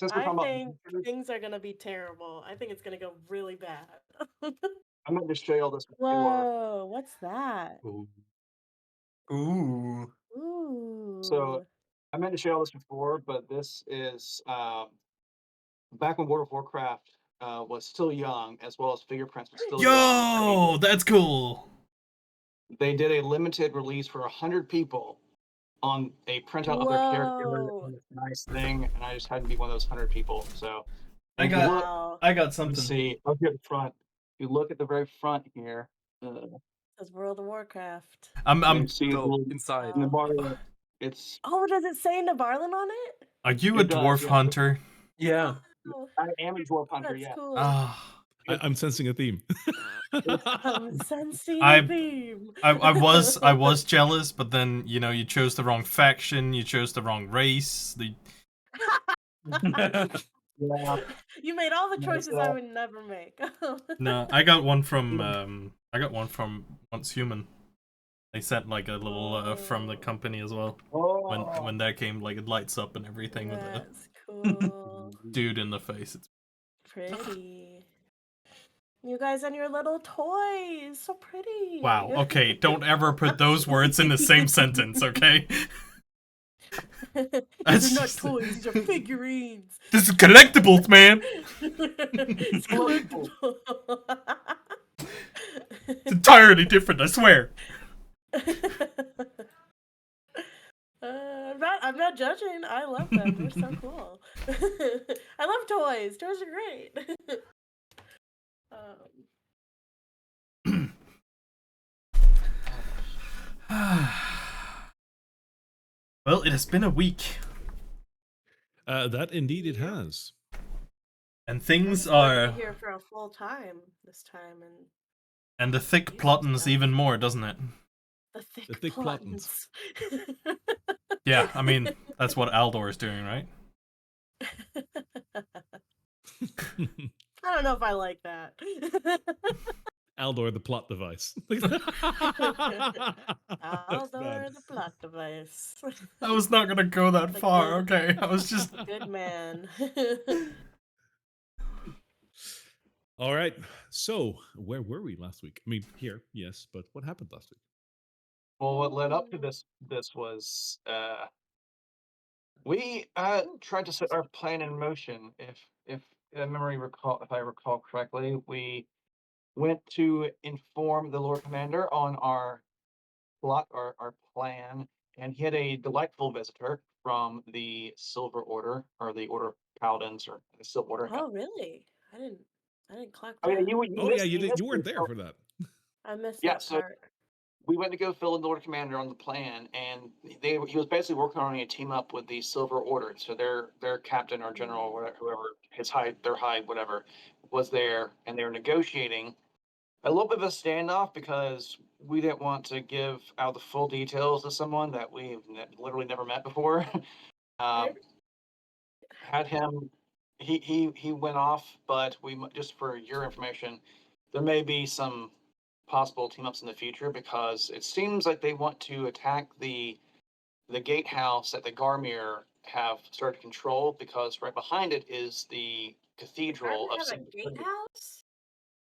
since we're I talking about think monsters, things are gonna be terrible. I think it's gonna go really bad. I meant to show you all this before. Whoa, what's that? Ooh. Ooh. So Ooh. I meant to show you all this before, but this is back when World of Warcraft was still young, as well as Fingerprints was still young. Yo, that's cool. They did a limited release for 100 people on a printout of their character Whoa. and this nice thing, and I just had to be one of those 100 people. So, I and if you got look, Wow. I got you can something. see up here at the front. If you look at the very front here, That's World of Warcraft. you I'm see the so little inside. in the Wow. bar. It's Oh, does it say Nabarlin on it? Are you a it does, dwarf yeah. hunter? Yeah, Yeah. Wow. I am a dwarf hunter. That's Yeah, cool. Ah, I'm sensing a theme. it's I'm sensing a I theme. I was jealous, but then you chose the wrong faction, you chose the wrong race. yeah. You made all the It's, choices I would never make. No, I got one from Once Human. They sent like a little from the Oh, company as well. oh, When that came, like it lights up and everything with a that's cool. dude in the face. It's Pretty. You guys and your little toys. So pretty. wow. Okay, don't ever put those words in the same sentence, okay? These That's are not just toys, these are figurines. this is collectibles, man. It's collectible. It's entirely different, I swear. I'm not judging. I love them. They're so cool. I love toys. Toys are great. um, Well, it has been a week, That indeed it has. and I'm things just glad to be are, here for a full time this time, and and the thick do some plottens stuff. even more, doesn't it? The thick, The thick plottins. plottins. Yeah, I mean that's what Aldor is doing, right? I don't know if I like that. Aldor, the plot device. Aldor, the plot device. I was not gonna go that The far. good, Okay, I was just. good man. All right. So, where were we last week? I mean, here, yes, but what happened last week? well, what led up to this was we tried to set our plan in motion. If if I recall correctly, we went to inform the Lord Commander on our plot, our plan, and he had a delightful visitor from the Silver Order, or the Order of Paladins, or the Silver Order. Yeah. Oh, really? I didn't. I didn't clock Oh yeah, that. Oh yeah, you you did. missed You weren't this there part. for that. I missed Yeah, that so part. we went to go fill in the Lord Commander on the plan, and he was basically working on a team up with the Silver Order. So their captain or general, or Mm. whoever their high whatever was there, and they were negotiating a little bit of a standoff because we didn't want to give out the full details to someone that we've literally never met before. I, um, had him, he went off, but just for your information, there may be some possible team ups in the future because it seems like they want to attack the gatehouse that the Garmir have started to control, because right behind it is the cathedral Garmin of have a Saint. gatehouse?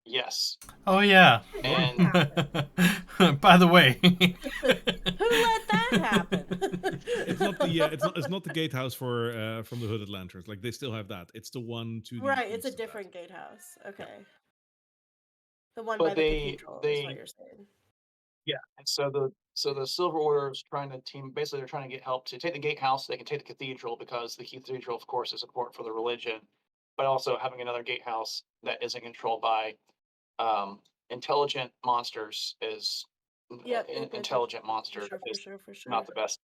Yes, Oh yeah. How did that and happen? By the way. Who let that happen? It's not the it's not the gatehouse for from the Hooded Lanterns. Like they still have that. It's the one to the Right, it's a east of that. different gatehouse. Yeah. Okay. The one by but the cathedral is what they you're saying. yeah, and so the Silver Order is trying to team. Basically, they're trying to get help to take the gatehouse. So they can take the cathedral, because the cathedral, of course, is important for the religion, but also having another gatehouse that isn't controlled by intelligent monsters is Yep, yep, yep, yep. intelligent For monster sure, for is sure, for not sure. the best.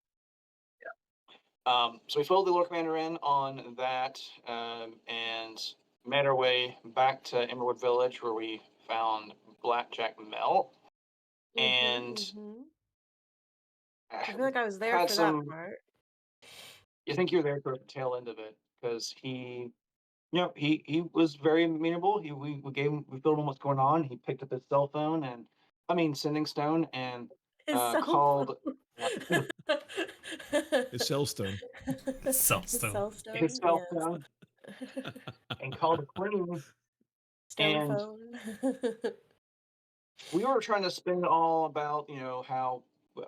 So we filled the Lord Commander in on that, and made our way back to Emerald Village, where we found Blackjack Mel, Mm-hmm, and mm-hmm. I feel like I was there had for that some. part. You think you're there for the tail end of it, because he was very amenable. We told him what's going on. He picked up his cell phone, and I mean sending stone, and His cell called phone. It's Cellstone. His Self-stone. cell his stone, cell yes. phone. and called the queen. Stone And phone. we were trying to spin it all about, how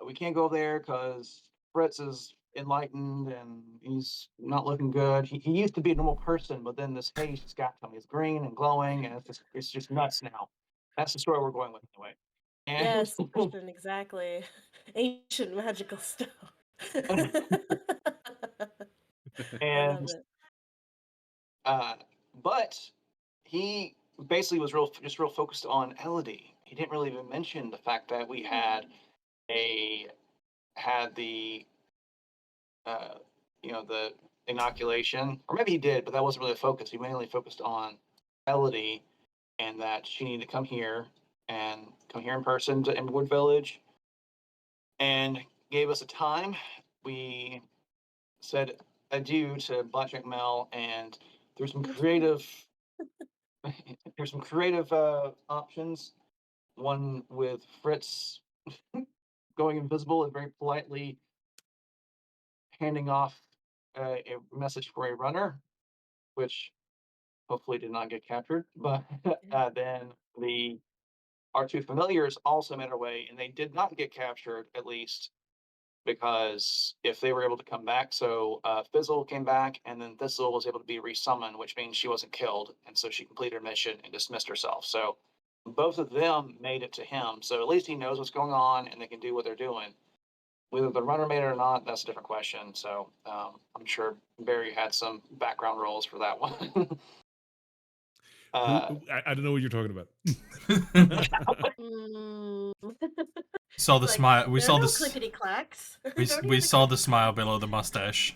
we can't go there because Fritz is enlightened and he's not looking good. He used to be a normal person, but then this haze just got to him. He's green and glowing, and it's just nuts now. That's the story we're going with anyway. And Yes, person, exactly. Ancient magical stuff. I love and it. uh, but he basically was real focused on Elodie. He didn't really even mention the fact that we a had uh, the inoculation, or maybe he did, but that wasn't really a focus. He mainly focused on Elodie and that she needed to come here in person to Emberwood Village, and gave us a time. We said adieu to Blackjack Mel, and through some creative, there's some creative options. One with Fritz going invisible and very politely handing off a message for a runner, which hopefully did not get captured. But then our two familiars also made our way, and they did not get captured, at least because if they were able to come back, so Fizzle came back, and then Thistle was able to be resummoned, which means she wasn't killed, and so she completed her mission and dismissed herself. So both of them made it to him, so at least he knows what's going on, and they can do what they're doing. Whether the runner made it or not, that's a different question. So I'm sure Barry had some background roles for that one. I don't know what you're talking about. Mm. Saw the Like, smile. We there are saw no this. clickety clacks. We saw the smile below the mustache.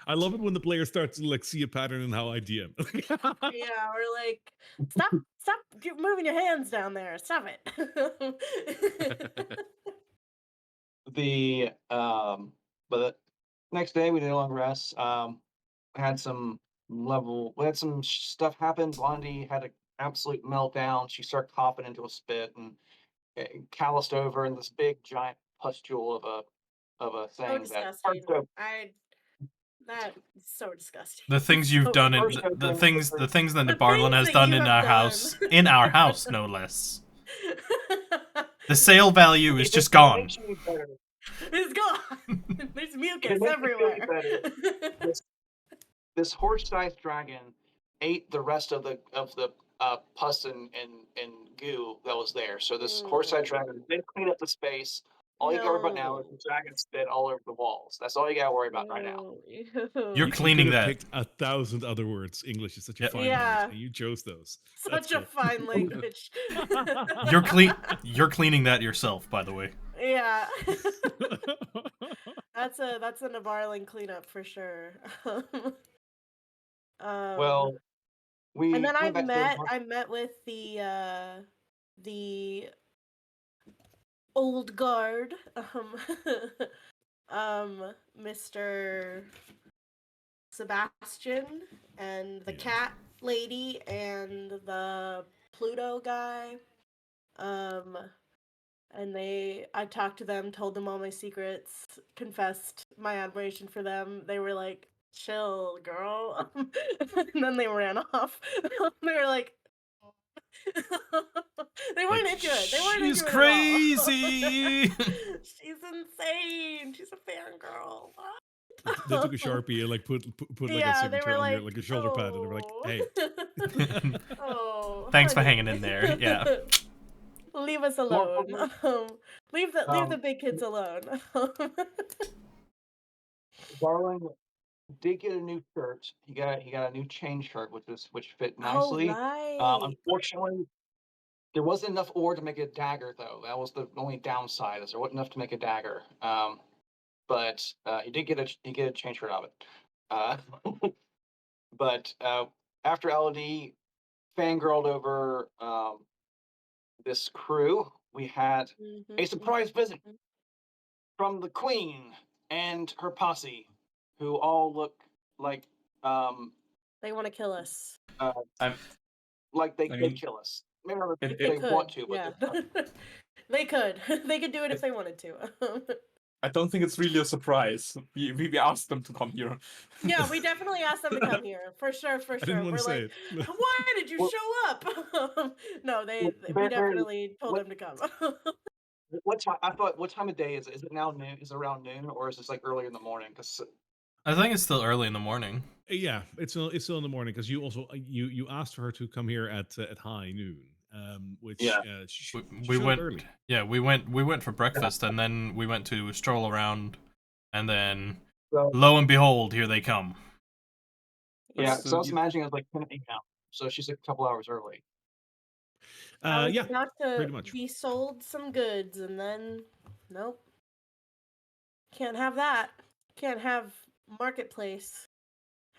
I love it when the player starts to like see a pattern in how I DM. Yeah, we're like, stop moving your hands down there. Stop it. But the next day we did a long rest. Had some we had some stuff happen. Blondie had an absolute meltdown. She started coughing into a spit and calloused over in this big giant pustule of a So thing that disgusting. That is so disgusting. The things you've So done in first icky. the things that The Barlin things has that done you in have our done. house, no less. The sale value is just if it gone. makes you any better, It's gone. There's if it mucus makes you feel any everywhere. better, this horse-sized dragon ate the rest of the pus and goo that was there. So this horse-sized dragon did clean up the space. All you got to worry about now is No. the dragon spit all over the walls. That's all you got to worry about right now. No. You're You cleaning could have that. picked 1,000 other words. English is such a Yep. fine Yeah. language, and you chose those. That's Such a cool. fine language. You're cleaning that yourself, by the way. Yeah. That's a Navarlan cleanup for sure. Well, And we then went back to I met with the old guard, Mr. Sebastian and the Yeah. cat lady and the Pluto guy. And I talked to them, told them all my secrets, confessed my admiration for them. They were like, chill, girl. And then they ran off. They were like, they weren't Like, into it. They weren't she's into it at all. crazy. She's insane. She's a fangirl. They took a Sharpie and like put like a Yeah, they signature were on your like, like a shoulder pad, and they were like, oh. "Hey, Oh, Thanks for honey. hanging in there. Yeah. Leave us More alone. importantly, Leave the big kids alone. Darling did get a new shirt. He got a new chain shirt, which fit Oh, nicely. right. Unfortunately, there wasn't enough ore to make a dagger, though. That was the only downside. Is there wasn't enough to make a dagger. But he get a chain shirt of it. Uh, but after LD fangirled over this crew, we had a surprise visit from the Queen and her posse, who all look like They want to kill us. I'm, like they I could mean, kill us. Maybe not it, if They they it, could, want to, but yeah. they're not. They could. They could do it if it, they wanted to. I don't think it's really a surprise. We asked them to come here. Yeah, we definitely asked them to come here for sure. For I sure, didn't want we're to say like, it. why did you Well- show up? No, we Barry, definitely told what- them to come. What time? I thought. What time of day is it? Is it now noon? Is it around noon, or is this like earlier in the morning? Because I think it's still early in the morning. Yeah, it's still in the morning because you also you asked for her to come here at high noon, which Yeah. she We showed went early. Yeah, we went for breakfast, and then we went to stroll around, and then so, lo and behold, here they come. yeah. So So I was you- imagining it was like 10 a.m. So she's a couple hours early. I was Yeah, about to pretty much. be sold some goods, and then nope, can't have that. Can't have marketplace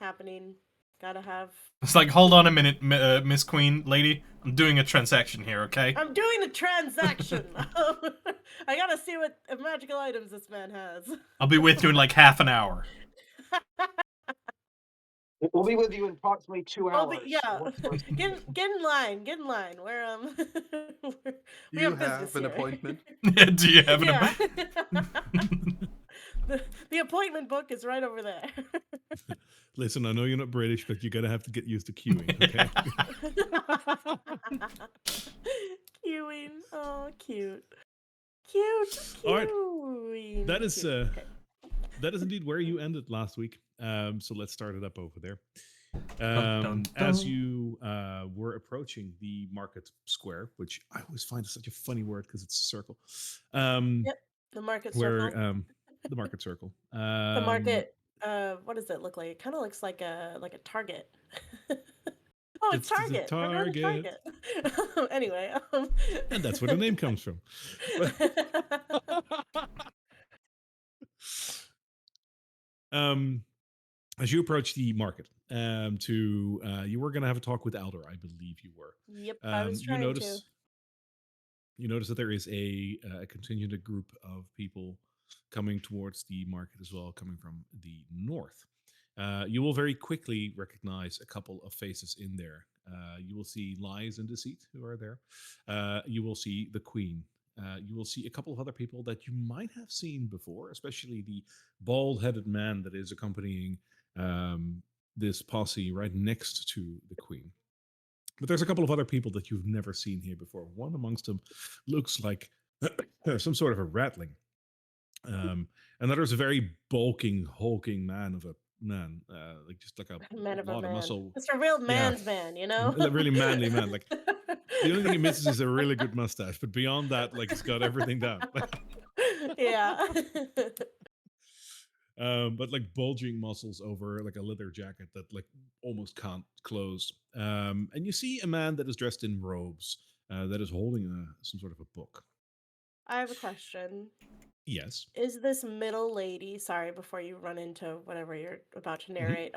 happening. Gotta have. It's like, hold on a minute, Miss Queen, lady. I'm doing a transaction here, okay? I'm doing a transaction. I gotta see what magical items this man has. I'll be with you in like half an hour. We'll be with you in approximately 2 I'll hours. be, yeah. Once- Get in line. Get in line. We're we You have business have an here. appointment? Do you have an Yeah. appointment? the appointment book is right over there. Listen, I know you're not British, but you're gonna have to get used to queuing, okay? Queuing. Oh, cute. Cute. All right. Queuing. That is Cute. Okay. that is indeed where you ended last week. So let's start it up over there. dun, As dun. you were approaching the market square, which I always find such a funny word because it's a circle. Yep. The market Where circle. the market circle. The market. What does it look like? It kind of looks like a Target. Oh, it's It's a Target. We're going to Target. Target. Anyway. And that's where the name comes from. As you approach the market, you were going to have a talk with Elder, I believe you were. Yep, I was You trying to. notice that there is a contingent group of people coming towards the market as well, coming from the north. You will very quickly recognize a couple of faces in there. You will see Lies and Deceit who are there. You will see the Queen. You will see a couple of other people that you might have seen before, especially the bald-headed man that is accompanying this posse right next to the Queen. But there's a couple of other people that you've never seen here before. One amongst them looks like some sort of a ratling. Another's a very bulking, hulking man, like just like a Man of a lot of man. muscle. It's a real man's man, you know? A really manly man. Like the only thing he misses is a really good mustache, but beyond that, like he's got everything down. Yeah. But like bulging muscles over like a leather jacket that like almost can't close. And you see a man that is dressed in robes that is holding some sort of a book. I have a question. Yes. Is this middle lady, sorry, before you run into whatever you're about to narrate,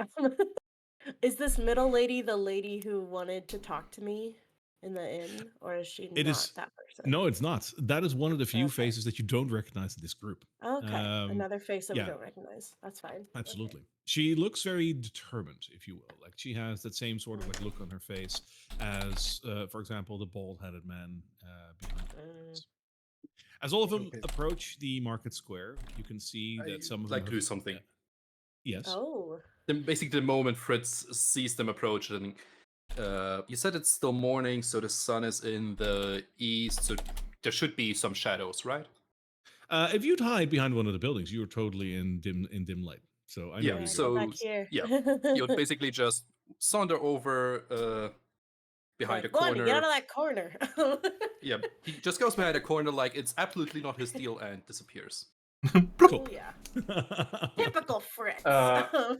is this middle lady the lady who wanted to talk to me in the inn, or is she It not is- that person? No, it's not. That is one of the few Okay. faces that you don't recognize in this group. Okay, another face that yeah. we don't recognize. That's fine. Okay. Absolutely. She looks very determined, if you will. Like she has that same sort of like look on her face as, for example, the bald-headed man behind the curtains. As all of them Okay. approach the market square, you can see that some of them like to have- do something. Yes. Oh, Then basically, the moment Fritz sees them approach, and you said it's still morning, so the sun is in the east, so there should be some shadows, right? If you'd hide behind one of the buildings, you were totally in dim light. So I know Yeah, you're yeah, so- go back here. yeah, You would basically just saunter over behind a Blondie, get out corner. of that corner. Yeah, he just goes behind a corner like it's absolutely not his deal and disappears. Oh yeah, typical Fritz. Uh,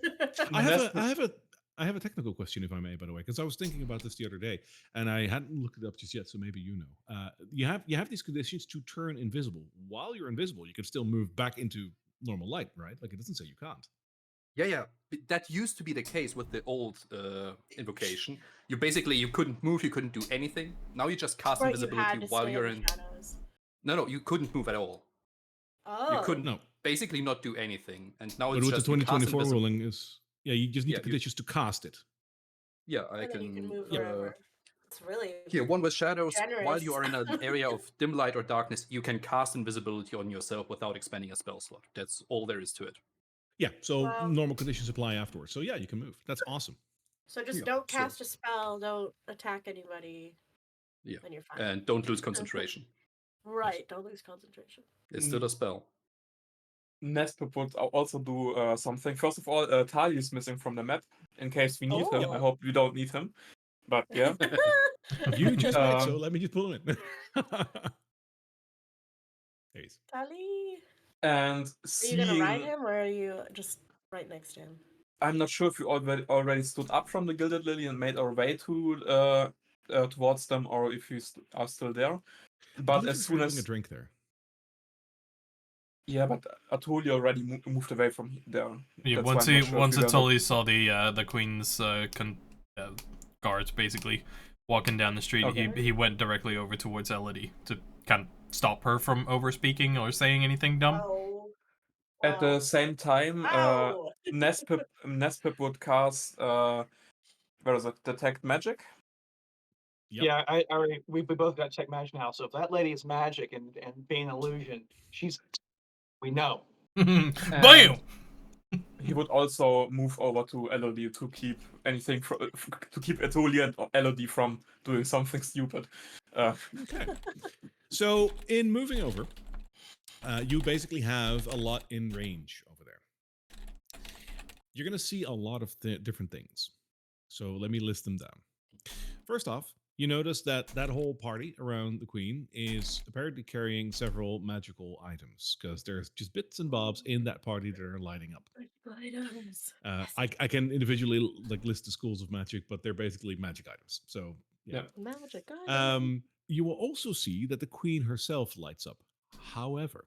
I That's- have a technical question, if I may, by the way, because I was thinking about this the other day, and I hadn't looked it up just yet, so maybe you know. You have these conditions to turn invisible. While you're invisible, you can still move back into normal light, right? Like it doesn't say you can't. Yeah. That used to be the case with the old invocation. You couldn't move, you couldn't do anything. Now you just cast Right, you invisibility had to while stay you're in in. the shadows. No, you couldn't move at all. Oh, You couldn't No. basically not do anything, and now But it's with the just you cast 2024 invisi- ruling is, yeah, you just need Yeah, the conditions to cast it. Yeah, I and then you can can. move Yeah. wherever. It's really Here, one with shadows. While you generous. are in an area of dim light or darkness, you can cast invisibility on yourself without expending a spell slot. That's all there is to it. Yeah, so Wow. normal conditions apply afterwards. So yeah, you can move. That's awesome. So just Yeah, don't so- cast a spell, don't attack anybody, Yeah. and you're fine. And don't lose concentration. Right, don't lose concentration. It's still a spell. Nestor would also do something. First of all, Tali is missing from the map. In case we need him, I Oh. hope we don't need him. But yeah, You just might, so Um, let me just pull him in. There he is. Tali, and are you gonna ride seeing, him, or are you just right next to him? I'm not sure if we already stood up from the Gilded Lily and made our way to towards them, or if we are still there. I But believe as you're soon drinking a as drink there. yeah, but Atuli already moved away from there. Yeah, That's once why I'm he not sure if once we were Atoli saw the queen's guards basically walking down the street, Okay. he went directly over towards Elodie to kind of stop her from over speaking or saying anything dumb. Oh. At the same time, Ow. Nespip would cast where is it? Detect magic. Yep. Yeah, I already we both got check magic now. So if that lady is magic and being illusion, we know. Bam! And he would also move over to Elodie to keep anything to keep Atuli and Elodie from doing something stupid. Okay. So in moving over, you basically have a lot in range over there. You're going to see a lot of different things. So let me list them down. First off, you notice that that whole party around the queen is apparently carrying several magical items because there's just bits and bobs in that party that are lighting up. Items. I can individually like list the schools of magic, but they're basically magic items. So yeah. Magic item. You will also see that the queen herself lights up. However,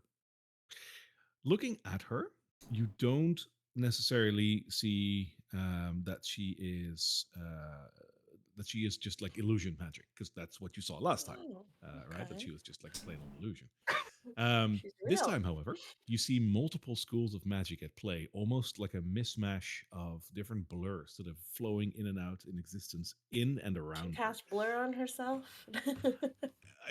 looking at her, you don't necessarily see that she is just like illusion magic, because that's what you saw last time, Oh, right? That okay. she was just like a plain old illusion. She's This real. time, however, you see multiple schools of magic at play, almost like a mismatch of different blurs that are flowing in and out in existence in and She around her. cast blur on herself.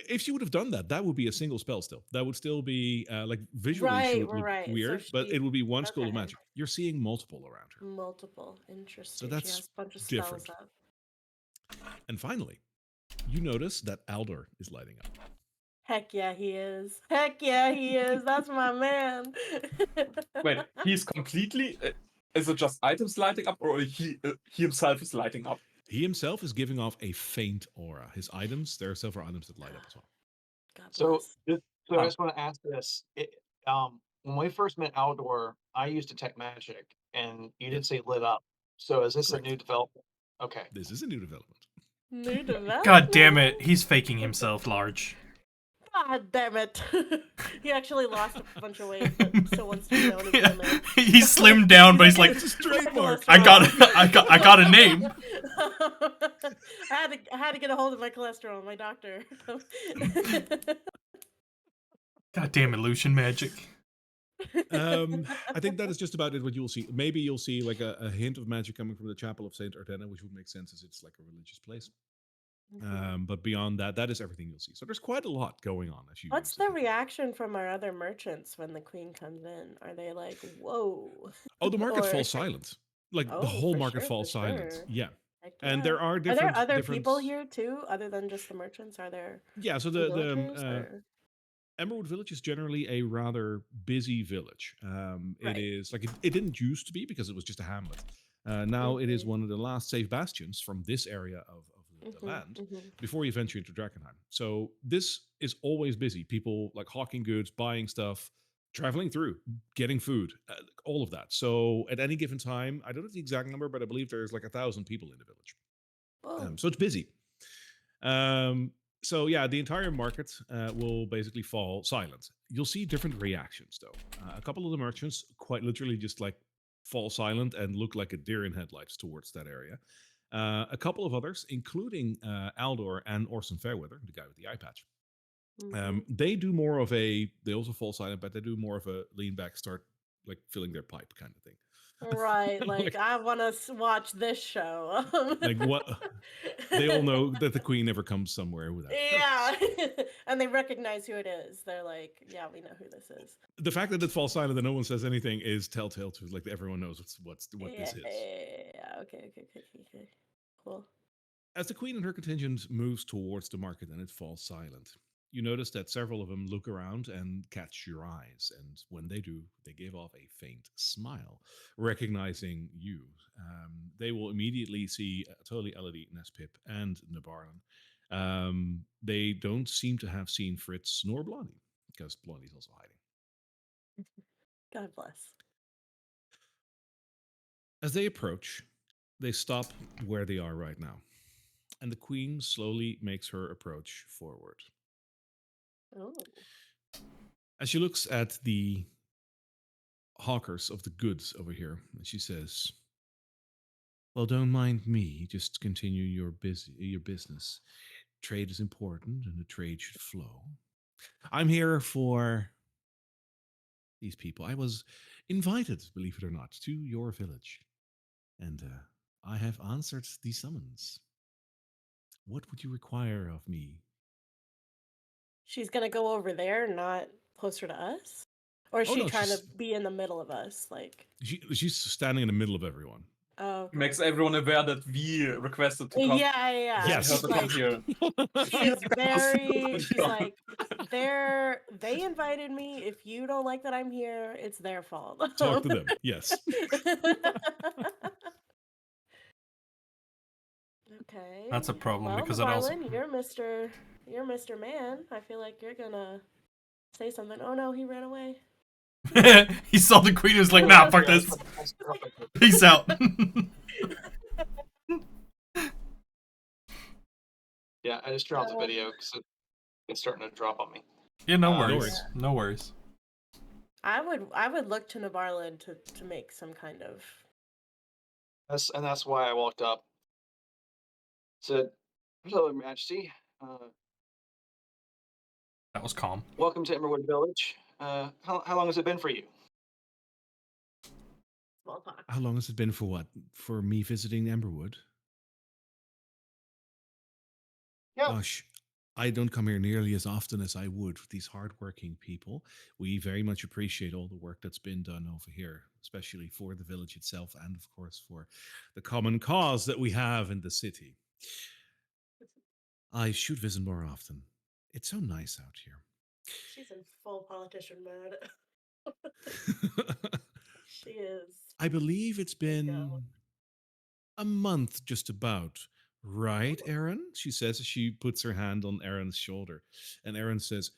If she would have done that, that would be a single spell still. That would still be like visually she would look right. So weird, but she- it would be one school of okay. magic. You're seeing multiple around her. Multiple. Interesting. that's she has a bunch of different. spells up. And finally, you notice that Aldor is lighting up. Heck yeah, he is. Heck yeah, he is. That's my man. Wait, he's completely. Is it just items lighting up, or he himself is lighting up? He himself is giving off a faint aura. His items, there are several items that light up as well. God So, bless. I just want to ask this. When we first met Outdoor, I used Detect Magic, and you did say lit up. So is this Correct. a new development? Okay. This is a new development. New development. God damn it, he's faking himself large. God damn it. He actually lost a bunch of weight, but still wants to be known as real name. He slimmed down, but he's like, It's a trademark. I got a name. I had to get a hold of my cholesterol, my doctor. Goddamn illusion magic. I think that is just about it. What you'll see, maybe you'll see like a hint of magic coming from the Chapel of Saint Ardena, which would make sense as it's like a religious place. But beyond that, that is everything you'll see. So there's quite a lot going on. As you What's sit the there. reaction from our other merchants when the queen comes in? Are they like, whoa? Oh, the market Or- falls silent. Like the Oh, whole for market sure, falls for silent. sure. Yeah. Heck And yeah. there are different. Are there other different- people here too, other than just the merchants? Are there Yeah. So villagers? the or- Emerald Village is generally a rather busy village. Right. It is like it didn't used to be because it was just a hamlet. Now it is one of the last safe bastions from this area of the land before you venture into Drakkenheim. So this is always busy. People like hawking goods, buying stuff, traveling through, getting food, all of that. So at any given time, I don't know the exact number, but I believe there's like 1,000 people in the village. Whoa. So it's busy. So yeah, the entire market will basically fall silent. You'll see different reactions though. A couple of the merchants quite literally just like fall silent and look like a deer in headlights towards that area. A couple of others, including Aldor and Orson Fairweather, the guy with the eye patch, they do more of a. They also fall silent, but they do more of a lean back, start like filling their pipe kind of thing. Right, Like- I want to watch this show. Like what? They all know that the queen never comes somewhere without Yeah, shirts. and they recognize who it is. They're like, yeah, we know who this is. The fact that it falls silent and no one says anything is telltale to like everyone knows what this is. Yeah, okay. Cool. As the queen and her contingent moves towards the market and it falls silent, you notice that several of them look around and catch your eyes, and when they do, they give off a faint smile, recognizing you. They will immediately see Totally Elodie, Nespip, and Nabarlan. They don't seem to have seen Fritz nor Blondie, because Blondie's also hiding. God bless. As they approach, they stop where they are right now, and the queen slowly makes her approach forward. Oh. As she looks at the hawkers of the goods over here, and she says, "Well, don't mind me. Just continue your business. Trade is important, and the trade should flow. I'm here for these people. I was invited, believe it or not, to your village, and I have answered the summons. What would you require of me?" She's gonna go over there, not closer to us? Or is Oh she no, trying to be in the middle of us? she's standing in the middle of everyone. Oh, okay. Makes everyone aware that we requested to come. Yeah. Yes. She's To come here. she is very. She's Come. like, they invited me. If you don't like that I'm here, it's their fault. Talk to them. Yes. Okay. That's a problem Well, because it also. Marlon, you're Mr. Man. I feel like you're gonna say something. Oh no, he ran away. He saw the queen and was like, nah, fuck this. Peace out. Yeah, I just dropped the video because it's starting to drop on me. Yeah, no No worries. worries. No worries. I would look to Navarlan to make some kind of. That's why I walked up. Said, "Hello, Your Majesty. That was calm. Welcome to Emberwood Village. How long has it been for you?" Small talk. How long has it been for what? For me visiting Emberwood? Yeah. Gosh, I don't come here nearly as often as I would with these hardworking people. We very much appreciate all the work that's been done over here, especially for the village itself and, of course, for the common cause that we have in the city. I should visit more often. It's so nice out here. She's in full politician mode. She is. I believe it's go. been a month just about. Right, Aaron? She says as she puts her hand on Aaron's shoulder. And Aaron says,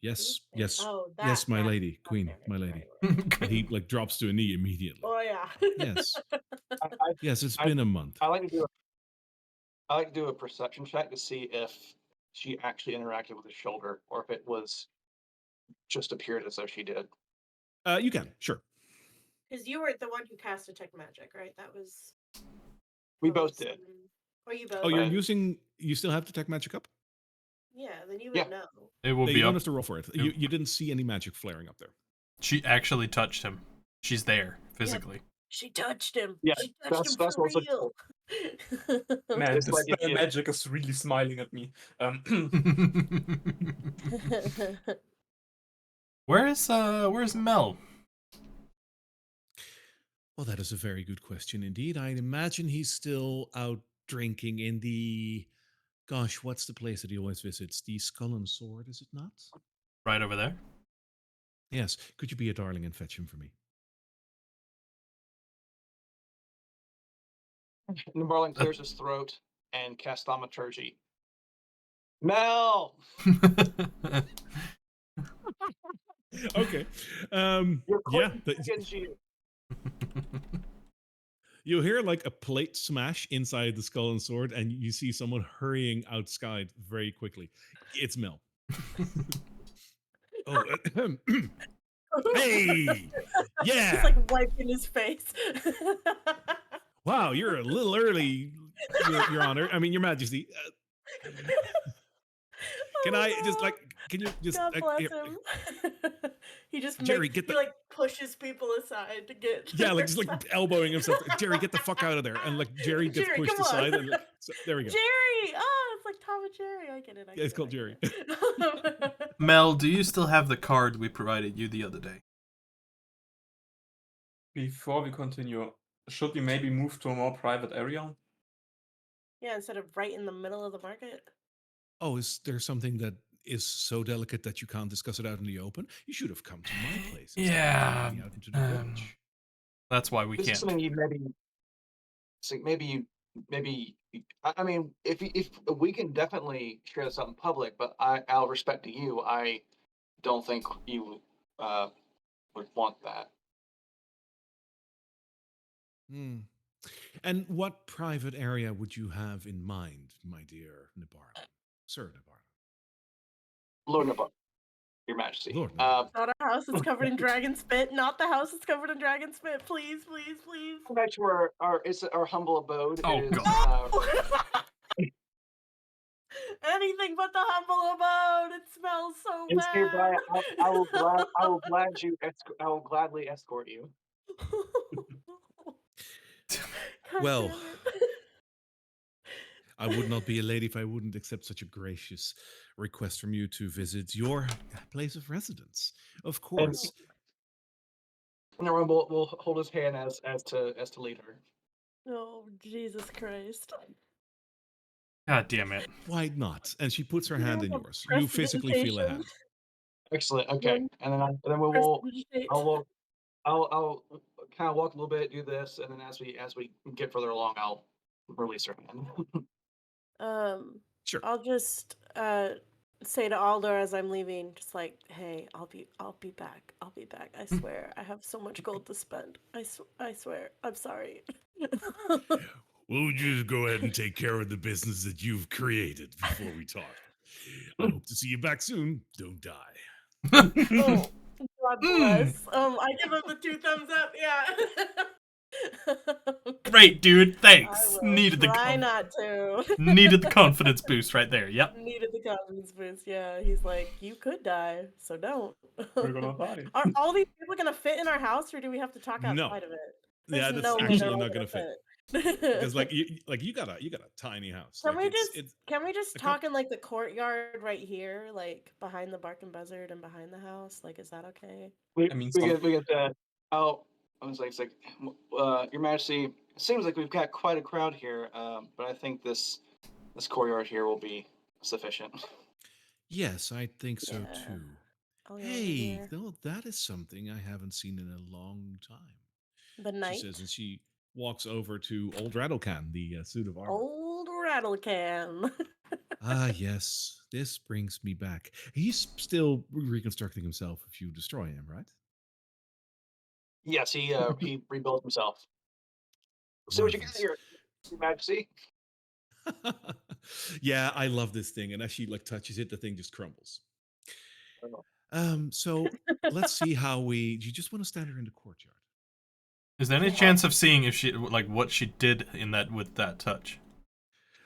"Yes, yes, Oh, yes, my that- lady, queen, okay, my lady." right. And he like drops to a knee immediately. Oh yeah. Yes, I, yes, it's I- been a month. I like to do a perception check to see if she actually interacted with his shoulder or if it was just appeared as though she did. You can, sure. Because you were the one who cast detect magic, right? That was. We that both was, did. Oh, you both. Oh, you're Right. using. You still have Detect Magic up? Yeah, then you would Yeah. know. It will No, be you don't up. have to roll for it. You didn't see any magic flaring up there. She actually touched him. She's there physically. She touched him. Yeah, She touched him that's for what's real. Man, It's the like if spell you- magic is really smiling at me. Where's Mel? Well, that is a very good question indeed. I'd imagine he's still out drinking in the. Gosh, what's the place that he always visits? The Skull and Sword, is it not? Right over there. Yes. Could you be a darling and fetch him for me? Nabarlan clears his throat and casts thaumaturgy. Mel, Okay. your Yeah. queen beckons you. You hear like a plate smash inside the Skull and Sword, and you see someone hurrying outside very quickly. It's Mel. Oh, hey! Yeah! Just like wiping his face. Wow, you're a little early, Your Honor. I mean, Your Majesty. Can I just like can you just God bless here, him. He just Jerry, get he the like pushes people aside to get. yeah, to like their just like side. elbowing himself. Jerry, get the fuck out of there! And like Jerry gets Jerry, pushed come on. aside, and like, so, there we go. Jerry! Oh, it's like Tom and Jerry. I get it. I Yeah, get it's it, called I Jerry. get it. Mel, do you still have the card we provided you the other day? Before we continue, should we maybe move to a more private area? Yeah, instead of right in the middle of the market. Oh, is there something that is so delicate that you can't discuss it out in the open? You should have come to my place instead Yeah, of coming out into the village. That's why we This is can't. something you maybe. I mean, if we can definitely share this out in public, but out of respect to you, I don't think you would want that. Hmm. And what private area would you have in mind, my dear Nibarn? Sir Nibarn. Lord Nabar, Your Majesty. Lord Nibarn. Not a house that's covered in dragon spit. Not the house that's covered in dragon spit. Please, please, please. Back to our humble abode. Oh, It is, God. Anything but the humble abode. It smells so it's nearby. bad. I will gladly escort you. God Well, damn it. I would not be a lady if I wouldn't accept such a gracious request from you to visit your place of residence. Of course. And everyone will hold his hand as to lead her. Oh, Jesus Christ. God damn it. Why not? And she puts her hand in Yeah, yours. You physically feel a hand. Excellent. Okay, One and then we will. prestidigitate. I'll kind of walk a little bit, do this, and then as we get further along, I'll release her hand. Sure. I'll just say to Alder as I'm leaving, just like, hey, I'll be back. I'll be back. I swear. I have so much gold to spend. I swear. I'm sorry. We'll just go ahead and take care of the business that you've created before we talk. I hope to see you back soon. Don't die. Oh, God bless. I give him the 2 thumbs up. Yeah. Great, dude. I Thanks. will Needed the try not to. needed the confidence boost right there. Yep. Needed the confidence boost. Yeah, he's like, you could die, so don't. We're gonna die. Are all these people gonna fit in our house, or do we have to talk No. outside of it? Yeah, There's that's no way actually they're all not gonna fit. Because you got a tiny house. Can Like, can we just a talk in like the courtyard right here, like behind the Barking Buzzard and behind the house? Like, is that okay? I mean, we get that. Oh, I was like, it's like, Your Majesty. It seems like we've got quite a crowd here, but I think this courtyard here will be sufficient. Yes, I think so Yeah. too. I'll go over Hey, here. no, that is something I haven't seen in a long time. The She knight, says, and she walks over to Old Rattlecan, the suit of armor. old Rattlecan. Ah, yes. This brings me back. He's still reconstructing himself if you destroy him, right? Yes, he rebuilt himself. See what you got Marvelous. here, Your Majesty. Yeah, I love this thing. And as she like touches it, the thing just crumbles. Oh. So let's see how you just want to stand her in the courtyard. Is there any chance of seeing if she like what she did in that with that touch?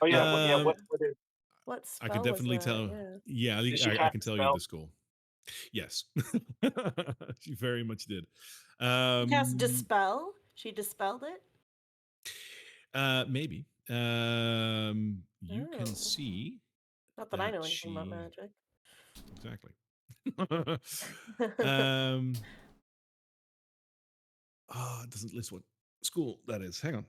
Oh yeah, what is? What spell I can definitely was that? tell. Yeah. Yeah, Did she I cast can a tell you spell? the school. Yes, she very much did. She cast dispel. She dispelled it. Maybe. You can Oh. see Not that I that know anything about she magic. exactly. It doesn't list what school that is. Hang on.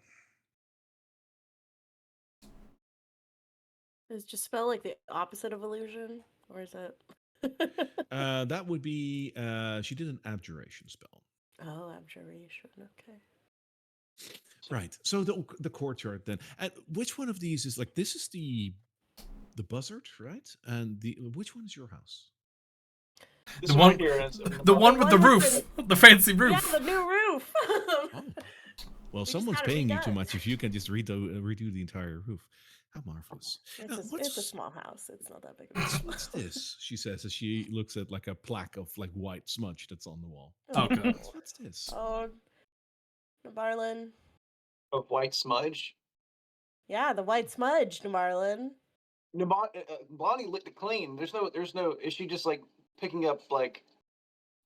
Is dispel like the opposite of illusion, or is it? That would be. She did an abjuration spell. Oh, abjuration. Okay. Right. So the courtyard then. And which one of these is like this is the buzzard, right? And which one is your house? This The one one, right here is the one with the roof, the fancy Yeah, roof. the new roof. Oh. Well, just someone's had it paying you too redone. much if you can just redo the entire roof. How marvelous. It's a small house. It's not that big of a deal. What's this? She says as she looks at like a plaque of like white smudge that's on the wall. Oh, God. What's this? Oh, Marlin. of white smudge. Yeah, the white smudge, Marlin. Blondie licked it clean. There's no. Is she just like picking up like?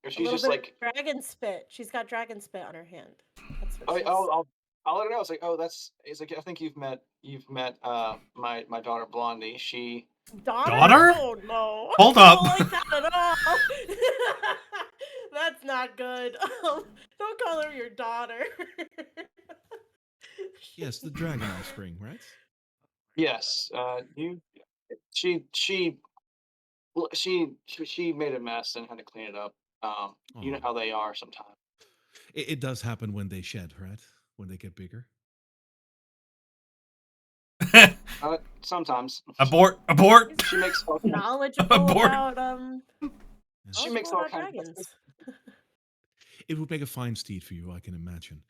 Or A she's little just bit like. of dragon spit. She's got dragon spit on her hand. That's what Oh, she's. I'll let her know. It's like, oh, that's. It's like I think you've met my daughter Blondie. She. Daughter? Oh no! Hold I up. don't like that at all. That's not good. Don't call her your daughter. Yes, the dragon offspring, right? Yes. She she she made a mess and had to clean it up. You know Oh, how they are sometimes. it does happen when they shed, right? When they get bigger. Sometimes Abort! Abort! she makes all kinds. knowledgeable Abort. about Yes. She knowledgeable makes all about kinds of dragons. messes. It would make a fine steed for you, I can imagine.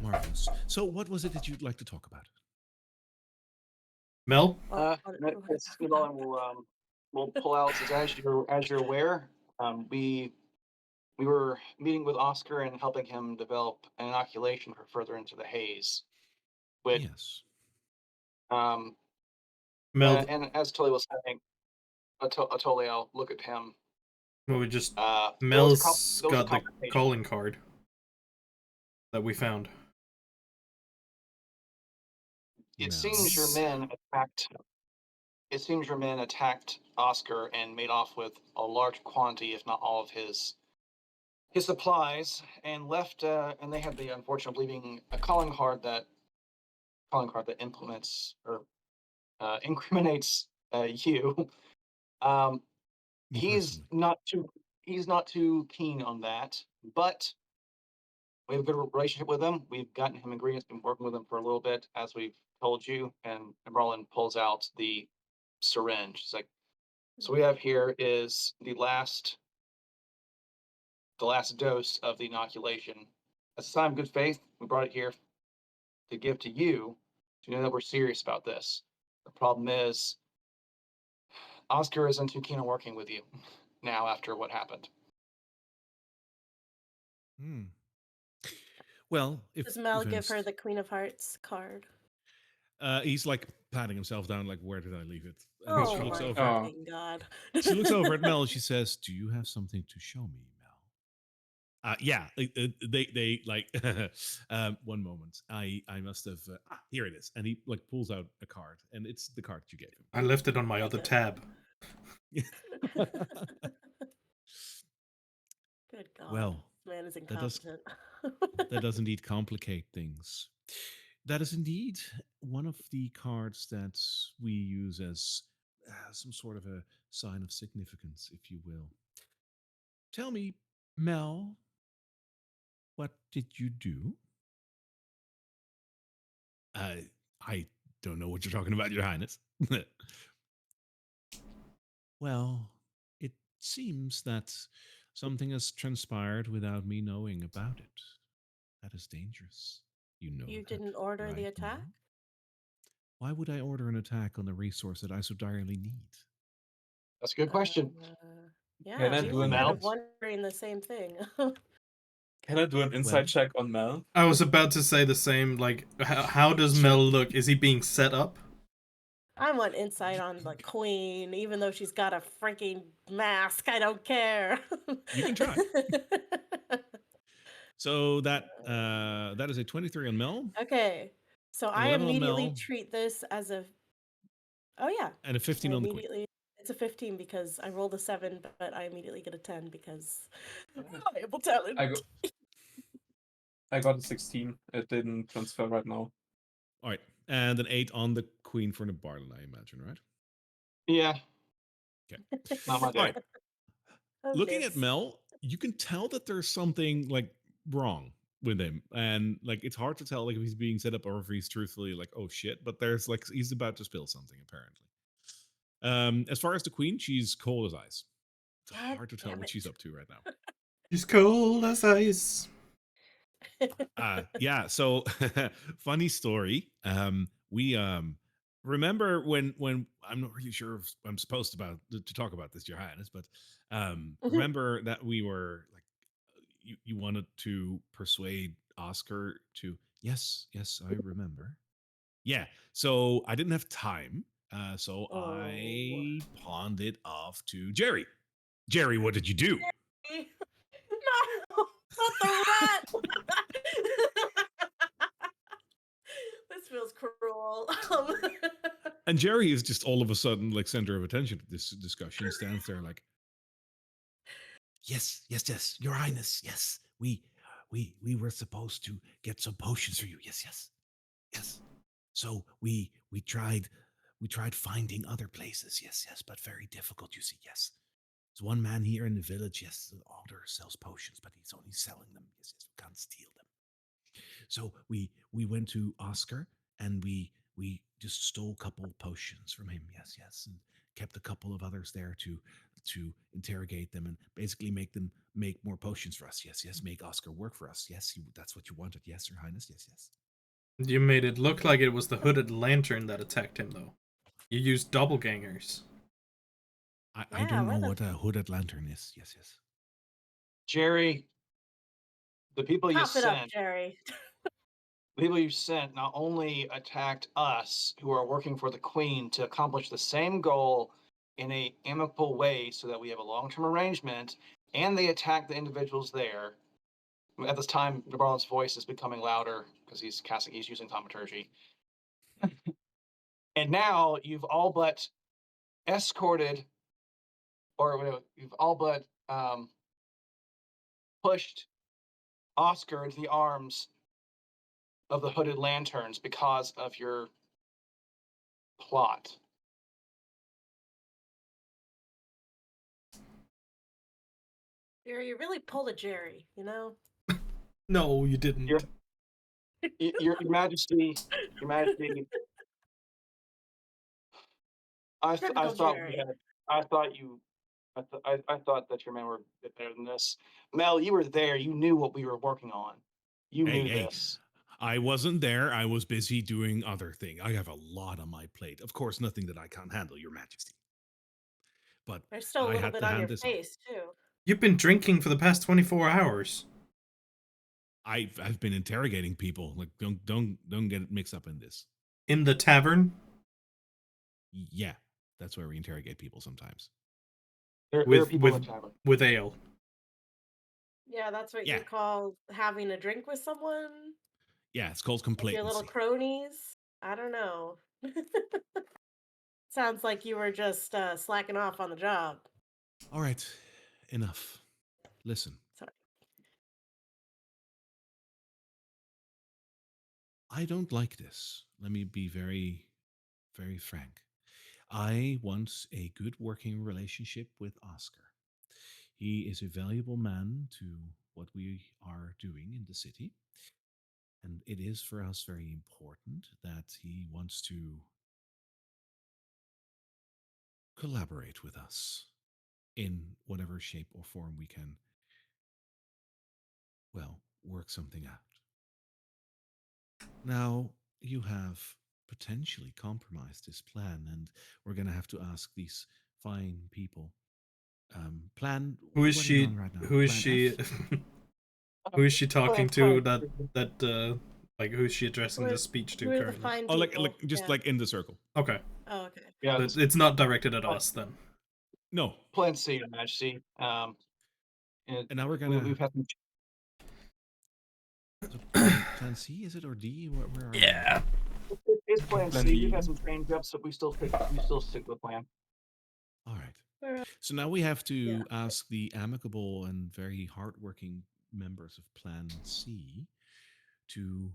Marvelous. So, what was it that you'd like to talk about? Mel? What do I Miss talk Snowball about? will pull out. Says, as you're aware, we were meeting with Oscar and helping him develop an inoculation for further into the haze. Which Yes. um Mel, and as Tully was saying, Tully, I'll look at him. we just. There was a Mel's there was a got the confrontation. calling card that we found. It Mel. seems your men attacked. It seems your men attacked Oscar and made off with a large quantity, if not all, of his supplies, and left. And they had the unfortunate of leaving a calling card that implements or incriminates you. Um, he's Personally. not too he's not too keen on that, but we have a good relationship with him. We've gotten him ingredients, been working with him for a little bit, as we've told you. And Merlin pulls out the syringe. It's like, so we have here is the last dose of the inoculation. As a sign of good faith, we brought it here to give to you to know that we're serious about this. The problem is, Oscar isn't too keen on working with you now after what happened. Hmm. Well, Does Mel if give her honest, the Queen of Hearts card? he's like patting himself down, like, where did I leave it? And Oh she looks my over. Oh, fucking god! She looks over at Mel and she says, "Do you have something to show me, Mel?" Yeah, they like. One moment, I must have. Here it is, and he like pulls out a card, and it's the card you gave I left it on my other tab. him. Good god, Well, this man is that does incompetent. that does indeed complicate things. That is indeed one of the cards that we use as some sort of a sign of significance, if you will. Tell me, Mel, what did you do? I don't know what you're talking about, Your Highness. Well, it seems that something has transpired without me knowing about it. That is dangerous. You know You that, didn't order the right, attack? Mel? Why would I order an attack on a resource that I so direly need? That's a good question. can Yeah, I we do were an kind Mel? of wondering the same thing. can I do an Well, insight check on Mel? I was about to say the same. Like, how does sure. Mel look? Is he being set up? I want insight on the queen, even though she's got a freaking mask. I don't care. You can try. So that is a 23 on Mel, Okay, so an I 11 on immediately Mel, treat this as a. Oh yeah, and a I 15 on the Queen. immediately. It's a 15 because I rolled a 7, but I immediately get a 10 because I have a talent. I got I got a 16. It didn't transfer right now. All right, and an 8 on the Queen for Nabarlan, I imagine, right? Yeah, Okay. not my All day. right. Oh, Looking at nibs. Mel, you can tell that there's something like wrong with him, and like it's hard to tell like if he's being set up or if he's truthfully like, oh shit. But there's like he's about to spill something apparently. As far as the Queen, she's cold as ice. It's God hard to tell damn what she's it. up to right now. She's cold as ice. Yeah, so funny story. We remember when I'm not really sure if I'm supposed to talk about this, Your Highness, but remember that we were like you wanted to persuade Oscar to yes, I remember. Yeah, so I didn't have time. So Oh. I pawned it off to Jerry. Jerry, what did you do? No, not the rat. This feels cruel. And Jerry is just all of a sudden like center of attention to this discussion. Stands there like, yes, yes, yes, Your Highness, yes, we were supposed to get some potions for you. Yes, yes, yes. So we tried finding other places. Yes, yes, but very difficult. You see, yes. There's one man here in the village. Yes, the owner sells potions, but he's only selling them. Yes, yes, we can't steal them. So we went to Oscar and we just stole a couple potions from him. Yes, yes, and kept a couple of others there to interrogate them and basically make them make more potions for us. Yes, yes, make Oscar work for us. Yes, that's what you wanted. Yes, Your Highness. Yes, yes. You made it look like it was the hooded lantern that attacked him, though. You used doppelgangers. I don't know what a hooded lantern is. Yes, yes. Jerry, the people you Cough it up, sent, Jerry. the people you sent not only attacked us who are working for the Queen to accomplish the same goal in a amicable way so that we have a long-term arrangement, and they attacked the individuals there. At this time, Nabarlan's voice is becoming louder because he's using thaumaturgy. And now you've all but escorted, or you've all but pushed Oscar into the arms of the hooded lanterns because of your plot. Jerry, you really pulled a Jerry, you know? No, you didn't. Your Majesty, I Typical thought we Jerry. had, I thought you, I thought that your men were a bit better than this. Mel, you were there. You knew what we were working on. You Hey, knew hey. this. I wasn't there. I was busy doing other thing. I have a lot on my plate. Of course, nothing that I can't handle, Your Majesty. But There's still a I little had bit to on hand your this off. face, too. You've been drinking for the past 24 hours. I've been interrogating people. Like don't get it mixed up in this. In the tavern? Yeah, that's where we interrogate people sometimes. There are With, people in with, the tavern. with ale. Yeah, that's what Yeah. you call having a drink with someone? Yeah, it's called With your little complacency. cronies? I don't know. Sounds like you were just slacking off on the job. All right, enough. Listen, Sorry. I don't like this. Let me be very, very frank. I want a good working relationship with Oscar. He is a valuable man to what we are doing in the city. And it is for us very important that he wants to collaborate with us in whatever shape or form we can, well, work something out. Now, you have potentially compromised this plan, and we're going to have to ask these fine people. Plan. Who is what are you she? on right now? Who is Plan she? F? Who is she talking to? Plan- Like, who is she addressing this speech to Who are the currently? fine Oh, people? like just Yeah. like in the circle. Okay, Oh, okay. Yeah, but it's not directed at us then. No. Plan C, Your Majesty. And And now we're we, gonna. we've had some. So plan C, is it, or D? Where are Yeah. It's Plan Plan C. B. We've had some change ups, but we still stick to the plan. we? All right. We're- So now we have to Yeah. ask the amicable and very hardworking members of Plan C to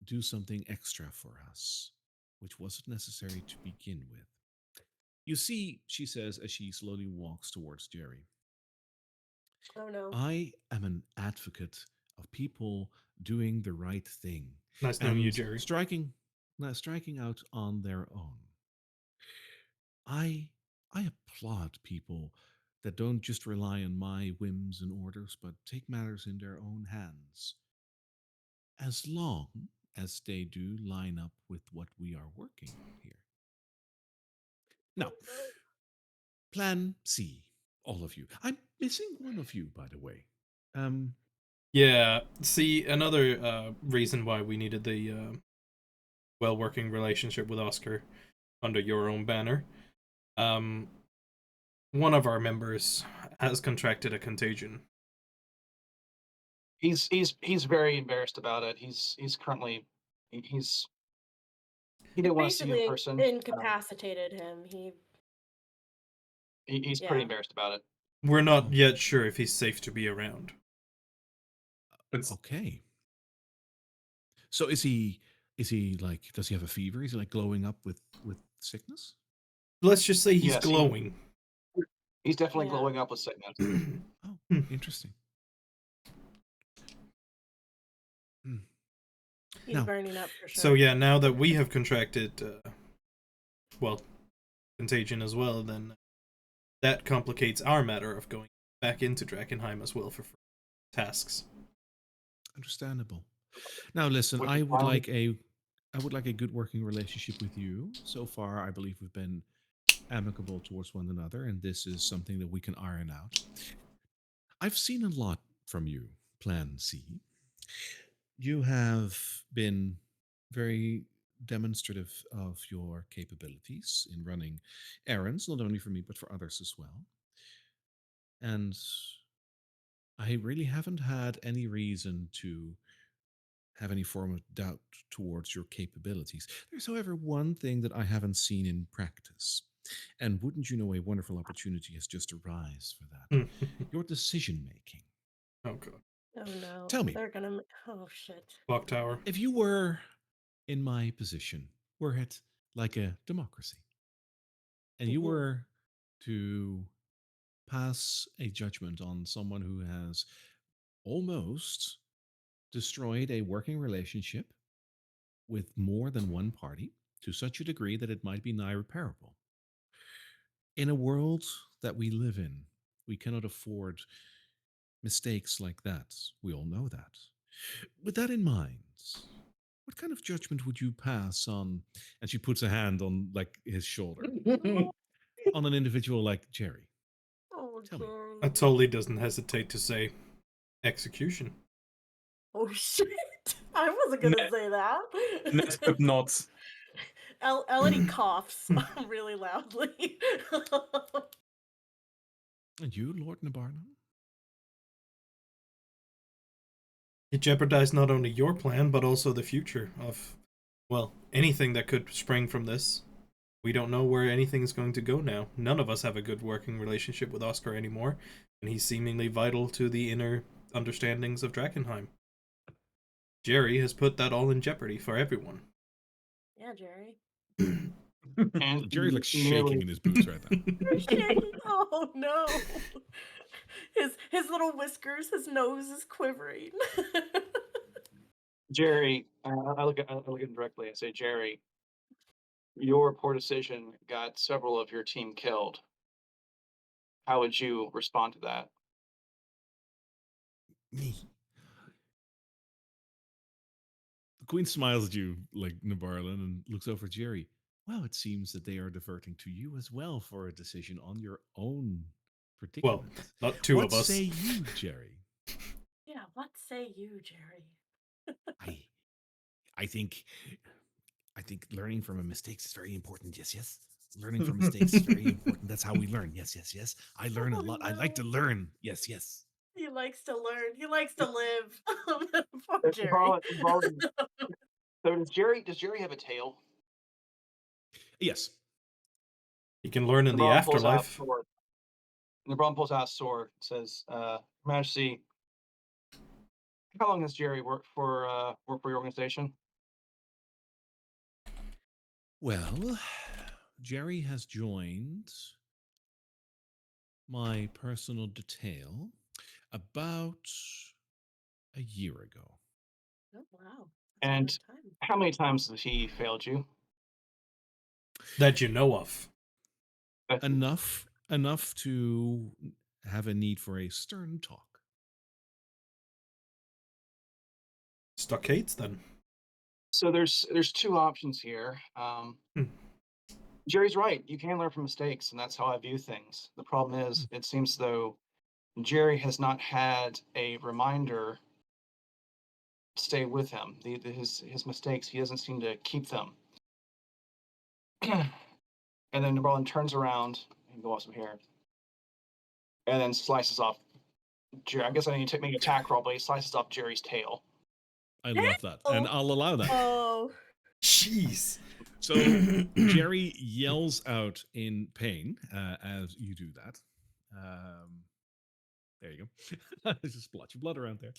do something extra for us, which wasn't necessary to begin with. You see, she says as she slowly walks towards Jerry, Oh, no. I am an advocate of people doing the right thing Nice knowing you, and Jerry. striking out on their own. I applaud people that don't just rely on my whims and orders, but take matters in their own hands, as long as they do line up with what we are working on here. Now, Plan C, all of you. I'm missing one of you, by the way. Yeah. See, another reason why we needed the well-working relationship with Oscar under your own banner. One of our members has contracted a contagion. He's very embarrassed about it. He's he didn't want to see you in Basically person. incapacitated him. He's pretty Yeah. embarrassed about it. We're not yet sure if he's safe to be around. It's Okay. So is he like, does he have a fever? Is he like glowing up with sickness? Let's just say he's Yes, glowing. He's definitely Yeah. glowing up with sickness. Oh, interesting. Hmm. He's Now- burning up for sure. So yeah, now that we have contracted, contagion as well, then that complicates our matter of going back into Drakkenheim as well for tasks. Understandable. Now listen, Would I you would find- like a good working relationship with you. So far, I believe we've been amicable towards one another, and this is something that we can iron out. I've seen a lot from you, Plan C. You have been very demonstrative of your capabilities in running errands, not only for me, but for others as well. And I really haven't had any reason to have any form of doubt towards your capabilities. There's, however, one thing that I haven't seen in practice. And wouldn't you know, a wonderful opportunity has just arisen for that. Your decision making. Oh god. Oh no. Tell me. They're gonna. Oh shit. Clock tower. If you were in my position, were it like a democracy, and you Mhm. were to pass a judgment on someone who has almost destroyed a working relationship with more than one party to such a degree that it might be nigh repairable. In a world that we live in, we cannot afford mistakes like that. We all know that. With that in mind, what kind of judgment would you pass on? And she puts a hand on like his shoulder on an individual like Jerry. Oh, Tell me. Jerry. Totally doesn't hesitate to say execution. Oh shit. I wasn't gonna say that. Net but not. Elodie coughs really loudly. And you, Lord Nabarno? It jeopardized not only your plan, but also the future of, well, anything that could spring from this. We don't know where anything's going to go now. None of us have a good working relationship with Oscar anymore, and he's seemingly vital to the inner understandings of Drakkenheim. Jerry has put that all in jeopardy for everyone. Yeah, Jerry. And Jerry's like he shaking nearly, in his boots right now. You're shaking. Oh no. His little whiskers, his nose is quivering. Jerry, I look at him directly. I say, Jerry, your poor decision got several of your team killed. How would you respond to that? Me. The Queen smiles at you like Nabarlan and looks over at Jerry. Well, it seems that they are diverting to you as well for a decision on your own Well, predicament. not two What of us. say you, Jerry? Yeah, what say you, Jerry? I think learning from a mistakes is very important. Yes, yes. Learning from mistakes is very important. That's how we learn. Yes, yes, yes. I learn a Oh, lot. I like to no. learn. Yes, yes. He likes to learn. He likes to live. Poor That's the Jerry. problem. So does Jerry have a tail? Yes. You can learn in the LeBron pulls out a afterlife. sword. LeBron pulls out a sword. Says, Your Majesty, how long has Jerry worked for your organization? Well, Jerry has joined my personal detail about a year ago. Oh wow. That's a And long time. how many times has he failed you? That you know of. Enough to have a need for a stern talk. Stockades, then. So there's two options here. Jerry's right. You can learn from mistakes, and that's how I view things. The problem is, it seems though Jerry has not had a reminder to stay with him. His mistakes, he doesn't seem to keep them. And then Napoleon turns around and goes from here, and then slices off. I guess I need to make an attack roll, but he slices off Jerry's tail. I love that, and I'll allow that. Oh, Jeez. So Jerry yells out in pain as you do that. There you go. There's a splotch of blood around there.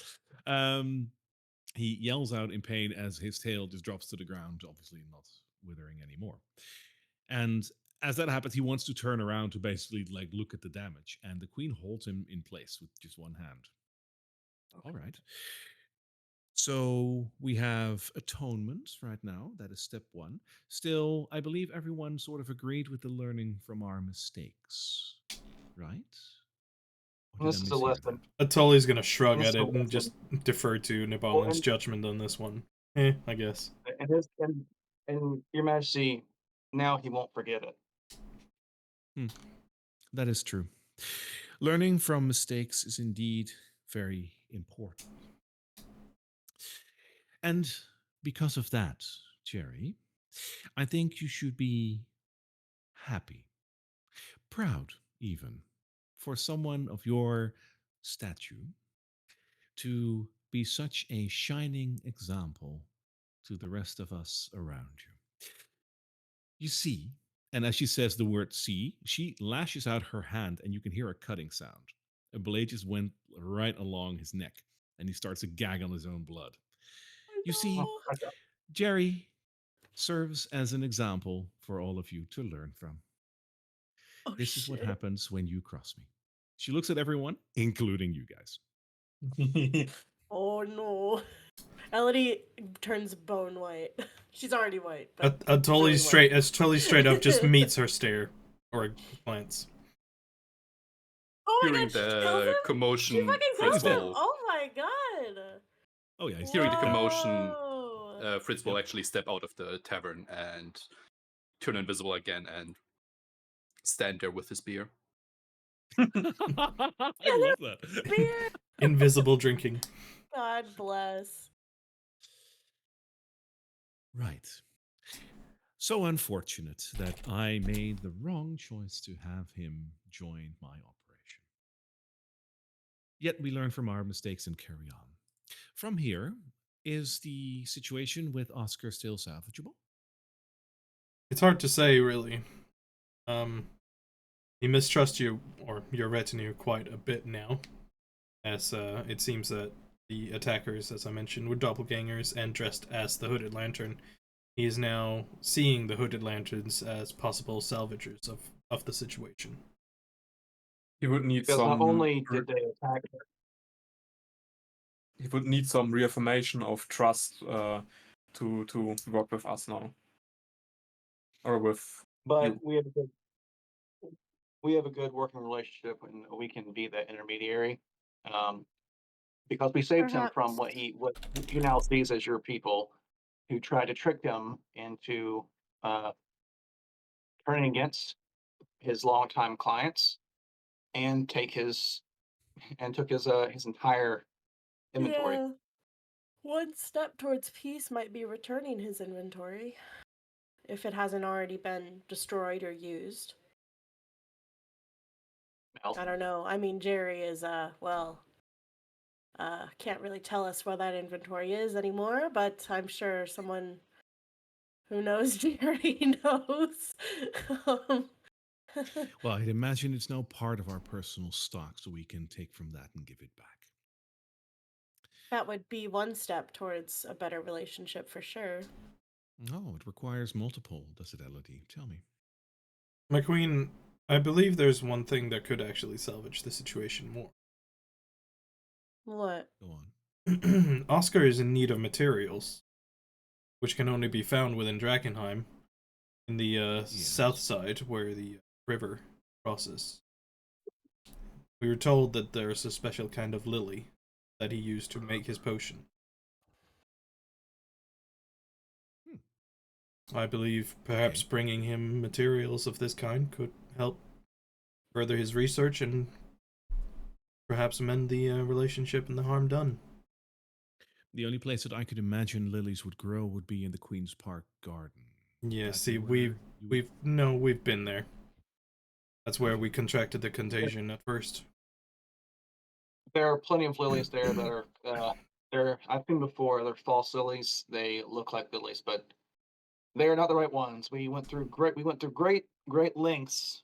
He yells out in pain as his tail just drops to the ground, obviously not withering anymore. And as that happens, he wants to turn around to basically like look at the damage, and the queen holds him in place with just one hand. All right. So we have atonement right now. That is step one. Still, I believe everyone sort of agreed with the learning from our mistakes, right? Or did This I is a mishear lesson. Atoli's gonna shrug This at is a it and just lesson. defer to Well, Napoleon's judgment on this one. I guess. and Your Majesty, now he won't forget it. That is true. Learning from mistakes is indeed very important. And because of that, Jerry, I think you should be happy, proud even, for someone of your stature to be such a shining example to the rest of us around you. You see, and as she says the word see, she lashes out her hand and you can hear a cutting sound. A blade just went right along his neck and he starts to gag on his own blood. You see, no. Jerry serves as an example for all of you to learn from. Oh, This is what shit. happens when you cross me. She looks at everyone, including you guys. Oh no. Elodie turns bone white. She's already white, but Atoli really straight, white. Atoli straight up just meets her stare or glance. Oh my Hearing god, she kills the him? She commotion, fucking Oh, kills he's him? dead. will Oh my god. Oh yeah, he's hearing dead. the commotion, Whoa. Fritz will actually step out of the tavern and turn invisible again and stand there with his beer. I love that. Beer. Invisible drinking. God bless. Right. So unfortunate that I made the wrong choice to have him join my operation. Yet we learn from our mistakes and carry on. From here, is the situation with Oscar still salvageable? It's hard to say, really. He mistrusts you or your retinue quite a bit now, as it seems that the attackers, as I mentioned, were doppelgangers and dressed as the Hooded Lantern. He is now seeing the Hooded Lanterns as possible salvagers of the situation. He would need Because not some. only did they attack her, He would need some reaffirmation of trust to work with us now, or with but you. we have a good working relationship, and we can be that intermediary. Because we saved him from Perhaps. what he now sees as your people, who tried to trick him into uh, turning against his longtime clients and took his entire inventory. Yeah. One step towards peace might be returning his inventory, if it hasn't already been destroyed or used. Well, I don't know. I mean, Jerry is, can't really tell us where that inventory is anymore, but I'm sure someone who knows Jerry knows. Um, Well, I'd imagine it's now part of our personal stock, so we can take from that and give it back. that would be one step towards a better relationship for sure. Oh, it requires multiple, does it, Elodie? Tell me. My queen, I believe there's one thing that could actually salvage the situation more. What? Go on. Oscar is in need of materials, which can only be found within Drakkenheim, in the south side where the river crosses. We were told that there's a special kind of lily that he used to make his potion. I believe perhaps Okay. bringing him materials of this kind could help further his research and perhaps mend the relationship and the harm done. The only place that I could imagine lilies would grow would be in the Queen's Park garden. Yeah, That see, you were- you- we've been there. That's where we contracted the contagion at first. There are plenty of lilies there that are they're I've seen before. They're false lilies. They look like lilies, but they are not the right ones. We went through great lengths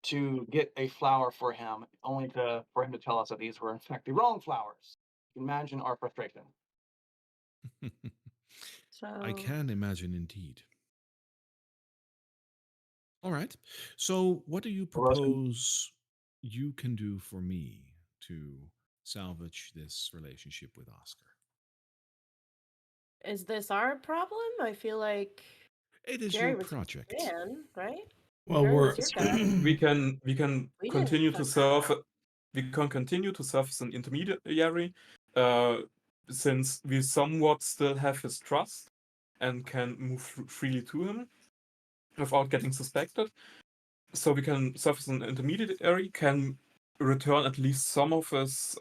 to get a flower for him, only for him to tell us that these were in fact the wrong flowers. Imagine our frustration. I So can imagine indeed. All right. So, what do you Roasting. propose you can do for me to salvage this relationship with Oscar? is this our problem? I feel like It is Jerry your was your project. man, right? Well, Jerry we're was your guy. We can We didn't continue to fuck serve. We can continue to serve as an intermediary, uh, since we somewhat still have his trust and can move freely to him without getting suspected. So we can serve as an intermediary, can return at least some of his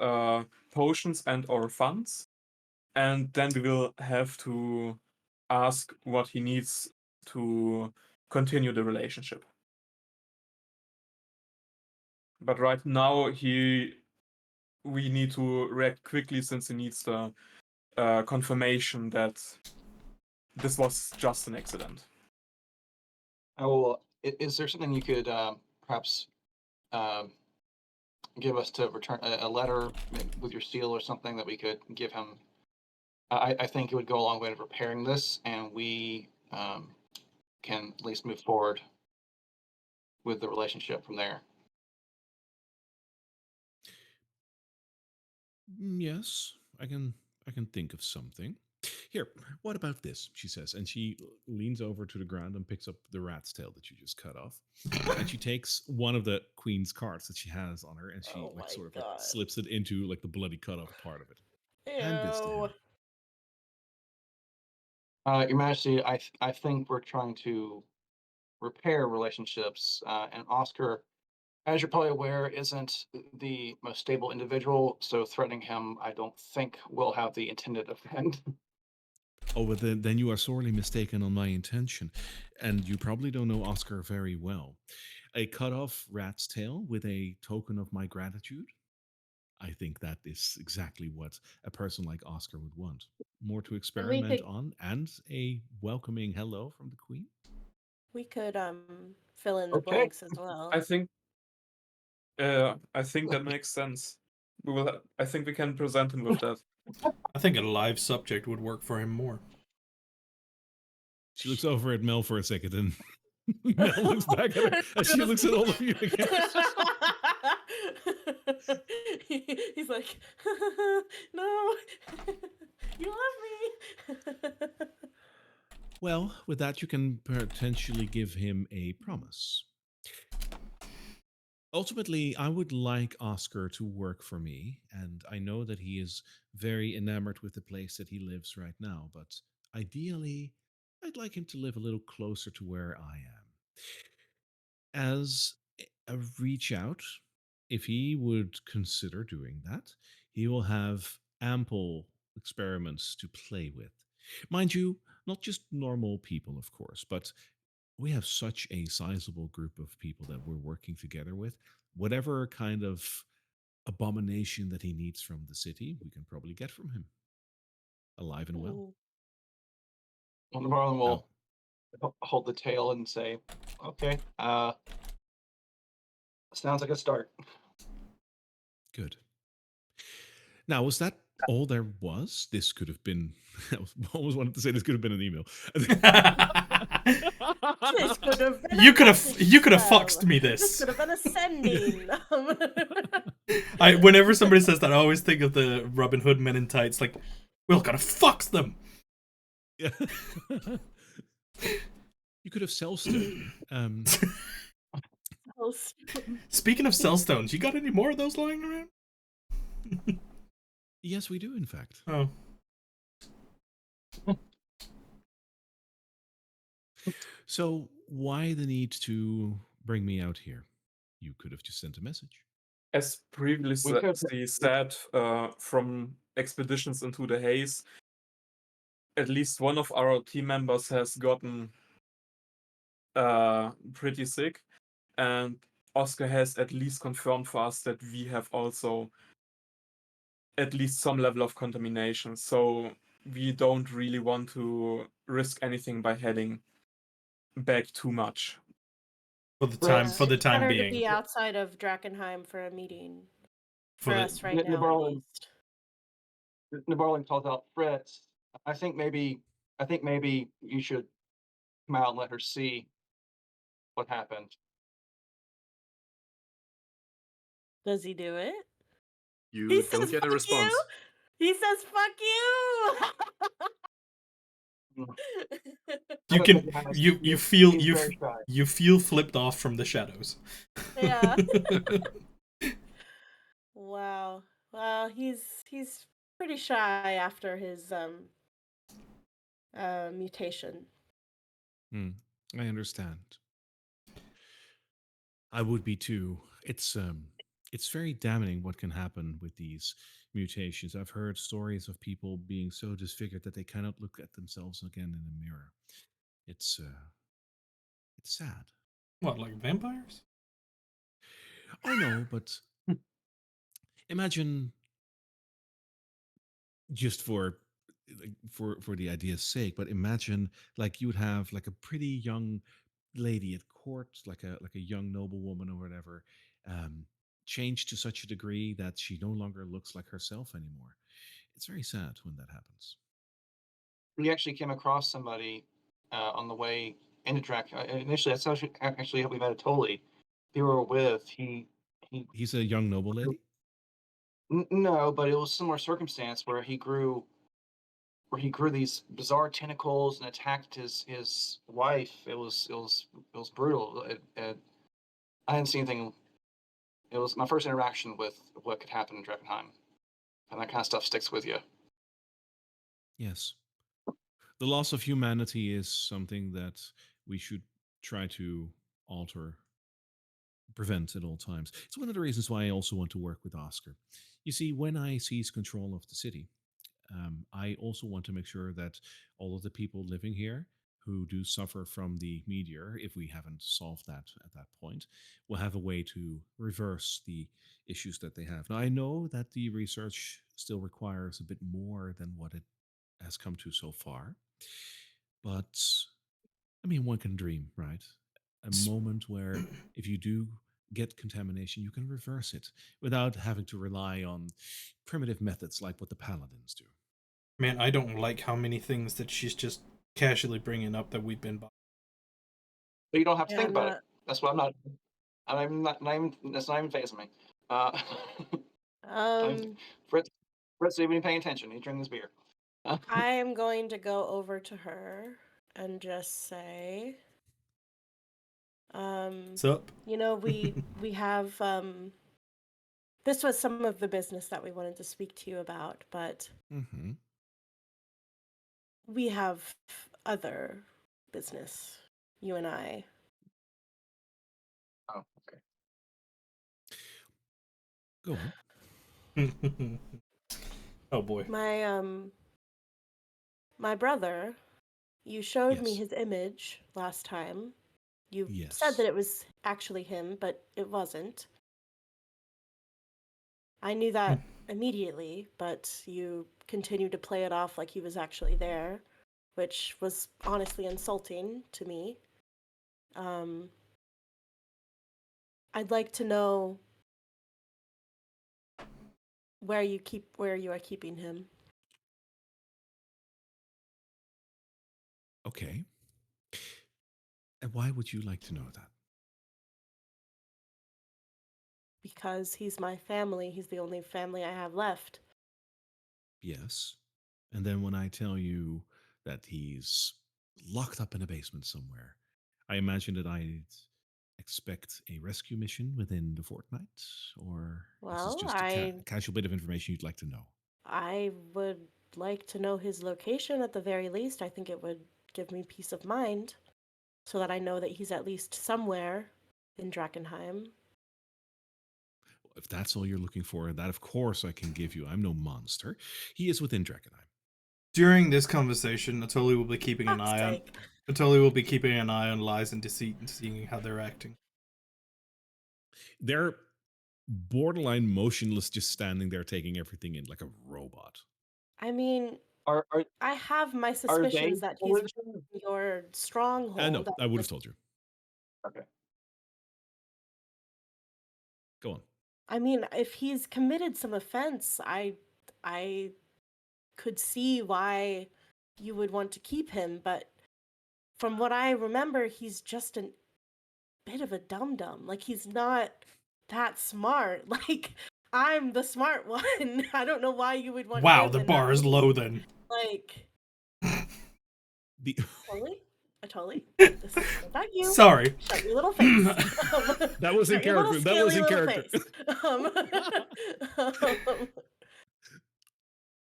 potions and or funds, and then we will have to ask what he needs to continue the relationship. But right now we need to react quickly since he needs the confirmation that this was just an accident. Oh, is there something you could perhaps um, give us to return a letter with your seal or something that we could give him? I think it would go a long way to preparing this, and we can at least move forward with the relationship from there. Yes, I can think of something. Here, what about this? She says, and she leans over to the ground and picks up the rat's tail that you just cut off. And she takes one of the queen's cards that she has on her and she Oh like my sort of like god. slips it into like the bloody cut off part of it. Hand this to Ew. him. Your Majesty, I think we're trying to repair relationships, and Oscar, as you're probably aware, isn't the most stable individual. So threatening him, I don't think will have the intended effect. Oh, but then you are sorely mistaken on my intention. And you probably don't know Oscar very well. A cut off rat's tail with a token of my gratitude. I think that is exactly what a person like Oscar would want. More to And experiment on and a welcoming hello from the Queen. we could fill in the Okay. blanks as well. I think that makes sense. I think we can present him with that. I think a live subject would work for him more. She looks over at Mel for a second and Mel looks back at her and she looks at all of you again. He's like, no, you love me. Well, with that, you can potentially give him a promise. Ultimately, I would like Oscar to work for me, and I know that he is very enamored with the place that he lives right now, but ideally, I'd like him to live a little closer to where I am. As a reach out, if he would consider doing that, he will have ample experiments to play with. Mind you, not just normal people, of course, but we have such a sizable group of people that we're working together with. Whatever kind of abomination that he needs from the city, we can probably get from him, alive and well. Well, Marlon Now, will hold the tail and say, "Okay, sounds like a start." good. Now, was that all there was? This could have been. I always wanted to say this could have been an email. This could have been You a could have message foxed spell. me This this. could have been a sending. Whenever somebody says that, I always think of the Robin Hood Men in Tights. Like, we're gonna fox them. Yeah. You could have cellstone. Speaking of cellstones, you got any more of those lying around? Yes, we do, in fact. Oh. So, why the need to bring me out here? You could have just sent a message. As previously We could- said, from expeditions into the haze, at least one of our team members has gotten pretty sick, and Oscar has at least confirmed for us that we have also at least some level of contamination. So we don't really want to risk anything by heading back too much. For the Well, time, Yeah, for the it's time better to being. be outside of Drakkenheim for a meeting For for the- us right now, at Nabarlin least. Nabarlin calls out Fritz. I think maybe you should come out and let her see what happened. Does he do it? You He don't says, get a "Fuck you." response. He says, "Fuck you." You I can don't think he has- you feel he's very shy. you feel flipped off from the shadows. Yeah. Wow. Well, he's pretty shy after his mutation. I understand. I would be too. It's very damning what can happen with these mutations. I've heard stories of people being so disfigured that they cannot look at themselves again in a mirror. It's sad. What, like vampires? I know, but imagine, just for for the idea's sake, but imagine like you would have like a pretty young lady at court, like a young noblewoman or whatever, um, change to such a degree that she no longer looks like herself anymore. It's very sad when that happens. We actually came across somebody on the way into Drac. Initially, that's actually how we met Atoli. They were with he He's a young noble lady. no, but it was similar circumstance where he grew these bizarre tentacles and attacked his wife. It was brutal. I hadn't seen anything. It was my first interaction with what could happen in Drakkenheim, and that kind of stuff sticks with you. Yes, the loss of humanity is something that we should try to alter, prevent at all times. It's one of the reasons why I also want to work with Oscar. You see, when I seize control of the city, I also want to make sure that all of the people living here who do suffer from the meteor, if we haven't solved that at that point, will have a way to reverse the issues that they have. Now, I know that the research still requires a bit more than what it has come to so far, but I mean, one can dream, right? A moment where if you do get contamination, you can reverse it without having to rely on primitive methods like what the paladins do. Man, I don't like how many things that she's just casually bringing up that we've been by. But you don't have to Yeah, think I'm about it. not. That's what I'm not. Not even, that's not even phasing me. Uh, Um, Fritz, Fritz, you've been paying attention. He's drinking his beer. I am going to go over to her and just say, What's up? you know, we have this was some of the business that we wanted to speak to you about, but Mm-hmm. we have other business, you and I. Oh, okay. Go on. Oh boy. My brother, you showed me Yes. his image last time. You said Yes. that it was actually him, but it wasn't. I knew that immediately, but you continued to play it off like he was actually there, which was honestly insulting to me. I'd like to know where you are keeping him. Okay. And why would you like to know that? Because he's my family. He's the only family I have left. Yes. And then when I tell you that he's locked up in a basement somewhere, I imagine that I'd expect a rescue mission within the fortnight, or is this Well, just a casual bit of information you'd like to know? I would like to know his location at the very least. I think it would give me peace of mind so that I know that he's at least somewhere in Drakkenheim. If that's all you're looking for, that of course I can give you. I'm no monster. He is within Drakkenheim. During this conversation, Natoli will be keeping an Fuck's eye on. sake. Atoli will be keeping an eye on lies and deceit and seeing how they're acting. They're borderline motionless, just standing there taking everything in like a robot. I mean, Are I have my are they suspicions that he's delusional? your stronghold. No, I would have told you. Okay. Go on. I mean, if he's committed some offense, I could see why you would want to keep him, but from what I remember, he's just a bit of a dum-dum. Like, he's not that smart. Like, I'm the smart one. I don't know why you would want Wow, him the and bar not is me. low then. Like, The totally. This is about you. Sorry. Shut your little face. That was in Shut your little character. That was scaly in little character. face.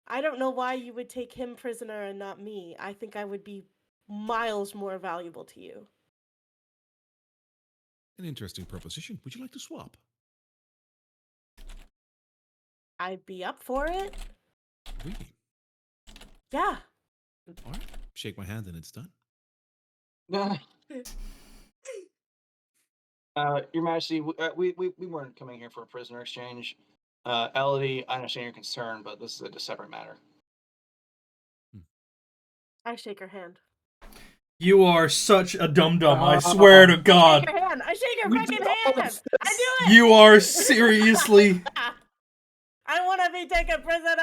I don't know why you would take him prisoner and not me. I think I would be miles more valuable to you. An interesting proposition. Would you like to swap? I'd be up for it. Really? Yeah. All right. Shake my hand and it's done. Your Majesty, we weren't coming here for a prisoner exchange. Elodie, I understand your concern, but this is a separate matter. I shake her hand. You are such a dum-dum, I swear to I God. shake her hand. I shake her We fucking did all of hand. I do it. You are seriously... I want to be taken prisoner.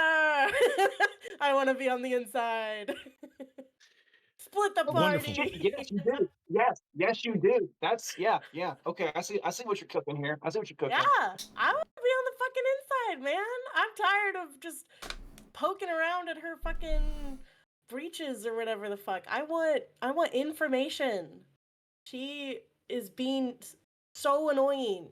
I want to be on the inside. Split the Wonderful. party. Yes, you do. Yes, you do. That's yeah. Okay, I see what you're cooking here. I see what you're cooking. Yeah, I want to be on the fucking inside, man. I'm tired of just poking around at her fucking breaches or whatever the fuck. I want information. She is being so annoying.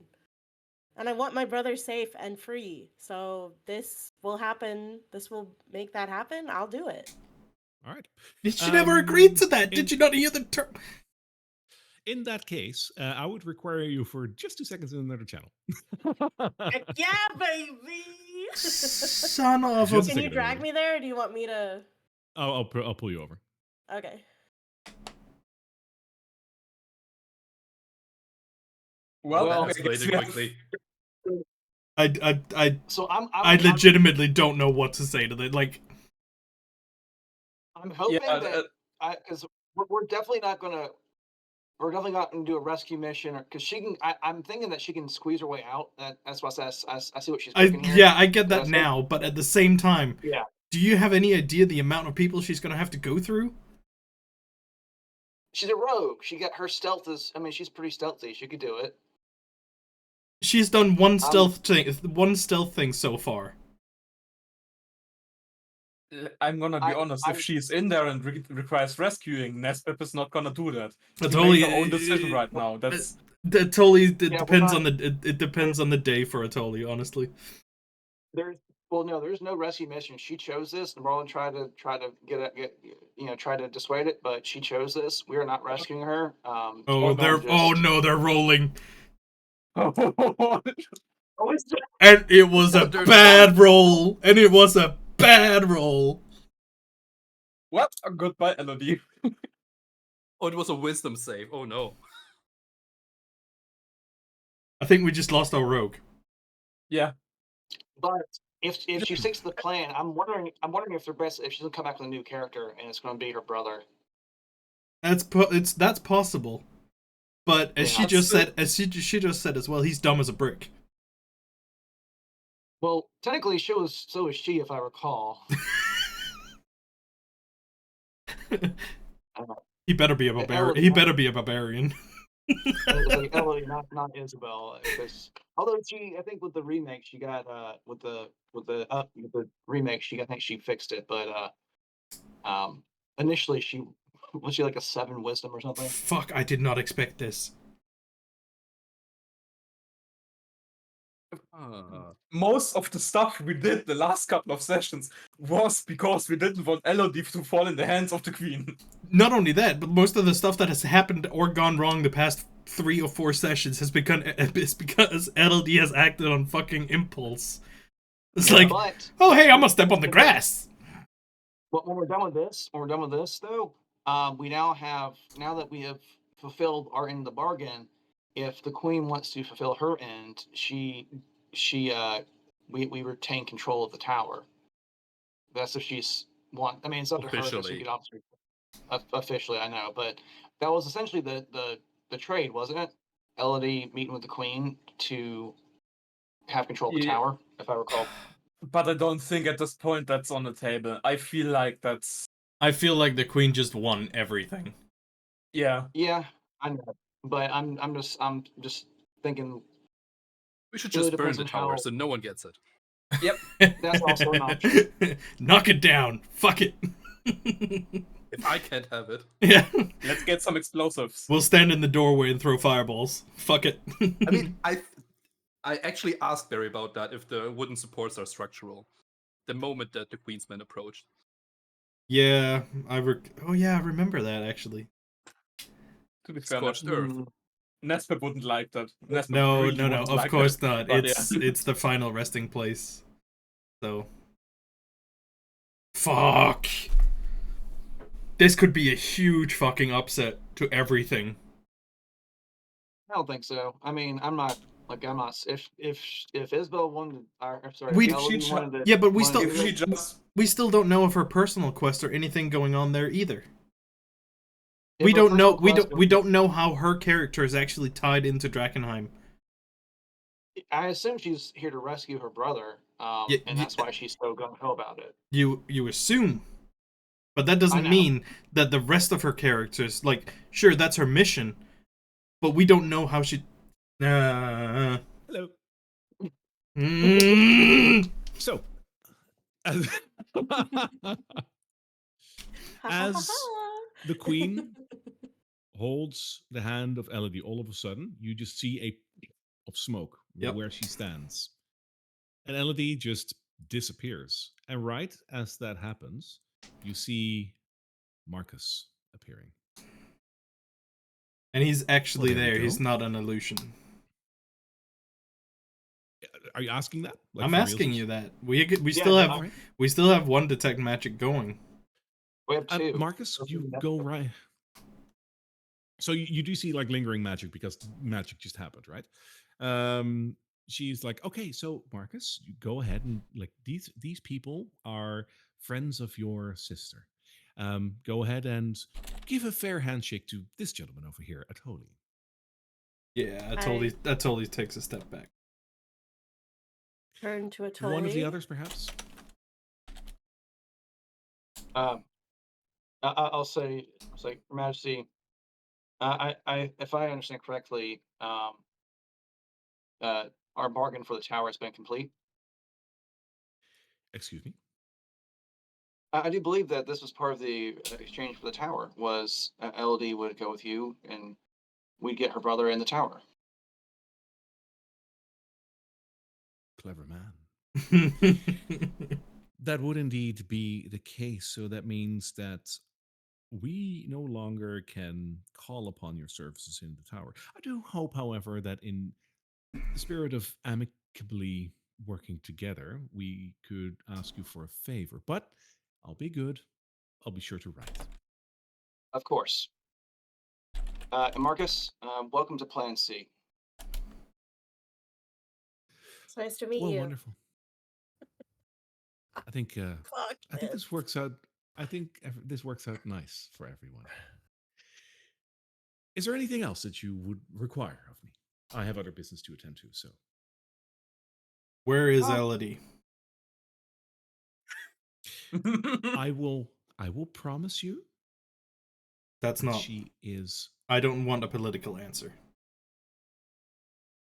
And I want my brother safe and free. So this will happen. This will make that happen. I'll do it. All right. She never agreed to that. in- Did you not hear the term? In that case, I would require you for just 2 seconds in another channel. Heck yeah, baby! Son of Just a... Can you second, drag Elodie. me there, or do you want me to? I'll pull you over. Okay. Well, Well, I guess escalated we have- quickly. So I legitimately don't know what to say to that. Like, I'm hoping Yeah, that because we're definitely not gonna. We're definitely not going to do a rescue mission, because she can. I'm thinking that she can squeeze her way out. That's why I see what she's cooking here. yeah, I get that That's now, but at the same time, Yeah, do you have any idea the amount of people she's gonna have to go through? she's a rogue. She got her stealth is. I mean, she's pretty stealthy. She could do it. She's done one stealth thing so far. I'm gonna be honest. I'm- If she's in there and requires rescuing, Nesbeth is not gonna do that. She Totally, made her own decision right now. That's That totally we're depends not- on it depends on the day for Atoli, honestly. There's no rescue mission. She chose this, and we're all try to try to dissuade it. But she chose this. We are not rescuing her. Oh, no, they're rolling, oh, and it was a There's bad roll, and it was a bad roll. what? Goodbye, Elodie. Oh, it was a wisdom save. Oh no. I think we just lost our rogue. Yeah. But if she sticks to the plan, I'm wondering if if she's gonna come back with a new character and it's gonna be her brother. That's possible, but as Yeah. she just said, as well, he's dumb as a brick. Well, technically, so was she, if I recall. He better be a barbarian. Elodie, He better be a barbarian. It was like Elodie, not Isabel. Because although I think with the remake, she got with the remake, I think she fixed it. But initially, she was like a 7 wisdom or something. Fuck! I did not expect this. Most of the stuff we did the last couple of sessions was because we didn't want Elodie to fall in the hands of the queen. Not only that, but most of the stuff that has happened or gone wrong the past 3 or 4 sessions is because LD has acted on fucking impulse. It's like, But oh hey, I'm gonna step on the grass. when we're done with this, though, we now that we have fulfilled our end of the bargain, if the queen wants to fulfill her end, we retain control of the tower. That's if she's want. I mean, it's up to her. I guess we Officially. could obviously officially, I know, but that was essentially the trade, wasn't it? Elodie meeting with the queen to have control of the Yeah. tower, if I recall. But I don't think at this point that's on the table. I feel like that's I feel like the queen just won everything. yeah. Yeah, I know, but I'm just thinking We should it really just burn depends the on tower how. so no one gets it. That's also an option. Knock it down. Fuck it. If I can't have it. Yeah. Let's get some explosives. We'll stand in the doorway and throw fireballs. Fuck it. I mean, I actually asked Barry about that if the wooden supports are structural. The moment that the Queensmen approached. yeah, oh yeah, I remember that actually. To be fair, Scorched earth. Nesper wouldn't like that. Nesper No, really no, wouldn't of like course that. not. But It's yeah. it's the final resting place. So fuck. This could be a huge fucking upset to everything. I don't think so. I mean, I'm not. If Isabel wanted, sorry, We- if If she Elodie wanted to, Yeah, but we wanted to still do if she it, just we still don't know of her personal quest or anything going on there either. if We her don't know personal quest we don't know how her character is actually tied into Drakkenheim. I assume she's here to rescue her brother, Yeah, and that's why she's so gung ho about it. You assume, but that I doesn't know. mean that the rest of her characters, like, sure, that's her mission, but we don't know how she. Hello. Mm. So, as, as the queen holds the hand of Elodie, all of a sudden, you just see a of smoke Yep. where she stands. And Elodie just disappears. And right as that happens, you see Marcus appearing. And he's actually Well, there we there. He's go. not an illusion. Are you asking that? Like, I'm for asking realsies? you that. We Yeah, still no, have Alright. we still have one detect magic going. We have two. Marcus, you go right. So you do see like lingering magic because magic just happened, right? She's like, okay, so Marcus, you go ahead and like these people are friends of your sister. Go ahead and give a fair handshake to this gentleman over here, Atoli. Yeah, I totally takes a step back. turn to a toy. One of the others, perhaps. I'll say, Your Majesty, if I understand correctly, our bargain for the tower has been complete. Excuse me. I do believe that this was part of the exchange for the tower. Was Elodie would go with you, and we'd get her brother in the tower. Clever man. That would indeed be the case. So that means that we no longer can call upon your services in the tower. I do hope, however, that in the spirit of amicably working together, we could ask you for a favor. But I'll be good. I'll be sure to write. Of course. And Marcus, welcome to Plan C. It's nice to meet Well, you. wonderful. I think Fuck I think this. this works out. I think this works out nice for everyone. Is there anything else that you would require of me? I have other business to attend to, so. Where is Oh. Elodie? I will promise you That's that not. she is. I don't want a political answer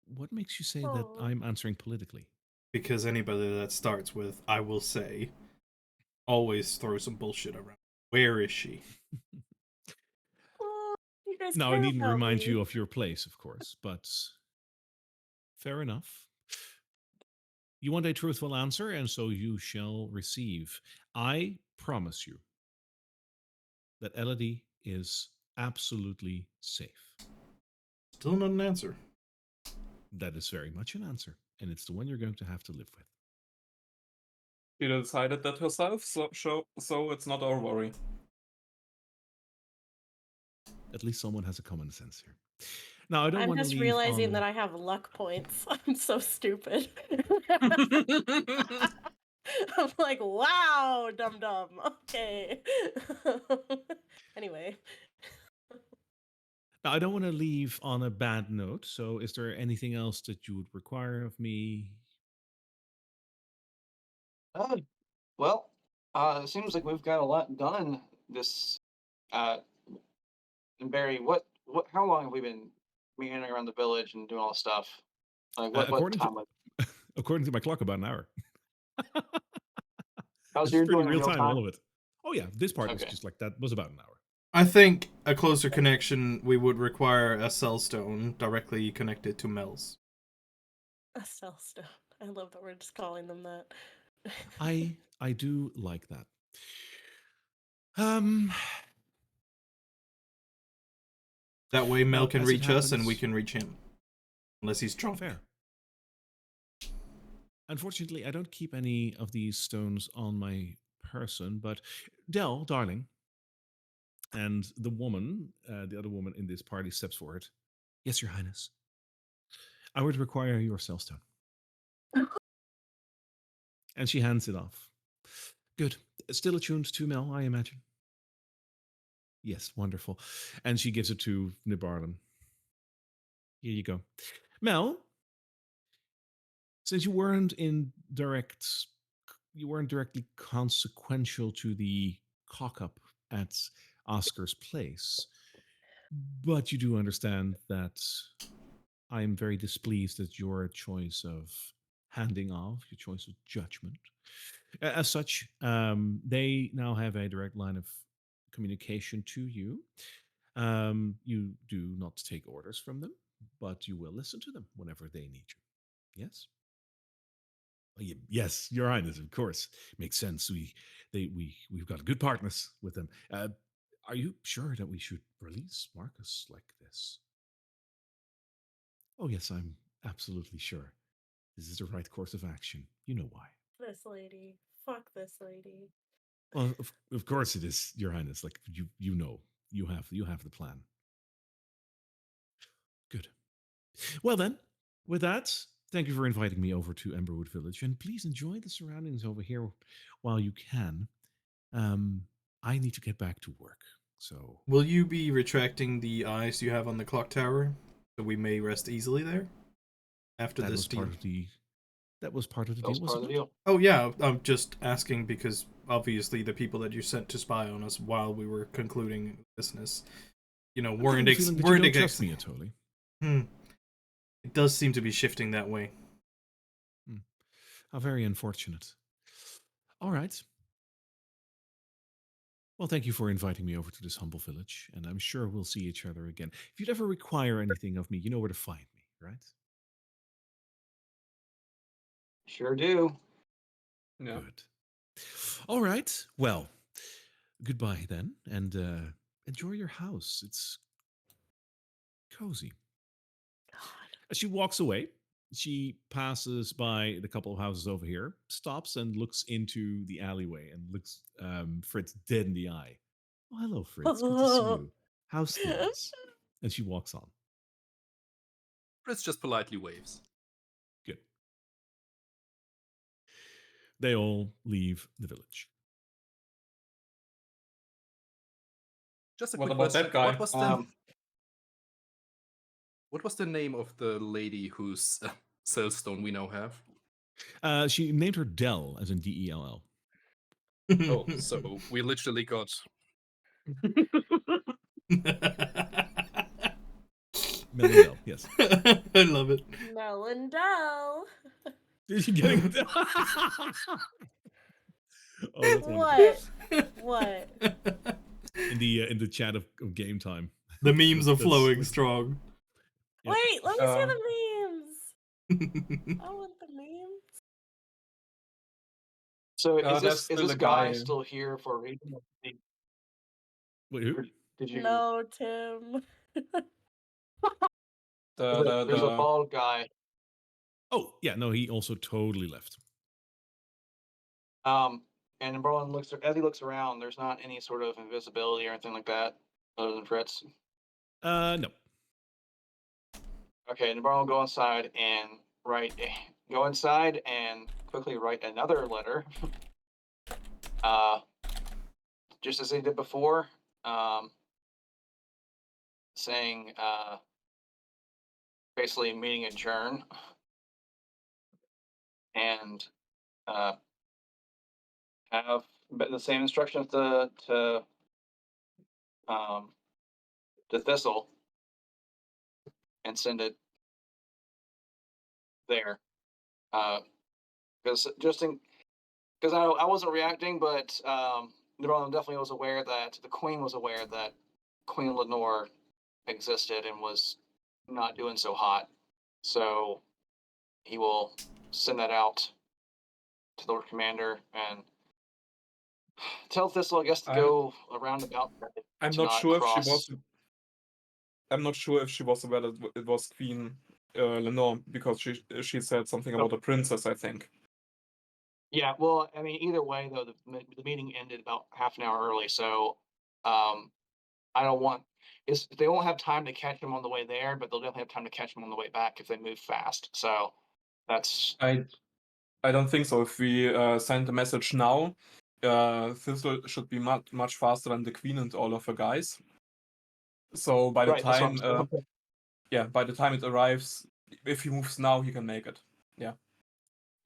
What makes you say that Oh. I'm answering politically? because anybody that starts with "I will say" always throws some bullshit around. Where is she? Oh, you guys Now, I care needn't about remind me. you of your place, of course, but fair enough. You want a truthful answer, and so you shall receive. I promise you that Elodie is absolutely safe. Still not an answer. That is very much an answer, and it's the one you're going to have to live with. She decided that herself, so it's not our worry. At least someone has a common sense here. Now, I don't I'm want to just leave realizing on. that I have luck points. I'm so stupid. I'm like, wow, dum dum. Okay. Anyway, Now, I don't want to leave on a bad note. So, is there anything else that you would require of me? Uh, well, it seems like we've got a lot done this. Uh, and Barry, how long have we been meandering around the village and doing all this stuff? Like, what According to time? according to my clock, about an hour. How's This is you're pretty doing in real real time, all time? of it. Oh yeah, this part was Okay. just like that. Was about an hour. I think a closer connection, we would require a cell stone directly connected to Mel's. a cell stone. I love that we're just calling them that. I do like that. Um. That way Mel Now, can as it reach us and we happens, can reach him. Unless he's drunk. fair. Unfortunately, I don't keep any of these stones on my person, but Dell, darling, and the other woman in this party steps forward. Yes, Your Highness. I would require your cell stone. And she hands it off. Good. Still attuned to Mel, I imagine. Yes, wonderful. And she gives it to Nibarlan. Here you go. Mel, since you weren't directly consequential to the cock up at Oscar's place, but you do understand that I am very displeased at your choice of handing off, your choice of judgment. As such, they now have a direct line of communication to you. You do not take orders from them, but you will listen to them whenever they need you. Yes. Yes, Your Highness, of course, makes sense. We've got good partners with them. Are you sure that we should release Marcus like this? Oh yes, I'm absolutely sure. This is the right course of action. You know why. This lady. Fuck this lady. Well, of course it is, Your Highness. Like you know, you have the plan. Good. Well then, with that, thank you for inviting me over to Emberwood Village, and please enjoy the surroundings over here while you can. Um, I need to get back to work, so Will you be retracting the eyes you have on the clock tower so we may rest easily there after that this was part deal? of the that was part of the That was deal, was part it of the not? deal. Oh yeah, I'm just asking because obviously the people that you sent to spy on us while we were concluding business, I'm getting the feeling that you don't trust me, Atoli. Hmm. It does seem to be shifting that way. How very unfortunate. All right. Well, thank you for inviting me over to this humble village, and I'm sure we'll see each other again. If you'd ever require anything of me, you know where to find me, right? Sure do. Yeah. Good. All right. Well, goodbye then, and enjoy your house. It's cozy. God. As she walks away, she passes by the couple of houses over here, stops and looks into the alleyway and looks Fritz dead in the eye. Oh, hello, Fritz. Good to see you. How's things? And she walks on. Fritz just politely waves. Good. They all leave the village. Just a What quick about question. that guy? What was the name of the lady whose cell stone we now have? She named her Dell, as in Dell. Oh, so we literally got Melindell, yes. I love it. Melendel. Did you getting it? Oh, that's wonderful. What? In the chat of game time. The memes are That's- flowing that's- strong. Yep. Wait, let me see Um, the memes. I want the memes. So is there's this still a guy guy. still here for a reason? Wait, who? Or did you? No, Tim. There's a The bald guy. Oh, yeah, no, he also totally left. And Merlin as he looks around. There's not any sort of invisibility or anything like that, other than Fritz. No. Okay, Navarro will go inside and quickly write another letter. Just as they did before, saying basically meeting adjourn, and have the same instructions to Thistle and send it there. Because I wasn't reacting, but Navarro definitely was aware that the Queen was aware that Queen Lenore existed and was not doing so hot. So he will send that out to the Lord Commander and tell Thistle, I guess, to go around about I'm to not not sure if she cross. was. I'm not sure if she was aware that it was Queen Lenore, because she said something about a princess, I think. Yeah, well, I mean, either way, though, the meeting ended about half an hour early, so I don't want. They won't have time to catch him on the way there, but they'll definitely have time to catch him on the way back if they move fast. So that's I don't think so. If we send a message now, Thistle should be much faster than the Queen and all of her guys. So by the right. That's what time, I'm saying. by the time it arrives, if he moves now, he can make it. Yeah.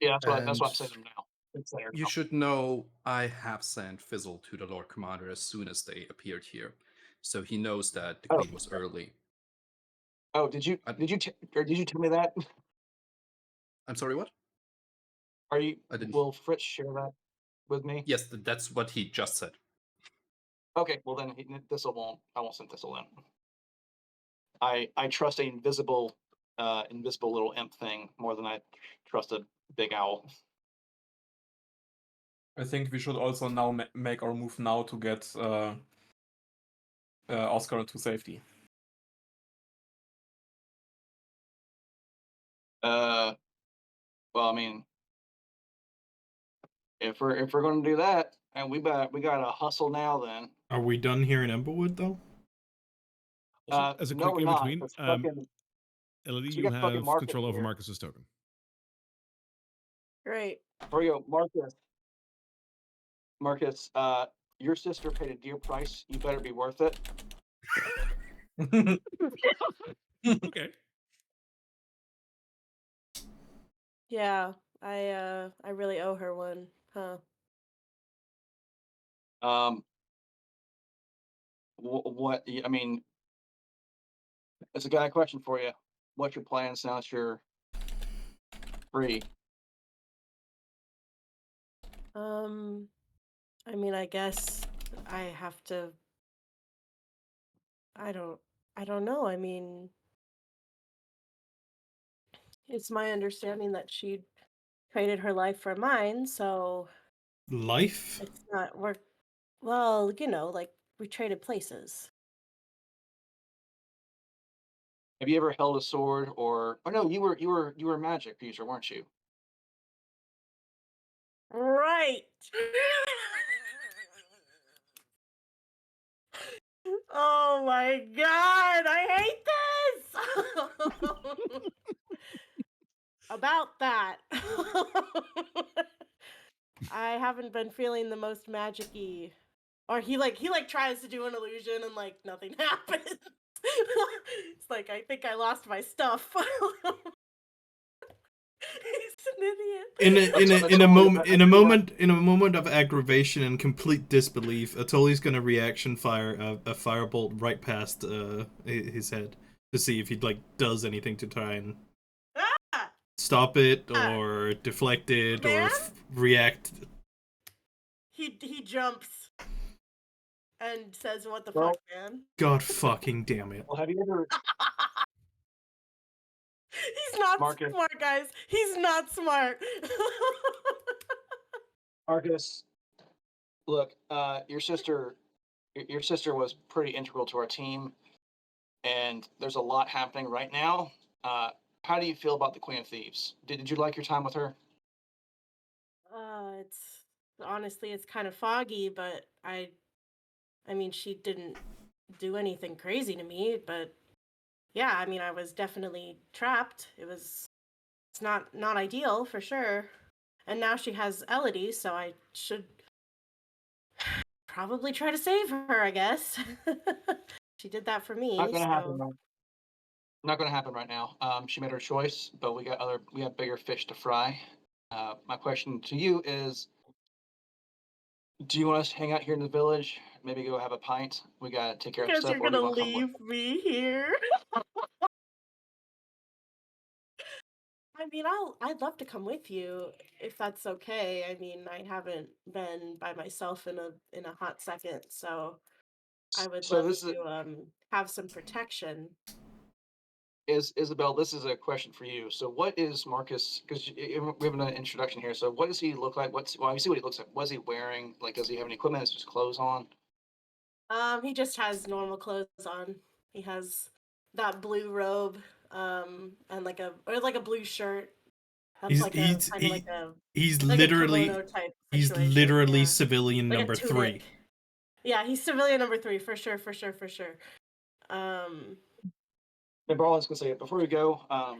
Yeah, that's what I'm And saying now. It's there you now. should know I have sent Fizzle to the Lord Commander as soon as they appeared here, so he knows that the Oh. Queen was early. Oh, did you tell me that? I'm sorry, what? Are you? I didn't. Will Fritz share that with me? Yes, that's what he just said. Okay, well then I won't send Thistle in. I trust a invisible little imp thing more than I trust a big owl. I think we should also now make our move now to get Oscar into safety. Well, I mean, if we're going to do that, and we got to hustle now. Then Are we done here in Emberwood though? Also, as a no, quick we're in not. between, It's fucking, Elodie, we you got fucking have Marcus control over here. Marcus's token. Great. Here you go, Marcus. Marcus, your sister paid a dear price. You better be worth it. Okay. Yeah, I really owe her one, huh? What? I mean, it's a guy question for you. What's your plans now that you're free? I mean, I guess I have to. I don't. I don't know. I mean, it's my understanding that she traded her life for mine, so Life? it's not work. Well, like we traded places. Have you ever held a sword or? Oh no, you were a magic user, weren't you? Right. Oh my god, I hate this. About that. I haven't been feeling the most magic-y. Or he tries to do an illusion and like nothing happens. It's like I think I lost my stuff. He's an idiot. In a moment of aggravation and complete disbelief, Atoli's gonna reaction fire a firebolt right past his head to see if he like does anything to try and Ah! stop it or deflect it or Man? react. He jumps and says, "What the Well- fuck, man?" God fucking damn it! Well, have you ever? He's not Marcus. smart, guys. He's not smart. Marcus, look, your sister was pretty integral to our team, and there's a lot happening right now. How do you feel about the Queen of Thieves? Did you like your time with her? It's honestly it's kind of foggy, but I mean she didn't do anything crazy to me, but yeah, I mean, I was definitely trapped. It's not ideal for sure. And now she has Elodie, so I should probably try to save her, I guess. She did that for me, Not gonna happen. so Not gonna happen right now. She made her choice, but we have bigger fish to fry. My question to you is, do you want us to hang out here in the village? Maybe go have a pint. We gotta take care I of guess stuff, you're or do you gonna want to come with? leave me here. I mean, I'd love to come with you if that's okay. I mean, I haven't been by myself in a hot second, so I would So love this to have some protection. is Isabel. This is a question for you. So what is Marcus? Because we have an introduction here. So what does he look like? Well, you see what he looks like. What's he wearing? Like, does he have any equipment? Is just clothes on? He just has normal clothes on. He has that blue robe, and like a blue shirt. That's He's like a he's kind of he, like a literally kimono type he's situation. literally Yeah, civilian like a number tunic. 3. Yeah, he's civilian number 3 for sure, for sure, for sure. Um, And Brawl is gonna say it before we go. Oh,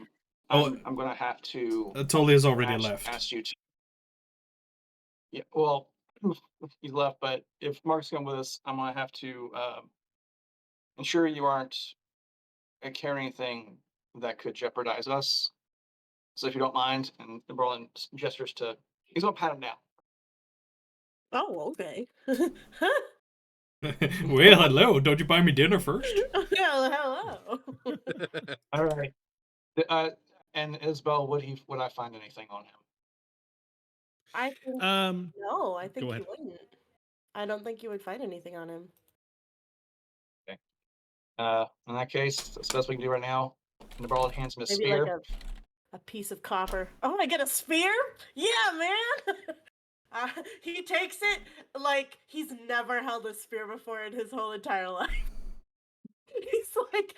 I'm gonna have to Tolia's already ask left. ask you to. Yeah. Well, he left, but if Mark's going with us, I'm gonna have to ensure you aren't carrying anything that could jeopardize us. So if you don't mind, and Berlin gestures to, he's gonna pat him now. oh, okay. Well, hello. Don't you buy me dinner first? Hello. All right. Uh, and Isabel, would I find anything on him? I think no. I Go think ahead. you wouldn't. I don't think you would find anything on him. Okay. In that case, that's the best we can do right now. And Berlin hands him a Maybe like spear. a piece of copper. Oh, I get a spear? Yeah, man. He takes it like he's never held a spear before in his whole entire life. He's like,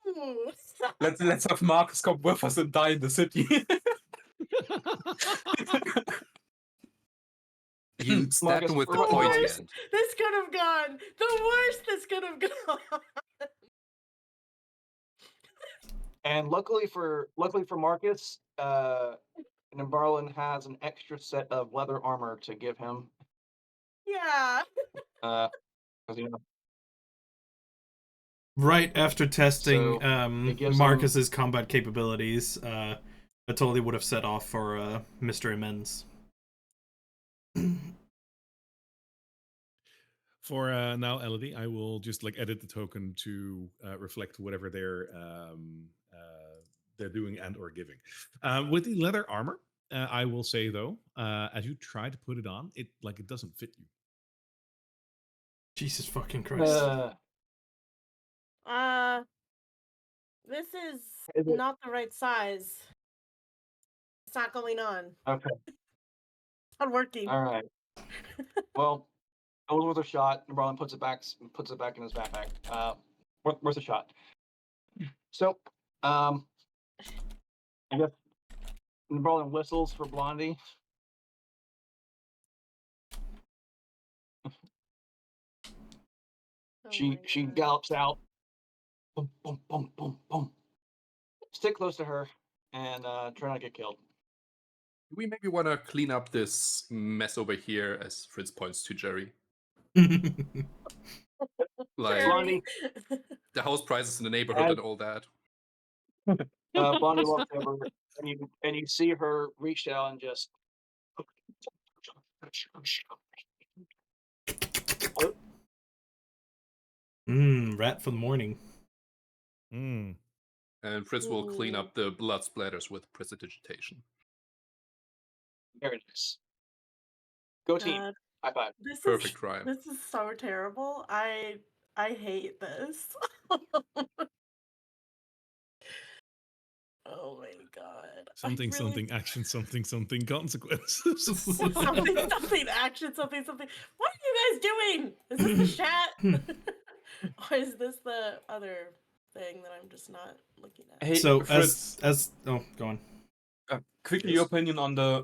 "Ooh." Let's have Marcus come with us and die in the city. You stab Marcus, him with we're the about to point go- worst hand. this could have gone. The worst this could have gone. And luckily for Marcus, Barlin has an extra set of leather armor to give him. Yeah. 'Cause, you know, Right after testing so it gives him. Marcus's combat capabilities, Atoli would have set off for Mr. Immense. For now, Elodie, I will just like edit the token to reflect whatever they're doing and or giving. With the leather armor, I will say though, as you try to put it on, it doesn't fit you. Jesus fucking Christ. This is Is it- not the right size. It's not going on. Okay. It's not working. All right. Well, it was worth a shot. Barlin puts it back in his backpack. Worth a shot. So, I guess Barlin whistles for Blondie. Oh She my God. gallops out. Boom, boom, boom, boom, boom. Stick close to her and try not to get killed. We maybe want to clean up this mess over here, as Fritz points to Jerry. Like Blondie, the house prices in the neighborhood and all that. Blondie walks over and you see her reach down and just. Rat for the morning. Mm. And Fritz will clean Ooh. up the blood splatters with prestidigitation. Very nice. Go team. God, High five. Perfect crime. This is so terrible. I hate this. Oh my God. Something, something, action, something, something, consequences. something, action, something. What are you guys doing? Is this the chat? Or is this the other thing that I'm just not looking at? Hey, So Fritz, oh, go on. quickly Yes. your opinion on the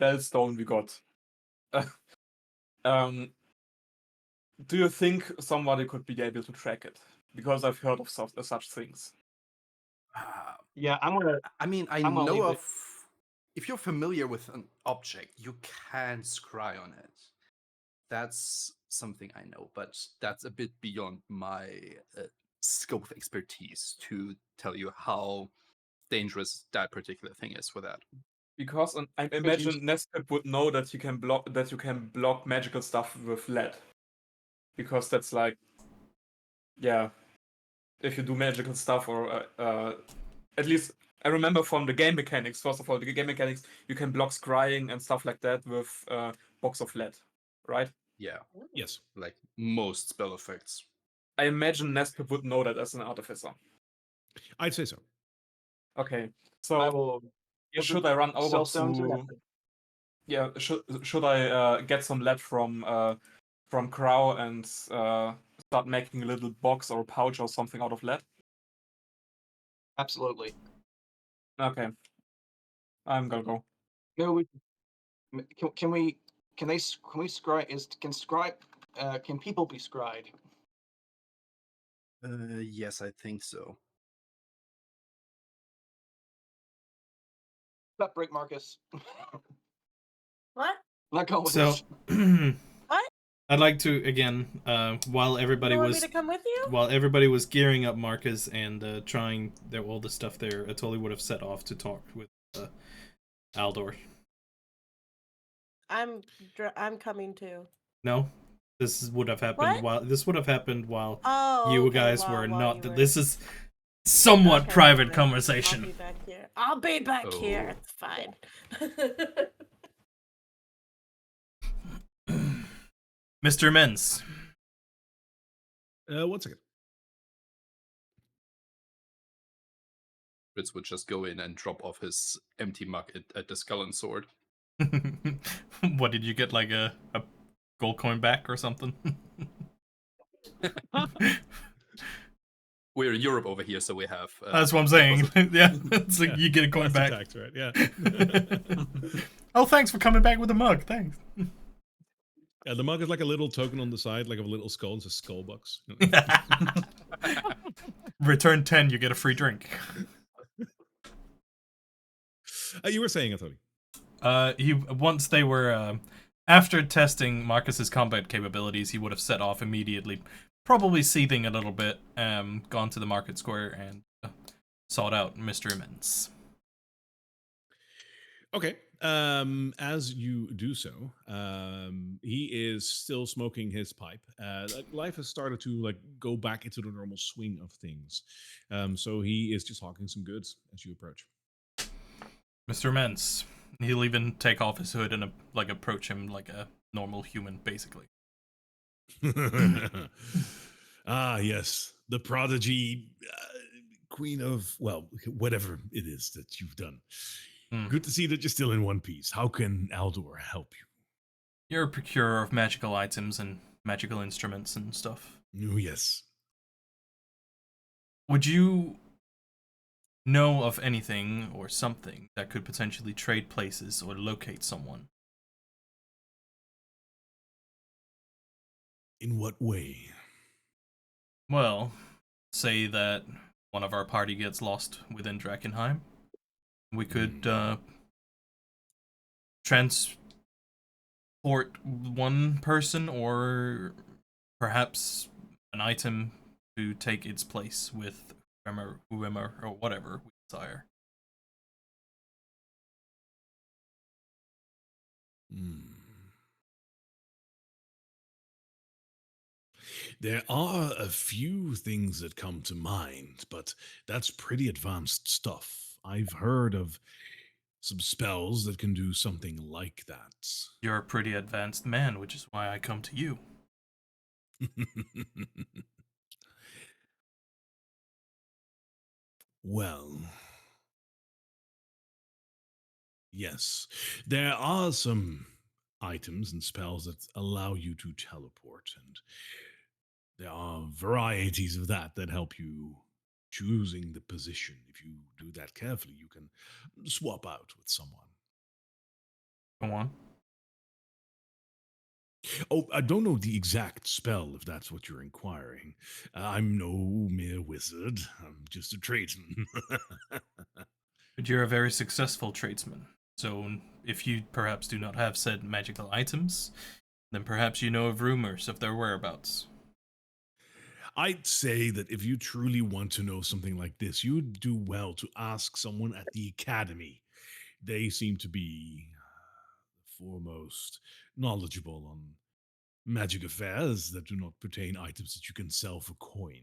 Bellstone we got. um, do you think somebody could be able to track it? Because I've heard of such things. Yeah, I'm gonna. I mean, I I'm gonna know leave of. it. If you're familiar with an object, you can scry on it. That's something I know, but that's a bit beyond my scope of expertise to tell you how dangerous that particular thing is for that. Because I imagine Nespip would know that you can block magical stuff with lead. Because that's like, yeah, if you do magical stuff, or at least I remember from the game mechanics. First of all, the game mechanics, you can block scrying and stuff like that with box of lead, right? Yeah, Yes. like most spell effects. I imagine Nespip would know that as an artificer. I'd say so. Okay, I so will. should I run over Cellstone to to? Nespip. Yeah, should I get some lead from Crow and start making a little box or a pouch or something out of lead? Absolutely. Okay, I'm gonna go. No, we can we can they can we scry can scry can people be scried? Yes, I think so. Stop break, Marcus. What? Not going with So, this. What? I'd like to again, while You everybody don't want me was to come with you? gearing up Marcus and trying all the stuff there, I totally would have set off to talk with Aldor. I'm coming too. No, would have happened while Oh, you okay. guys were while not. you were... This is somewhat Okay, private fine. conversation. I'll be back here. I'll be back here. Oh. It's fine. Mr. Menz. 1 second. Fritz would just go in and drop off his empty mug at the skull and sword. What did you get? Like a gold coin back or something? We're in Europe over here, so we have. That's what I'm saying. Yeah, it's like you get a coin back. Tax, right? Yeah. Oh, thanks for coming back with a mug. Thanks. Yeah, the mug is like a little token on the side, like a little skull. It's a skull box. Return 10, you get a free drink. You were saying, Anthony. Once they were after testing Marcus's combat capabilities, he would have set off immediately, probably seething a little bit, gone to the market square and sought out Mr. Immense. Okay. As you do so, he is still smoking his pipe. Life has started to go back into the normal swing of things. So he is just hawking some goods as you approach. Mr. Immense. He'll even take off his hood and approach him like a normal human, basically. Ah, yes, the prodigy, queen of, well, whatever it is that you've done. Good to see that you're still in one piece. How can Aldor help you? You're a procurer of magical items and magical instruments and stuff. Oh, yes. Would you know of anything or something that could potentially trade places or locate someone? In what way? Well, say that one of our party gets lost within Drakkenheim. We could transport one person or perhaps an item to take its place with whoever or whatever we desire. There are a few things that come to mind, but that's pretty advanced stuff. I've heard of some spells that can do something like that. You're a pretty advanced man, which is why I come to you. Well, yes, there are some items and spells that allow you to teleport, and there are varieties of that help you choosing the position. If you do that carefully, you can swap out with someone. Go on. Oh, I don't know the exact spell, if that's what you're inquiring. I'm no mere wizard. I'm just a tradesman. But you're a very successful tradesman. So if you perhaps do not have said magical items, then perhaps you know of rumors of their whereabouts. I'd say that if you truly want to know something like this, you'd do well to ask someone at the academy. They seem to be foremost knowledgeable on magic affairs that do not pertain items that you can sell for coin.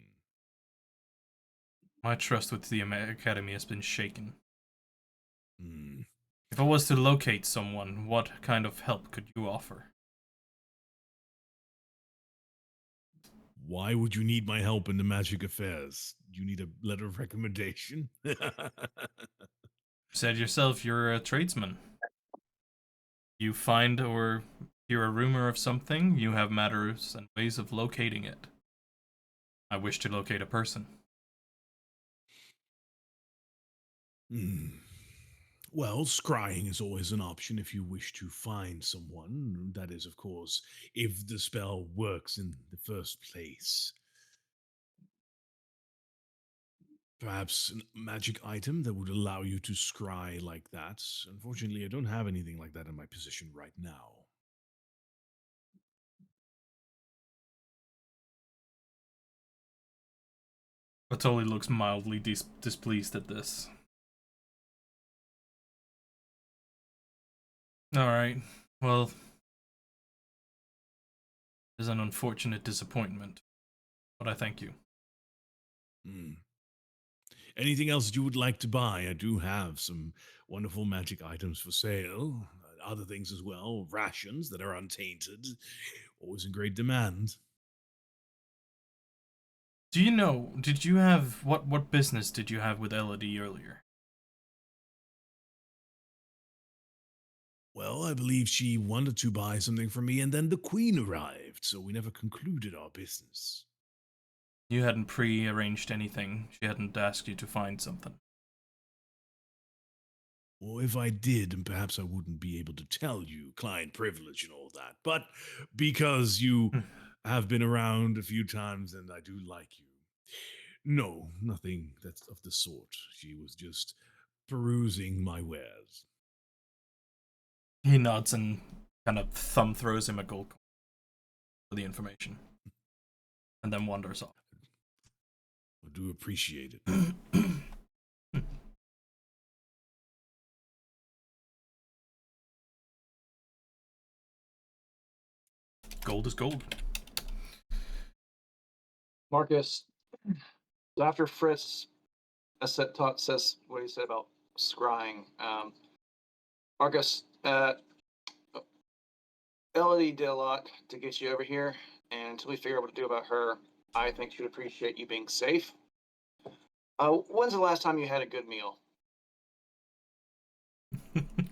My trust with the Academy has been shaken. Hmm. If I was to locate someone, what kind of help could you offer? Why would you need my help in the magic affairs? You need a letter of recommendation? Said yourself, you're a tradesman. You find or hear a rumor of something, you have matters and ways of locating it. I wish to locate a person. Hmm. Well, scrying is always an option if you wish to find someone. That is, of course, if the spell works in the first place. Perhaps a magic item that would allow you to scry like that. Unfortunately, I don't have anything like that in my possession right now. Batoli looks mildly displeased at this. Alright, well, it is an unfortunate disappointment, but I thank you. Hmm. Anything else that you would like to buy? I do have some wonderful magic items for sale. Other things as well. Rations that are untainted. Always in great demand. Do you know, did you have, what business did you have with Elodie earlier? Well, I believe she wanted to buy something from me, and then the Queen arrived, so we never concluded our business. You hadn't pre-arranged anything. She hadn't asked you to find something. Or if I did, and perhaps I wouldn't be able to tell you, client privilege and all that. But because you have been around a few times and I do like you. No, nothing that's of the sort. She was just perusing my wares. He nods and kind of thumb throws him a gold coin for the information. And then wanders off. I do appreciate it. Gold is gold. Marcus, after Fritz says what he said about scrying, Marcus, Elodie did a lot to get you over here, and until we figure out what to do about her, I think she'd appreciate you being safe. When's the last time you had a good meal?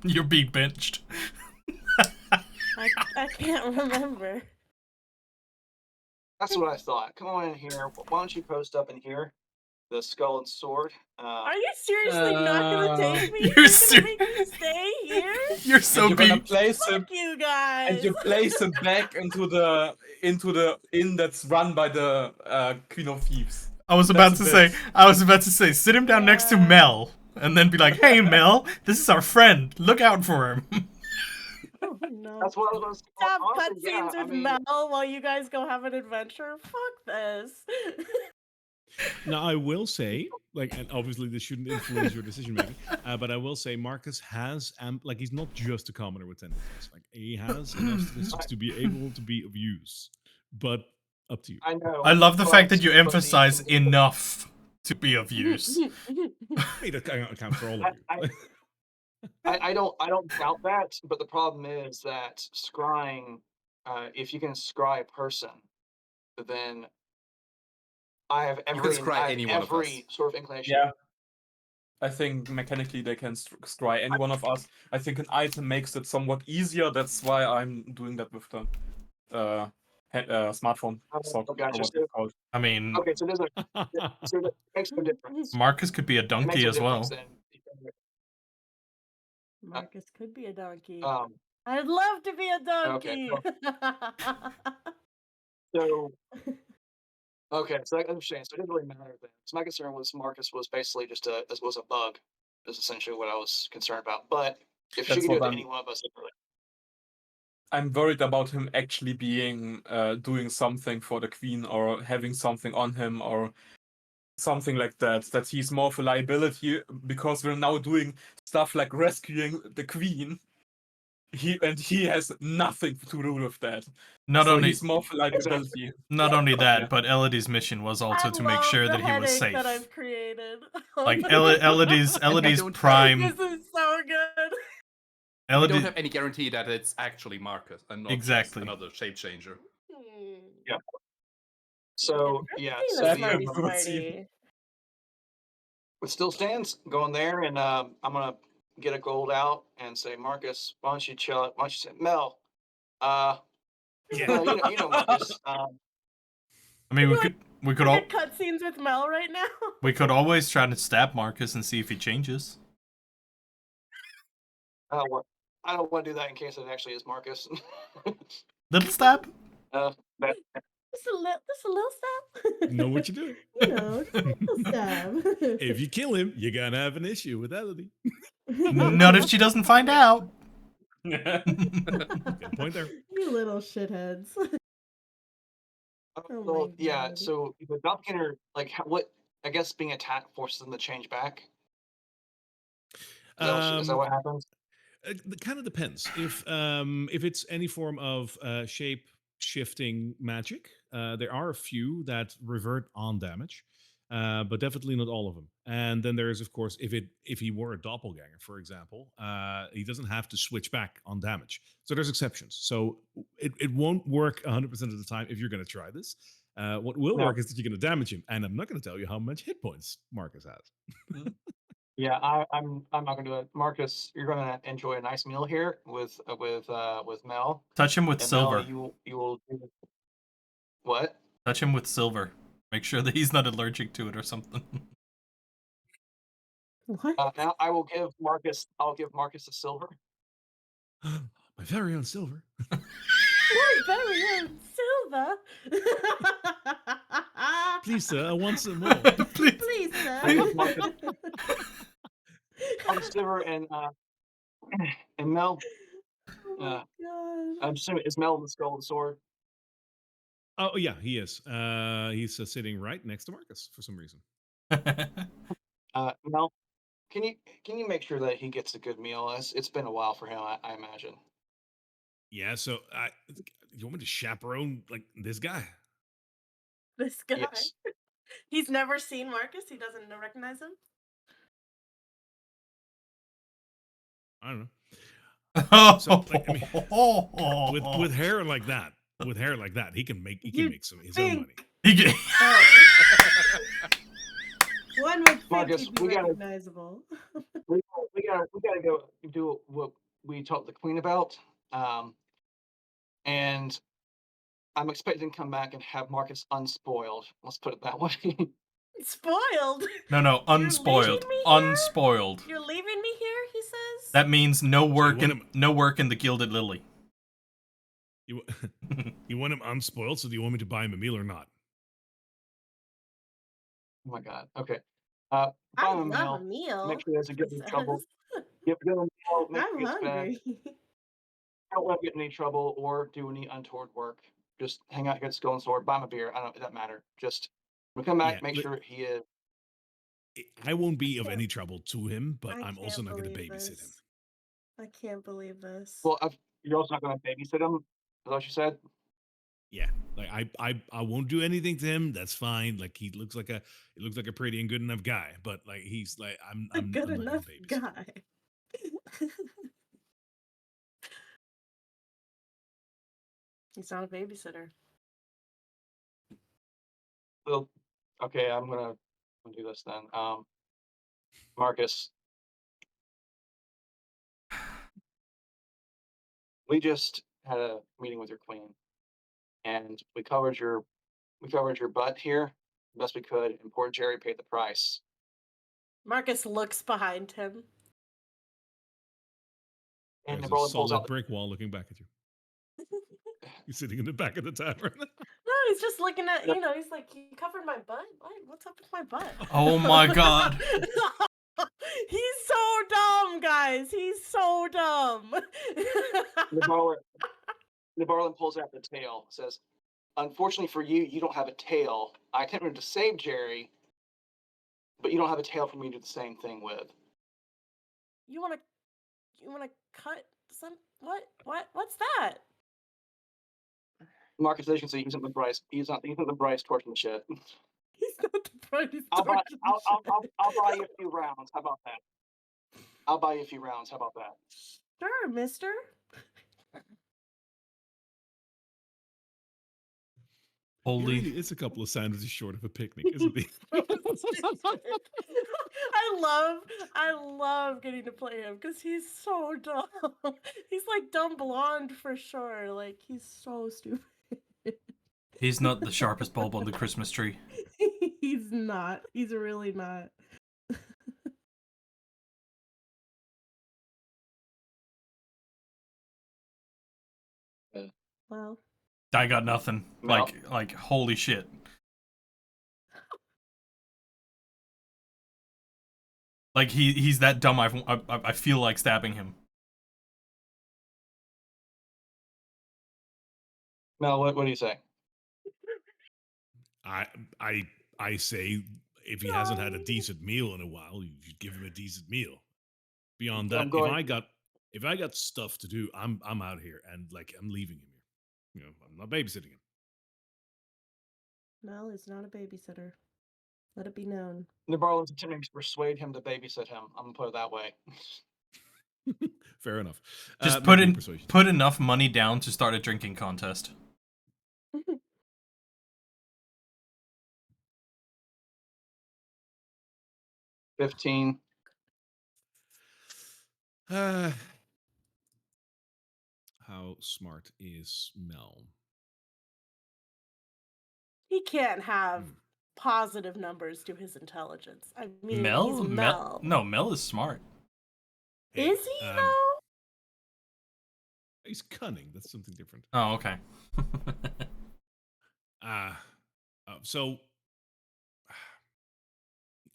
You're being benched. I can't remember. That's what I thought. Come on in here. Why don't you post up in here? The skull and sword. Are you seriously not gonna take me? You're You're gonna make me stay here? You're so You're gonna being. place him, Fuck you guys. and you place him back into the inn that's run by the Queen of Thieves. I was about That's to say, sit him down next to Yeah. Mel, and then be like, "Hey, Mel, this is our friend. Look out for him." Oh no. That's what I was going to say. Have Honestly, yeah, cutscenes with Mel while you guys go have an adventure. Fuck this. Now, I will say, like, and obviously this shouldn't influence your decision making, but I will say Marcus has, like, he's not just a commoner with 10 points. Like, he has enough statistics to be able to be of use. But up to you. I know. I love the fact that you but emphasize enough to be of use. Hey, that accounts for all of you. I don't doubt that, but the problem is that scrying, if you can scry a person, then I have can every scry I have any one of us. every sort of inclination. Yeah. I think mechanically they can scry any one of us. I think an item makes it somewhat easier. That's why I'm doing that with the smartphone sock, or gotcha. what it's called. I mean, Okay, so that makes no difference. Marcus could be a It makes donkey no as well. difference then. Marcus could be a donkey. I'd love to be a Okay, donkey. so okay, so I understand. So it didn't really matter then. So my concern was Marcus was basically just was a bug. Is essentially what I was concerned about. But if she That's could do what it to I'm. any one of us, I'm worried about him actually being doing something for the queen or having something on him or something like that. That he's more of a liability because we're now doing stuff like rescuing the queen. He has nothing to do with that. Not So only he's more of a exactly. liability. not only Yeah. that, but Elodie's mission was I also to make love sure the that he was headache that safe. I've created. Oh Like my Elodie's God. Elodie's don't have- prime. This is so good. We don't Elodie have any guarantee that it's actually Marcus and not Exactly. just another shape changer. Yeah. So yeah, Being so a That smarty would seem- smarty. it still stands. Going there, and I'm gonna get a gold out and say, Marcus, why don't you chill? Why don't you say, Mel? Mel, you know Marcus. I mean, we could all Look at cutscenes with Mel right now. we could always try to stab Marcus and see if he changes. I don't want to do that in case it actually is Marcus. Little stab. That Just a little stab. Know what you're doing. You know, just a little stab. If you kill him, you're gonna have an issue with Elodie. Not if she doesn't find out. Good point there. You little shitheads. Oh my well, yeah. God. So the doppelganger, like, what? I guess being attacked forces them to change back. Is that what happens? It kind of depends. If it's any form of shape shifting magic, there are a few that revert on damage, but definitely not all of them. And then there is, of course, if he were a doppelganger, for example, he doesn't have to switch back on damage. So there's exceptions. So it won't work 100% of the time if you're going to try this. What will No. work is that you're going to damage him, and I'm not going to tell you how much hit points Marcus has. Yeah, I'm not gonna do it. Marcus, you're gonna enjoy a nice meal here with Mel. Touch him with And silver. Mel, you will do what? Touch him with silver. Make sure that he's not allergic to it or something. What? Now I will give Marcus. I'll give Marcus a silver. My very own silver. My very own Silva. Please, sir, I want some more. Please. Please, I sir. give Marcus I'll silver and Mel. Oh my God. I'm assuming is Mel the skull of the sword. Oh yeah, he is. He's sitting right next to Marcus for some reason. Mel, can you make sure that he gets a good meal? It's been a while for him, I imagine. Yeah. So, you want me to chaperone like this guy? This guy. Yes. He's never seen Marcus. He doesn't recognize him. I don't know. Oh, So, like, I mean, with hair like that, he can make You his own money. He get- Oh. One would think Marcus, he'd be we gotta- recognizable. we gotta go do what we talked to the queen about. And I'm expecting to come back and have Marcus unspoiled. Let's put it that way. Spoiled. No, unspoiled. leaving me here? Unspoiled. You're leaving me here, he says. That means no work want in him- no work in the Gilded Lily. You you want him unspoiled? So do you want me to buy him a meal or not? Oh my god. Okay. Buy I him a love a meal. meal. Make sure he doesn't get he in trouble. says. Give him a meal. Make sure I'm he gets fed. hungry. Don't let him get in any trouble or do any untoward work. Just hang out, get his skull and sword, buy him a beer. I don't. It doesn't matter. Just when we come back, Yeah, make sure he is. I won't be of any trouble to him, but I I'm also can't not going to believe babysit him. this. I can't believe this. Well, you're also not going to babysit him. Is that what you said? Yeah, like I won't do anything to him. That's fine. Like he looks like a pretty and good enough guy, but like he's like I'm a good I'm not gonna enough babysit him. guy. He's not a babysitter. Well, okay. I'm gonna do this then. Marcus, we just had a meeting with your queen, and we covered your butt here the best we could, and poor Jerry paid the price. Marcus looks behind him. And There's a Nabarlin pulls solid out. brick wall looking back at you. You're sitting in the back of the tavern. No, he's just looking at, he's like, you covered my butt? What? What's up with my butt? Oh my god. He's so dumb, guys. He's so dumb. Nabarlin pulls out the tail. Says, "Unfortunately for you, you don't have a tail. I attempted to save Jerry, but you don't have a tail for me to do the same thing with." You wanna cut some what's that? Marcus, as you can see, he's not the Bryce. He's not the Bryce torching shit. He's not the brightest I'll buy. torch in the shed. I'll buy you a few rounds. How about that? I'll buy you a few rounds. How about that? Sure, mister. He Holy. really is a couple of sandwiches short of a picnic, isn't he? I love getting to play him because he's so dumb. He's like dumb blonde for sure. Like he's so stupid. He's not the sharpest bulb on the Christmas tree. He's not. He's really not. Well, I got nothing. No. Like holy shit. Like he's that dumb. I feel like stabbing him. Mel, what do you say? I say if he hasn't had a decent meal in a while, you should give him a decent meal. Beyond that, I'm going. if I got stuff to do, I'm out here and like I'm leaving him here. You know, I'm not babysitting him. Mel is not a babysitter. Let it be known. Nabarlin's attempting to persuade him to babysit him. I'm gonna put it that way. Fair enough. Just make me a persuasion. put enough money down to start a drinking contest. 15. How smart is Mel? He can't have Hmm. positive numbers to his intelligence. I mean, he's Mel? Mel. No, Mel is smart. Hey, Is he though? He's cunning. That's something different. Oh, okay. So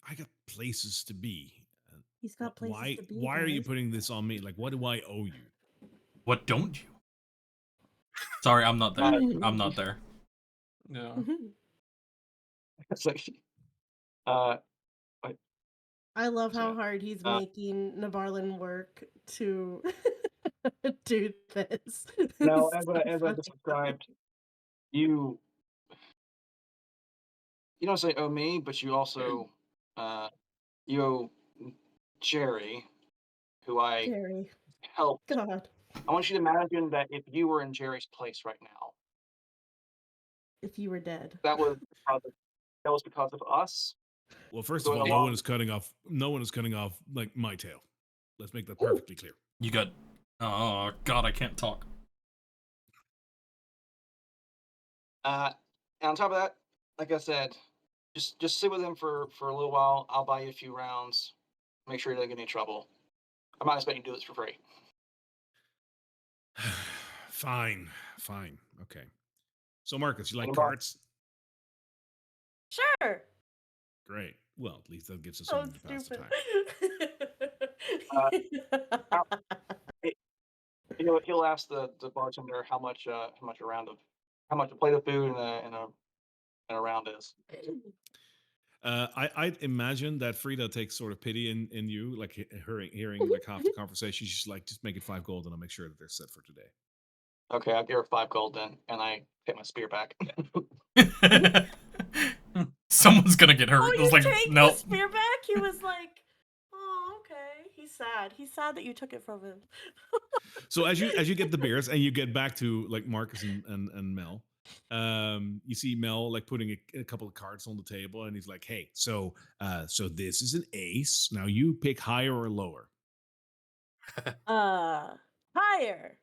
I got places to be. He's got places to be. Why are you guys. putting this on me? Like, what do I owe you? What don't you? Sorry, I'm not there. I'm not there. Yeah. It's like, uh, I love how Yeah. hard he's making Nabarlin work to do this. now, It's as so I described, you don't say owe me, but you also you owe Jerry, who I Jerry. helped. God. I want you to imagine that if you were in Jerry's place right now, If you were dead. that was because of us. Well, first of Going all, no along- one is cutting off like my tail. Let's make that Ooh. perfectly clear. You got. Oh God, I can't talk. And on top of that, like I said, just sit with him for a little while. I'll buy you a few rounds. Make sure you don't get in any trouble. I'm not expecting you to do this for free. Fine. Okay. So, Marcus, you like What about- carts? Sure. Great. Well, at least that gives us So something to pass the stupid. time. You know, he'll ask the bartender how much a plate of food and a round is. I'd imagine that Frida takes sort of pity in you, like hearing like half the conversation. She's like, just make it 5 gold, and I'll make sure that they're set for today. Okay, I'll give her 5 gold then, and I take my spear back. Someone's gonna get hurt. Oh, I you was like, take no. the spear back? He was like, oh, okay. He's sad. He's sad that you took it from him. So as you get the beers and you get back to like Marcus and Mel, you see Mel like putting a couple of cards on the table, and he's like, "Hey, so this is an ace. Now you pick higher or lower." Higher.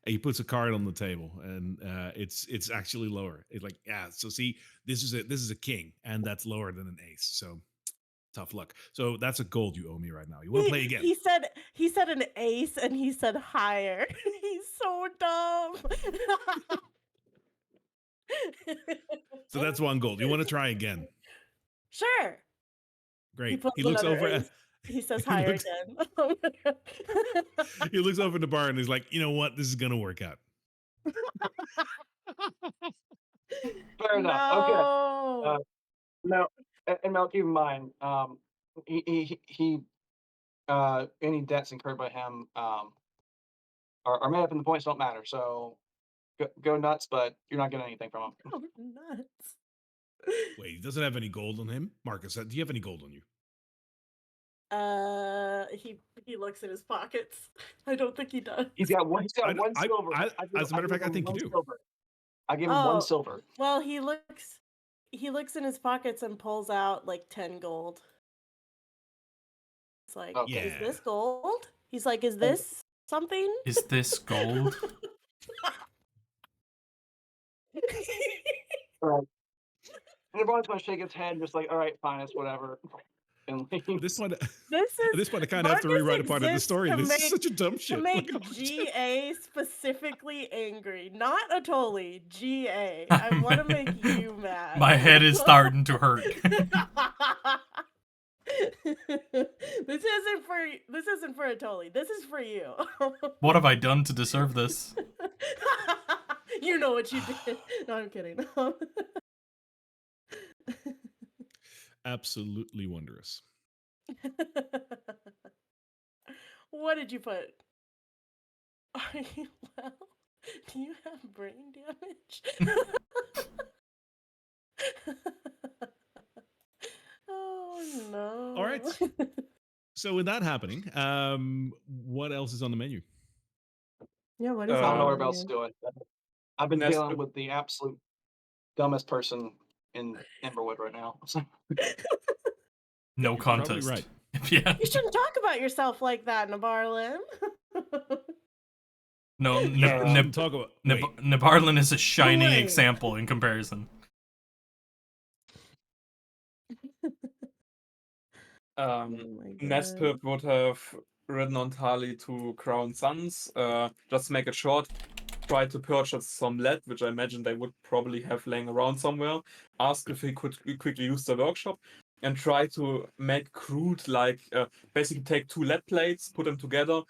And he puts a card on the table, and it's actually lower. It's like, yeah. So see, this is a king, and that's lower than an ace. So Tough luck. So that's a gold you owe me right now. You want to play again? He said an ace and he said higher. He's so dumb. So that's 1 gold. You want to try again? Sure. Great. pulls He looks another over. ace. He says he higher looks- again. He looks over the bar and he's like, you know what? This is gonna work out. Fair enough. Okay. No. Now, and Mel, keep in mind, he any debts incurred by him are made up and the points don't matter. So go nuts, but you're not getting anything from him. Oh, nuts. Wait, he doesn't have any gold on him. Marcus, do you have any gold on you? He looks in his pockets. I don't think he does. He's got one silver. As a matter of fact, I think you do. Silver. I gave him 1 silver. Well, he looks in his pockets and pulls out like 10 gold. It's like, Okay. Is this gold? He's like, is this something? Is this gold? All right. And everyone's gonna shake his head, just like, all right, fine, it's whatever. And At this point, This is at this point, I kind of have to Marcus rewrite a part of the exists story. to This is make- such a dumb to shit. make Like, GA specifically angry, not Atoli. GA. I want to make you mad. My head is starting to hurt. This isn't for Atoli. This is for you. What have I done to deserve this? You know what you did. No, I'm kidding. absolutely wondrous. What did you put? Are you well? Do you have brain damage? Oh no. All right. So with that happening, what else is on the menu? Yeah, what is I don't know on where else you? to do it. I've been Nest- dealing with the absolute dumbest person in Emberwood right now. No You're probably contest. right. Yeah. You shouldn't talk about yourself like that, Nabarlin. No, Shouldn't talk about. Wait, Nabarlin is a shining Wait. example in comparison. Oh my God. Nespip would have ridden on Tali to Crown Suns. Just to make it short, try to purchase some lead, which I imagine they would probably have laying around somewhere. Ask if he could quickly use the workshop, and try to make crude, like basically take 2 lead plates, put them together,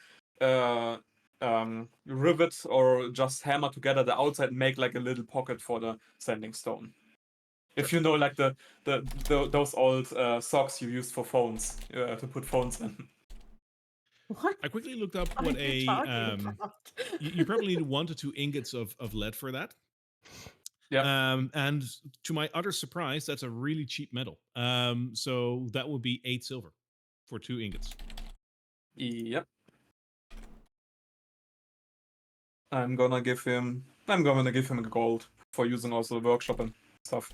rivet or just hammer together the outside, and make like a little pocket for the sanding stone. If you know, like the those old socks you used for phones, to put phones in. What I quickly looked up are what you a. talking about? You probably need 1 to 2 ingots of lead for that. Yeah. And to my utter surprise, that's a really cheap metal. So that would be 8 silver for 2 ingots. Yep. I'm gonna give him a gold for using also the workshop and stuff.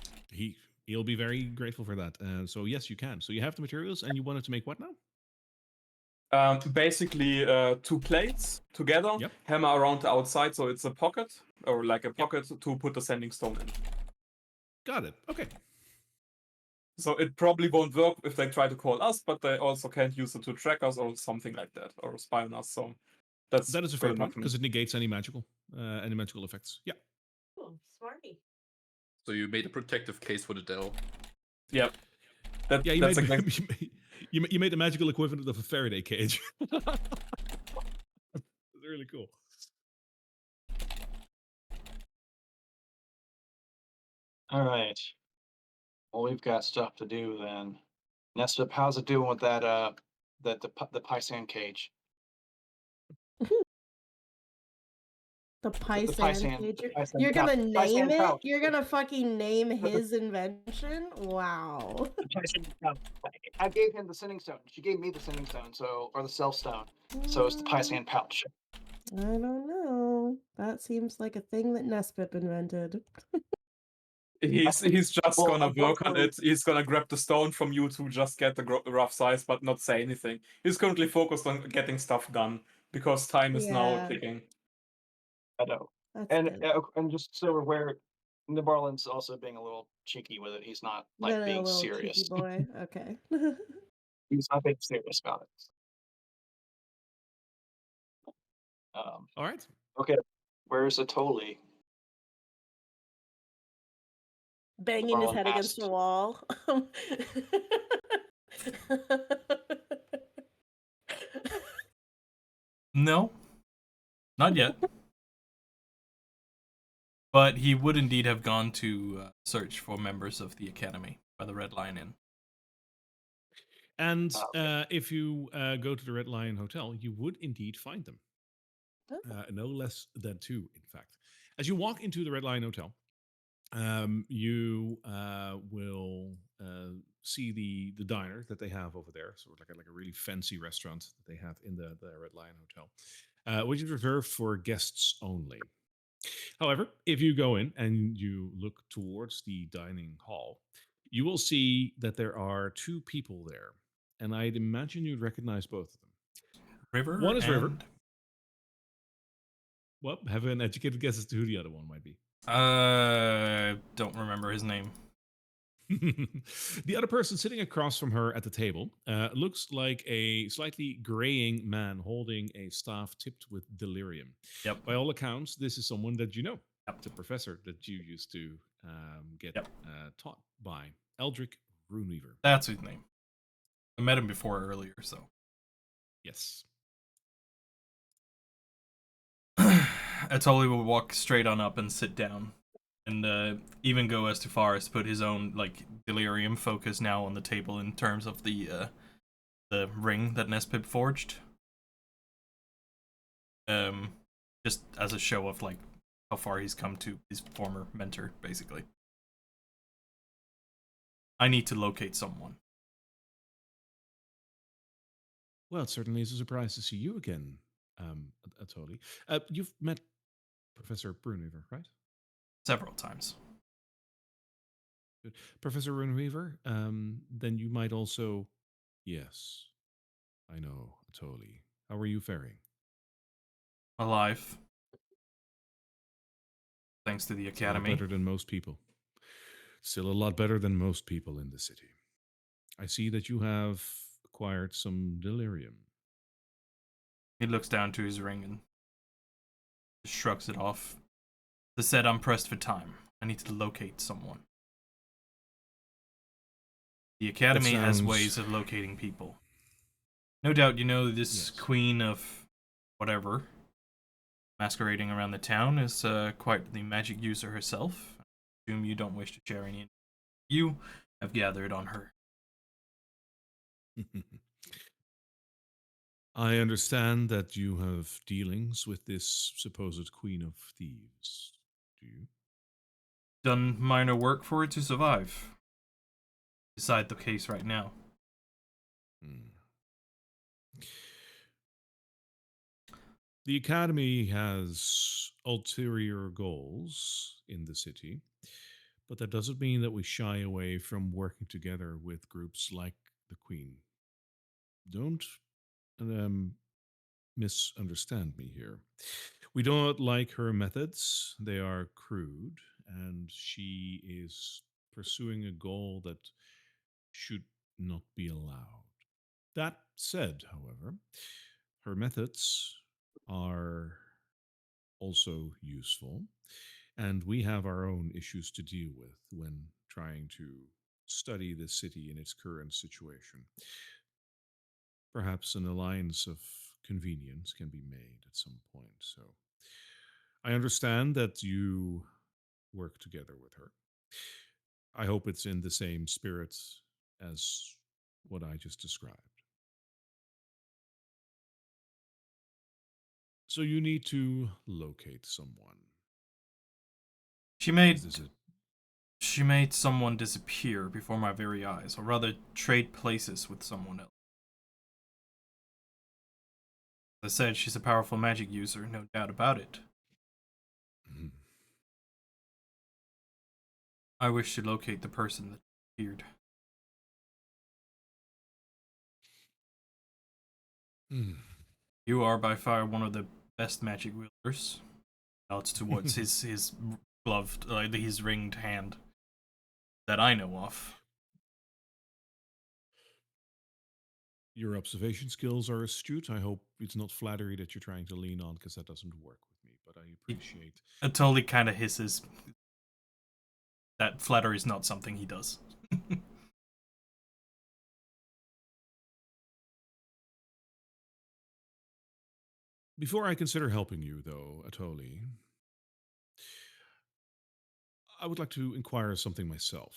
He'll be very grateful for that. So yes, you can. So you have the materials, and you wanted to make what now? Basically, 2 plates together, Yep. hammer around the outside, so it's a pocket, or like a pocket to put the sanding stone in. Got it. Okay. So it probably won't work if they try to call us, but they also can't use it to track us or something like that, or spy on us. So That is a fair good enough point for me. because it negates any magical effects. Yeah. Oh, smarty. So you made a protective case for the Dell. Yeah. Yeah, That's exactly. you made the magical equivalent of a Faraday cage. That's really cool. All right. Well, we've got stuff to do then. Nestip, how's it doing with that the Paisan cage? The Paisan Paisan- cage. the Paisan You're gonna pouch- name Paisan it? pouch. You're gonna fucking name his invention? Wow. The Paisan pouch. I gave him the sending stone. She gave me the sending stone, or the self stone. So it's the Paisan pouch. I don't know. That seems like a thing that Nespip invented. He's just Well, gonna work on unfortunately- it. He's gonna grab the stone from you to just get the rough size, but not say anything. He's currently focused on getting stuff done because time is now Yeah. ticking. I know. That's And good. and just so we're aware, Barlin's also being a little cheeky with it. He's not like A being little serious. cheeky boy. Okay. He's not being serious about it. All right. Okay, where's Atoli? Banging his Barlin head against asked. the wall. No, not yet. But he would indeed have gone to search for members of the academy by the Red Lion Inn. And Okay. if you go to the Red Lion Hotel, you would indeed find them. Oh. No less than two, in fact. As you walk into the Red Lion Hotel, you will see the diner that they have over there, sort of like a really fancy restaurant that they have in the Red Lion Hotel, which is reserved for guests only. However, if you go in and you look towards the dining hall, you will see that there are two people there, and I'd imagine you'd recognize both of them. River One is and River. Well, have an educated guess as to who the other one might be. Don't remember his name. The other person sitting across from her at the table looks like a slightly graying man holding a staff tipped with delirium. Yep. By all accounts, this is someone that you know. Yep. It's a professor that you used to get Yep. taught by, Eldrick Runeweaver. That's his name. I met him before earlier, so. Yes. Atoli will walk straight on up and sit down, and even go as far as to put his own delirium focus now on the table in terms of the ring that Nespib forged. Just as a show of how far he's come to his former mentor, basically. I need to locate someone. Well, it certainly is a surprise to see you again, Atoli. You've met Professor Bruneweaver, right? Several times. Good. Professor Runeweaver, then you might also... Yes, I know, Atoli. How are you faring? Alive. Thanks to the A lot academy. better than most people. Still a lot better than most people in the city. I see that you have acquired some delirium. He looks down to his ring and just shrugs it off. They said I'm pressed for time. I need to locate someone. The academy has ways of locating people. No doubt you know this Yes. queen of whatever masquerading around the town is quite the magic user herself. I assume you don't wish to share any. You have gathered on her. I understand that you have dealings with this supposed queen of thieves. Do you? Done minor work for her to survive. Beside the case right now. Hmm. The Academy has ulterior goals in the city, but that doesn't mean that we shy away from working together with groups like the Queen. Don't misunderstand me here. We don't like her methods, they are crude, and she is pursuing a goal that should not be allowed. That said, however, her methods are also useful, and we have our own issues to deal with when trying to study the city in its current situation. Perhaps an alliance of convenience can be made at some point. So I understand that you work together with her. I hope it's in the same spirit as what I just described. So you need to locate someone. She Is this made someone disappear before my very eyes, or rather trade places with someone else. As I said, she's a powerful magic user, no doubt about it. Mhm. I wish to locate the person that appeared. Hmm. You are by far one of the best magic wielders. Nods towards his gloved, like his ringed hand that I know of. Your observation skills are astute. I hope it's not flattery that you're trying to lean on, because that doesn't work with me. But I appreciate. It totally kind of hisses that flattery is not something he does. Before I consider helping you, though, Atoli, I would like to inquire something myself.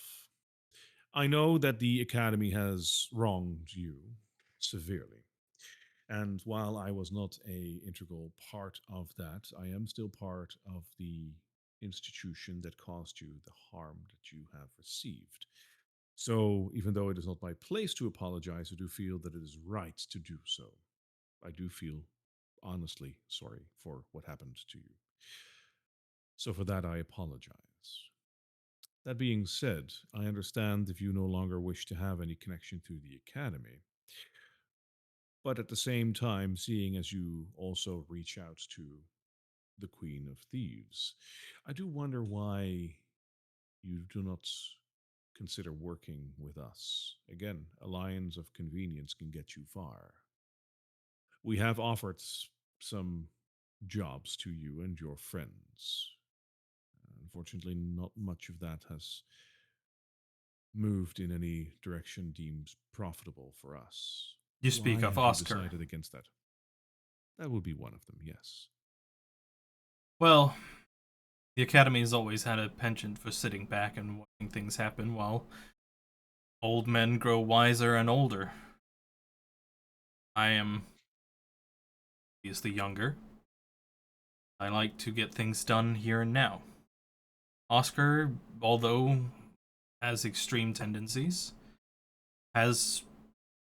I know that the Academy has wronged you severely. And while I was not a integral part of that, I am still part of the institution that caused you the harm that you have received. So, even though it is not my place to apologize, I do feel that it is right to do so. I do feel honestly sorry for what happened to you. So, for that, I apologize. That being said, I understand if you no longer wish to have any connection to the Academy. But at the same time, seeing as you also reach out to the Queen of Thieves, I do wonder why you do not consider working with us. Again, alliance of convenience can get you far. We have offered some jobs to you and your friends. Unfortunately, not much of that has moved in any direction deemed profitable for us. You Why speak of have you Oscar. decided against that? That would be one of them, yes. Well, the Academy has always had a penchant for sitting back and watching things happen while old men grow wiser and older. I am obviously younger. I like to get things done here and now. Oscar, although has extreme tendencies, has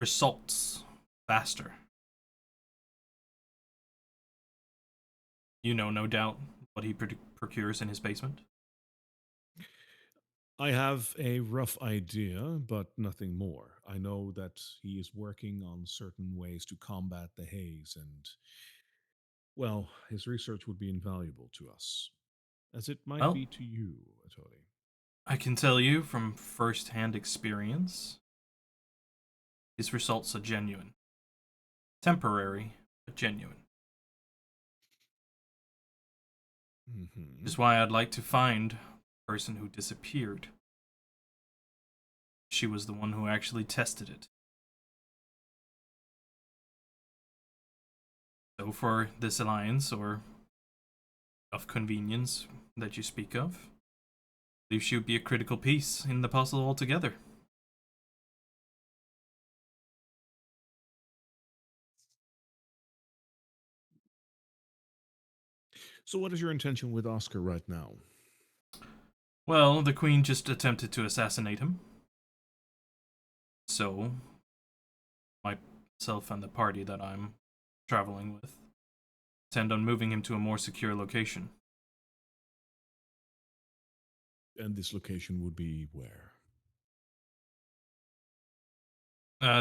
results faster. You know, no doubt, what he procures in his basement. I have a rough idea, but nothing more. I know that he is working on certain ways to combat the haze, and, well, his research would be invaluable to us, as it might Well, be to you, Atoli. I can tell you from first-hand experience, his results are genuine. Temporary, but genuine. Mm-hmm. Which is why I'd like to find the person who disappeared. She was the one who actually tested it. So for this alliance, or of convenience that you speak of, I believe she would be a critical piece in the puzzle altogether. So, what is your intention with Oscar right now? Well, the Queen just attempted to assassinate him. So, myself and the party that I'm traveling with intend on moving him to a more secure location. And this location would be where?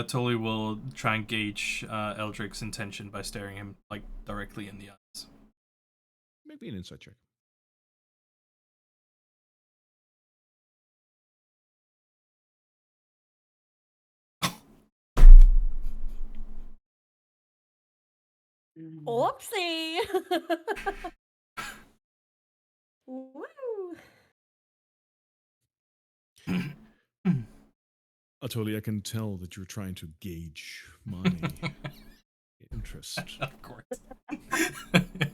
Tully will try and gauge Eldric's intention by staring him like directly in the eyes. Maybe an insight check. Oopsie. Woo. Atoli, I can tell that you're trying to gauge my interest. Of course.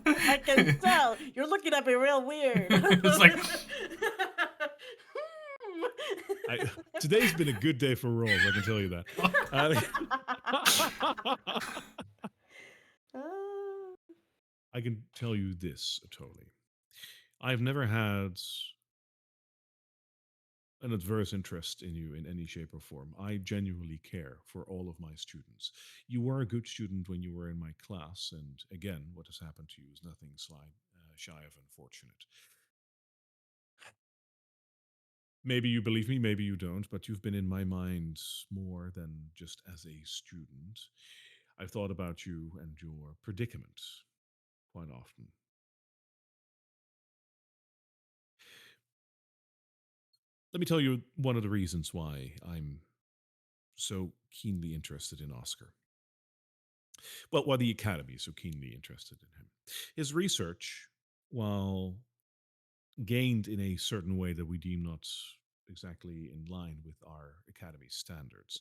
I can tell. You're looking at me real weird. It's like Today's been a good day for rolls, I can tell you that. I can tell you this, Atoli. I've never had an adverse interest in you in any shape or form. I genuinely care for all of my students. You were a good student when you were in my class, and again, what has happened to you is nothing shy of unfortunate. Maybe you believe me, maybe you don't, but you've been in my mind more than just as a student. I've thought about you and your predicament quite often. Let me tell you one of the reasons why I'm so keenly interested in Oscar. Well, why the Academy is so keenly interested in him. His research, while gained in a certain way that we deem not exactly in line with our Academy standards,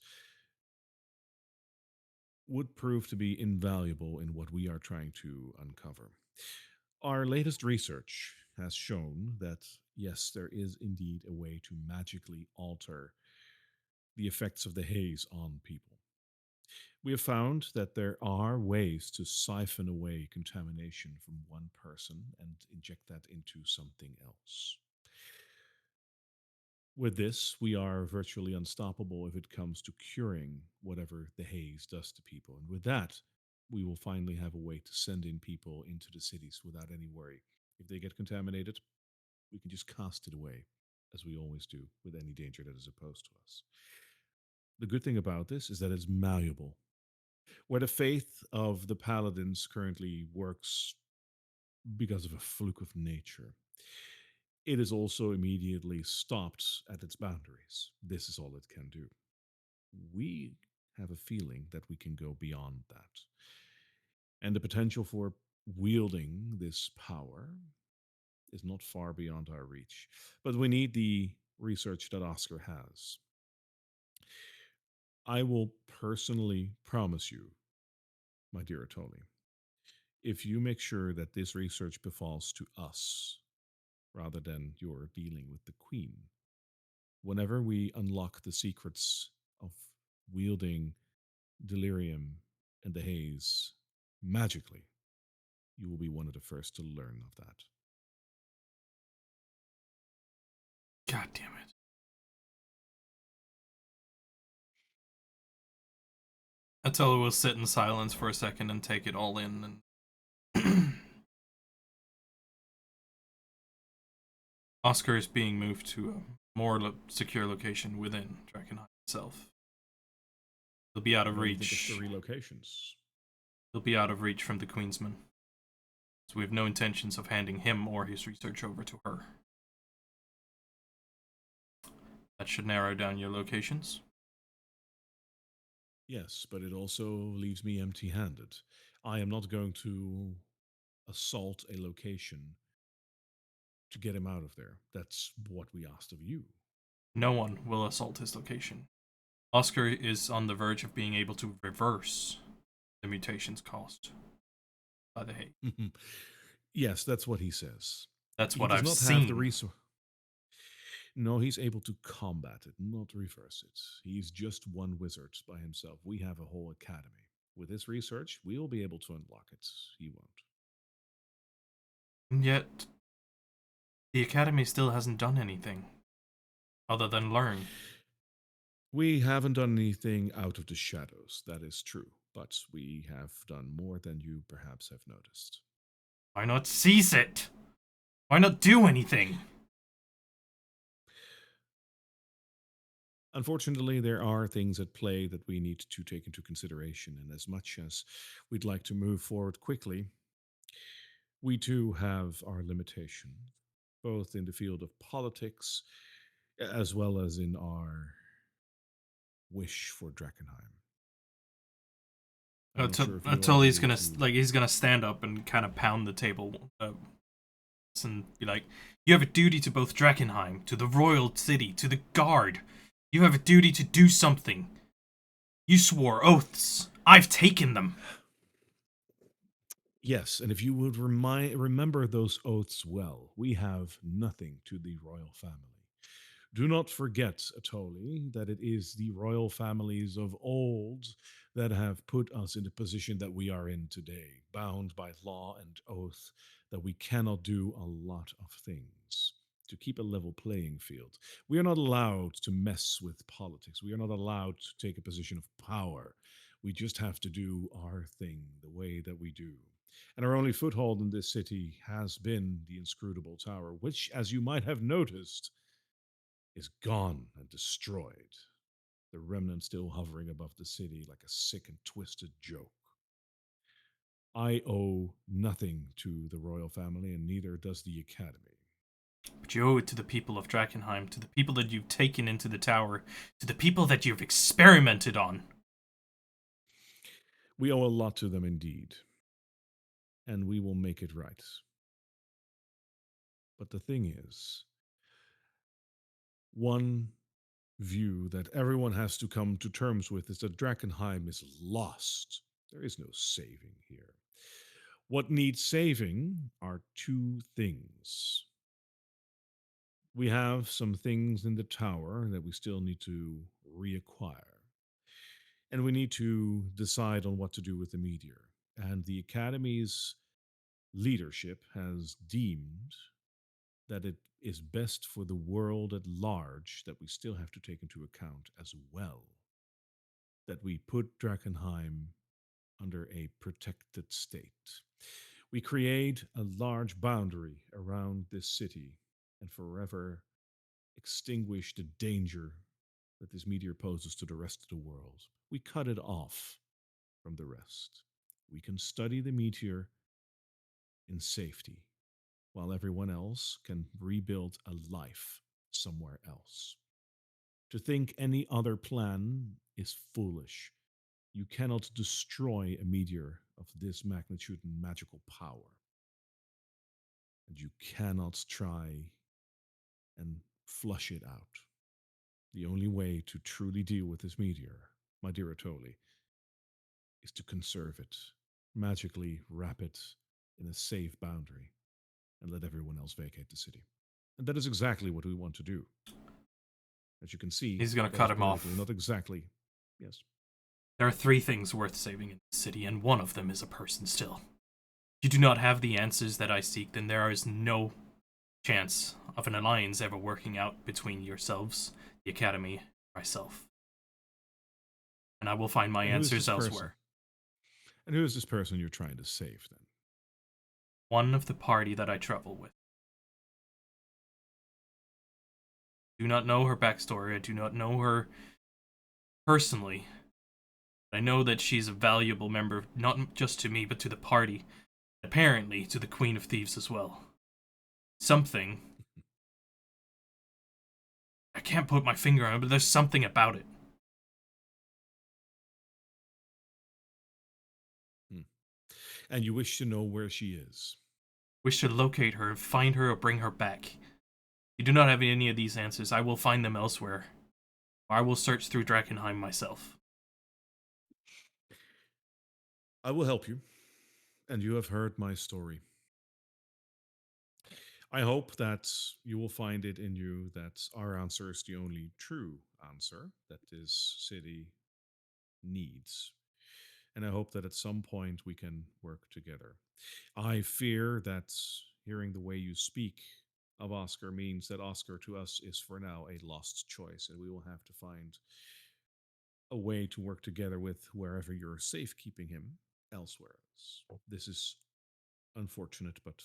would prove to be invaluable in what we are trying to uncover. Our latest research has shown that, yes, there is indeed a way to magically alter the effects of the haze on people. We have found that there are ways to siphon away contamination from one person and inject that into something else. With this, we are virtually unstoppable if it comes to curing whatever the haze does to people. And with that, we will finally have a way to send in people into the cities without any worry. If they get contaminated, we can just cast it away, as we always do with any danger that is opposed to us. The good thing about this is that it's malleable. Where the faith of the paladins currently works because of a fluke of nature, it is also immediately stopped at its boundaries. This is all it can do. We have a feeling that we can go beyond that. And the potential for wielding this power is not far beyond our reach. But we need the research that Oscar has. I will personally promise you, my dear Atoli, if you make sure that this research befalls to us rather than your dealing with the Queen, whenever we unlock the secrets of wielding delirium and the haze magically, you will be one of the first to learn of that. God damn it. Attila will sit in silence for a second and take it all in. And Oscar is being moved to a more secure location within Drakkenheim itself. He'll be out of What do you think reach. of the relocations? He'll be out of reach from the Queensman. So we have no intentions of handing him or his research over to her. That should narrow down your locations. Yes, but it also leaves me empty handed. I am not going to assault a location to get him out of there. That's what we asked of you. No one will assault his location. Oscar is on the verge of being able to reverse the mutations caused by the hate. Yes, that's what he says. That's He what does I've not have the seen. resource. No, he's able to combat it, not reverse it. He's just one wizard by himself. We have a whole academy. With his research, we'll be able to unlock it. He won't. And yet, the Academy still hasn't done anything other than learn. We haven't done anything out of the shadows, that is true, but we have done more than you perhaps have noticed. Why not seize it? Why not do anything? Unfortunately, there are things at play that we need to take into consideration, and as much as we'd like to move forward quickly, we too have our limitations, both in the field of politics as well as in our wish for Drakkenheim. I'm not sure if you are Tully's able gonna to. he's gonna stand up and kind of pound the table and be like, "You have a duty to both Drakkenheim, to the royal city, to the guard. You have a duty to do something. You swore oaths. I've taken them." Yes, and if you would remember those oaths well, we have nothing to the royal family. Do not forget, Atoli, that it is the royal families of old that have put us in the position that we are in today, bound by law and oath, that we cannot do a lot of things to keep a level playing field. We are not allowed to mess with politics. We are not allowed to take a position of power. We just have to do our thing the way that we do. And our only foothold in this city has been the inscrutable tower, which, as you might have noticed, is gone and destroyed, the remnant still hovering above the city like a sick and twisted joke. I owe nothing to the royal family, and neither does the academy. But you owe it to the people of Drakkenheim, to the people that you've taken into the tower, to the people that you've experimented on. We owe a lot to them indeed. And we will make it right. But the thing is, one view that everyone has to come to terms with is that Drakkenheim is lost. There is no saving here. What needs saving are two things. We have some things in the tower that we still need to reacquire. And we need to decide on what to do with the meteor. And the Academy's leadership has deemed that it is best for the world at large that we still have to take into account as well. That we put Drakkenheim under a protected state. We create a large boundary around this city and forever extinguish the danger that this meteor poses to the rest of the world. We cut it off from the rest. We can study the meteor in safety while everyone else can rebuild a life somewhere else. To think any other plan is foolish. You cannot destroy a meteor of this magnitude and magical power. And you cannot try and flush it out. The only way to truly deal with this meteor, my dear Atoli, is to conserve it, magically wrap it in a safe boundary, and let everyone else vacate the city. And that is exactly what we want to do. As you can see, He's going to that cut is him off. politically not exactly. Yes. There are 3 things worth saving in the city, and one of them is a person still. If you do not have the answers that I seek, then there is no chance of an alliance ever working out between yourselves, the Academy, and myself. And I will find my And who is answers this person? elsewhere. And who is this person you're trying to save then? One of the party that I travel with. I do not know her backstory. I do not know her personally. I know that she's a valuable member, not just to me, but to the party. Apparently, to the Queen of Thieves as well. Something. I can't put my finger on it, but there's something about it. And you wish to know where she is. Wish to locate her, find her, or bring her back. If you do not have any of these answers, I will find them elsewhere. Or I will search through Drakkenheim myself. I will help you, and you have heard my story. I hope that you will find it in you that our answer is the only true answer that this city needs. And I hope that at some point we can work together. I fear that hearing the way you speak of Oscar means that Oscar to us is for now a lost choice, and we will have to find a way to work together with wherever you're safe keeping him elsewhere. This is unfortunate, but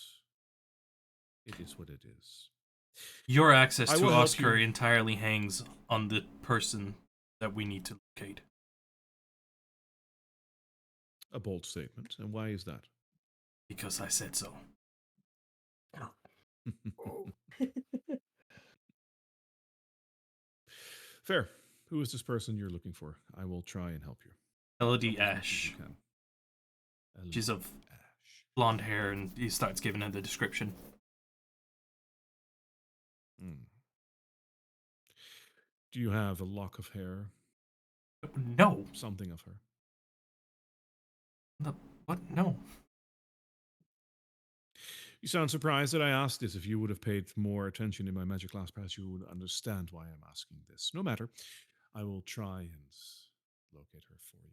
it is what it is. Your access I to will help Oscar you. entirely hangs on the person that we need to locate. A bold statement. And why is that? Because I said so. Fair. Who is this person you're looking for? I will try and help you. Elodie Help as much as Ash. you can. She's of Ash. blonde hair, and he starts giving her the description. Do you have a lock of hair? No. Something of her? What? No. You sound surprised that I asked this. If you would have paid more attention in my magic class pass, you would understand why I'm asking this. No matter. I will try and locate her for you.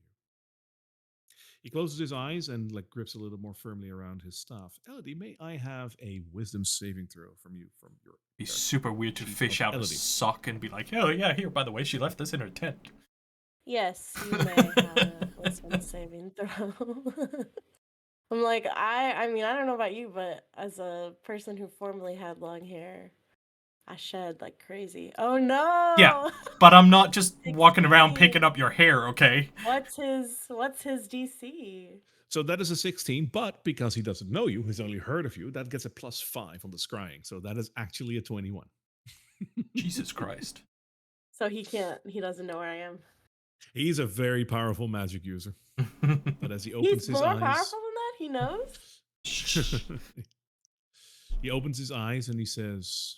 He closes his eyes and grips a little more firmly around his staff. Elodie, may I have a wisdom saving throw from you, from your Be super weird to Chief fish of out a Elodie. sock and be like, oh yeah, here, by the way, she left this in her tent. Yes, you may have a wisdom saving throw. I'm like, I mean, I don't know about you, but as a person who formerly had long hair, I shed like crazy. Oh no! Yeah, but I'm not just walking around 16. picking up your hair, okay? What's his DC? So that is a 16, but because he doesn't know you, he's only heard of you, that gets a +5 on the scrying. So that is actually a 21. Jesus Christ. So he doesn't know where I am. He's a very powerful magic user. But as he opens He's his more eyes, powerful than that? He knows? he opens his eyes and he says,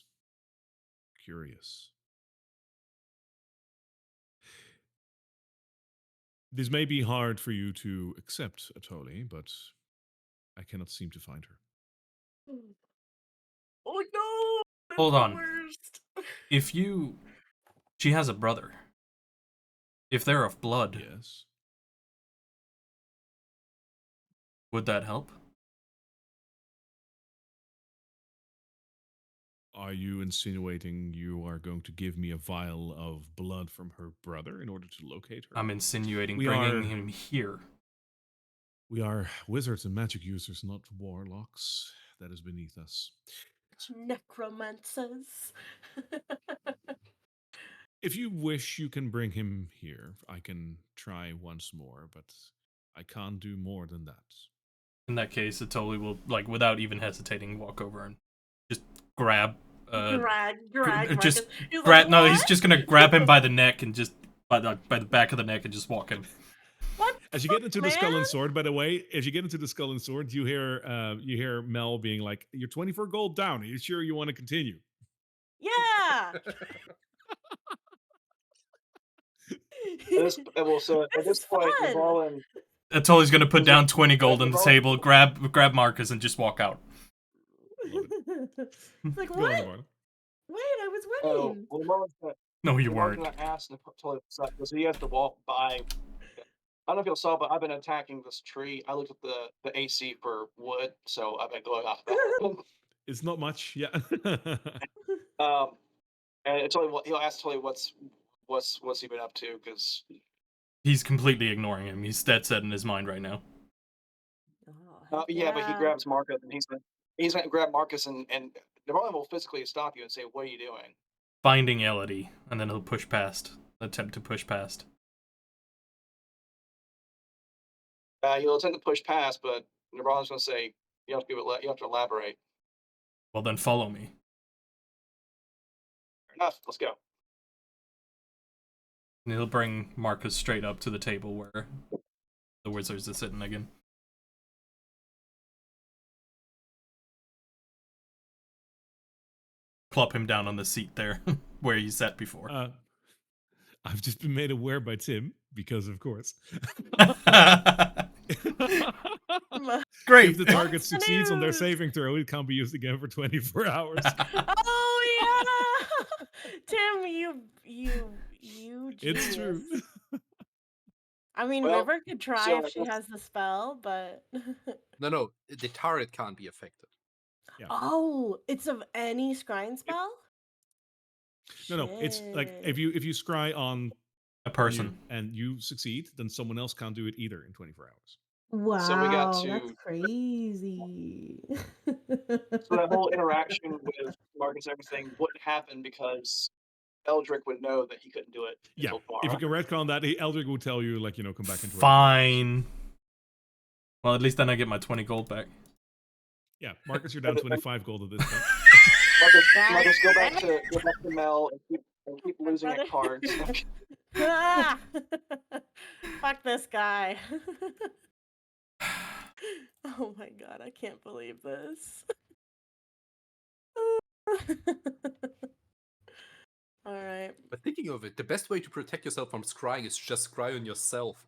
curious. This may be hard for you to accept, Atoli, but I cannot seem to find her. Oh no! That's Hold the on. worst. She has a brother. If they're of blood, Yes. would that help? Are you insinuating you are going to give me a vial of blood from her brother in order to locate her? I'm insinuating We bringing are- him here. We are wizards and magic users, not warlocks. That is beneath us. Necromancers. If you wish, you can bring him here. I can try once more, but I can't do more than that. In that case, Atoli will, like, without even hesitating, walk over and just grab. Drag Marcus. Just He's grab. like, No, he's "What?" just gonna grab him by the neck and just by the back of the neck and just walk him. What? As you get into the skull man? and sword, by the way, as you get into the skull and sword, you hear Mel being like, "You're 24 gold down. Are you sure you want to continue?" Yeah. So at this It's point, fun. Navarlan, Atoli's gonna put Is down it- 20 gold on the Navarlan- table, grab Marcus, and just walk out. Love It's like, Go on, what? Navarro. Wait, I was Oh, winning. well, Navarlan's gonna, No, you Navarlan's weren't. gonna ask Napoleon because he has to walk by. I don't know if you saw, but I've been attacking this tree. I looked at the AC for wood, so I've been going off that. It's not much, yeah. And he'll ask Tully what's he been up to because He's completely ignoring him. He's dead set in his mind right now. Oh, heck but he grabs Marcus and he's gonna grab Marcus and Navarlan will physically stop you and say, "What are you doing?" Finding Elodie, and then he'll push past. Attempt to push past. He'll attempt to push past, but Navarlan's gonna say, "You have to you have to elaborate." Well, then follow me. Fair enough. Let's go. And he'll bring Marcus straight up to the table where the wizards are sitting again. Plop him down on the seat there, where he sat before. I've just been made aware by Tim, because of course. Great. If the target What's the succeeds on their news? saving throw, it can't be used again for 24 hours. Oh yeah, Tim, you genius. It's true. I mean, Well, River could try so if she has the spell, but No, the target can't be affected. oh, it's of any scrying spell. No, it's like if you scry on A person. and you succeed, then someone else can't do it either in 24 hours. Wow, So we got that's to- crazy. So that whole interaction with Marcus and everything wouldn't happen because Eldrick would know that he couldn't do it Yeah, until tomorrow. if you can retcon that, Eldrick will tell you, like, come back in 24 hours. Fine. Well, at least then I get my 20 gold back. Yeah, Marcus, you're down 25 gold at this point. Marcus, go back to Mel and keep losing brother. at cards. Ah! Fuck this guy. Oh my god, I can't believe this. All right. But thinking of it, the best way to protect yourself from scrying is just scry on yourself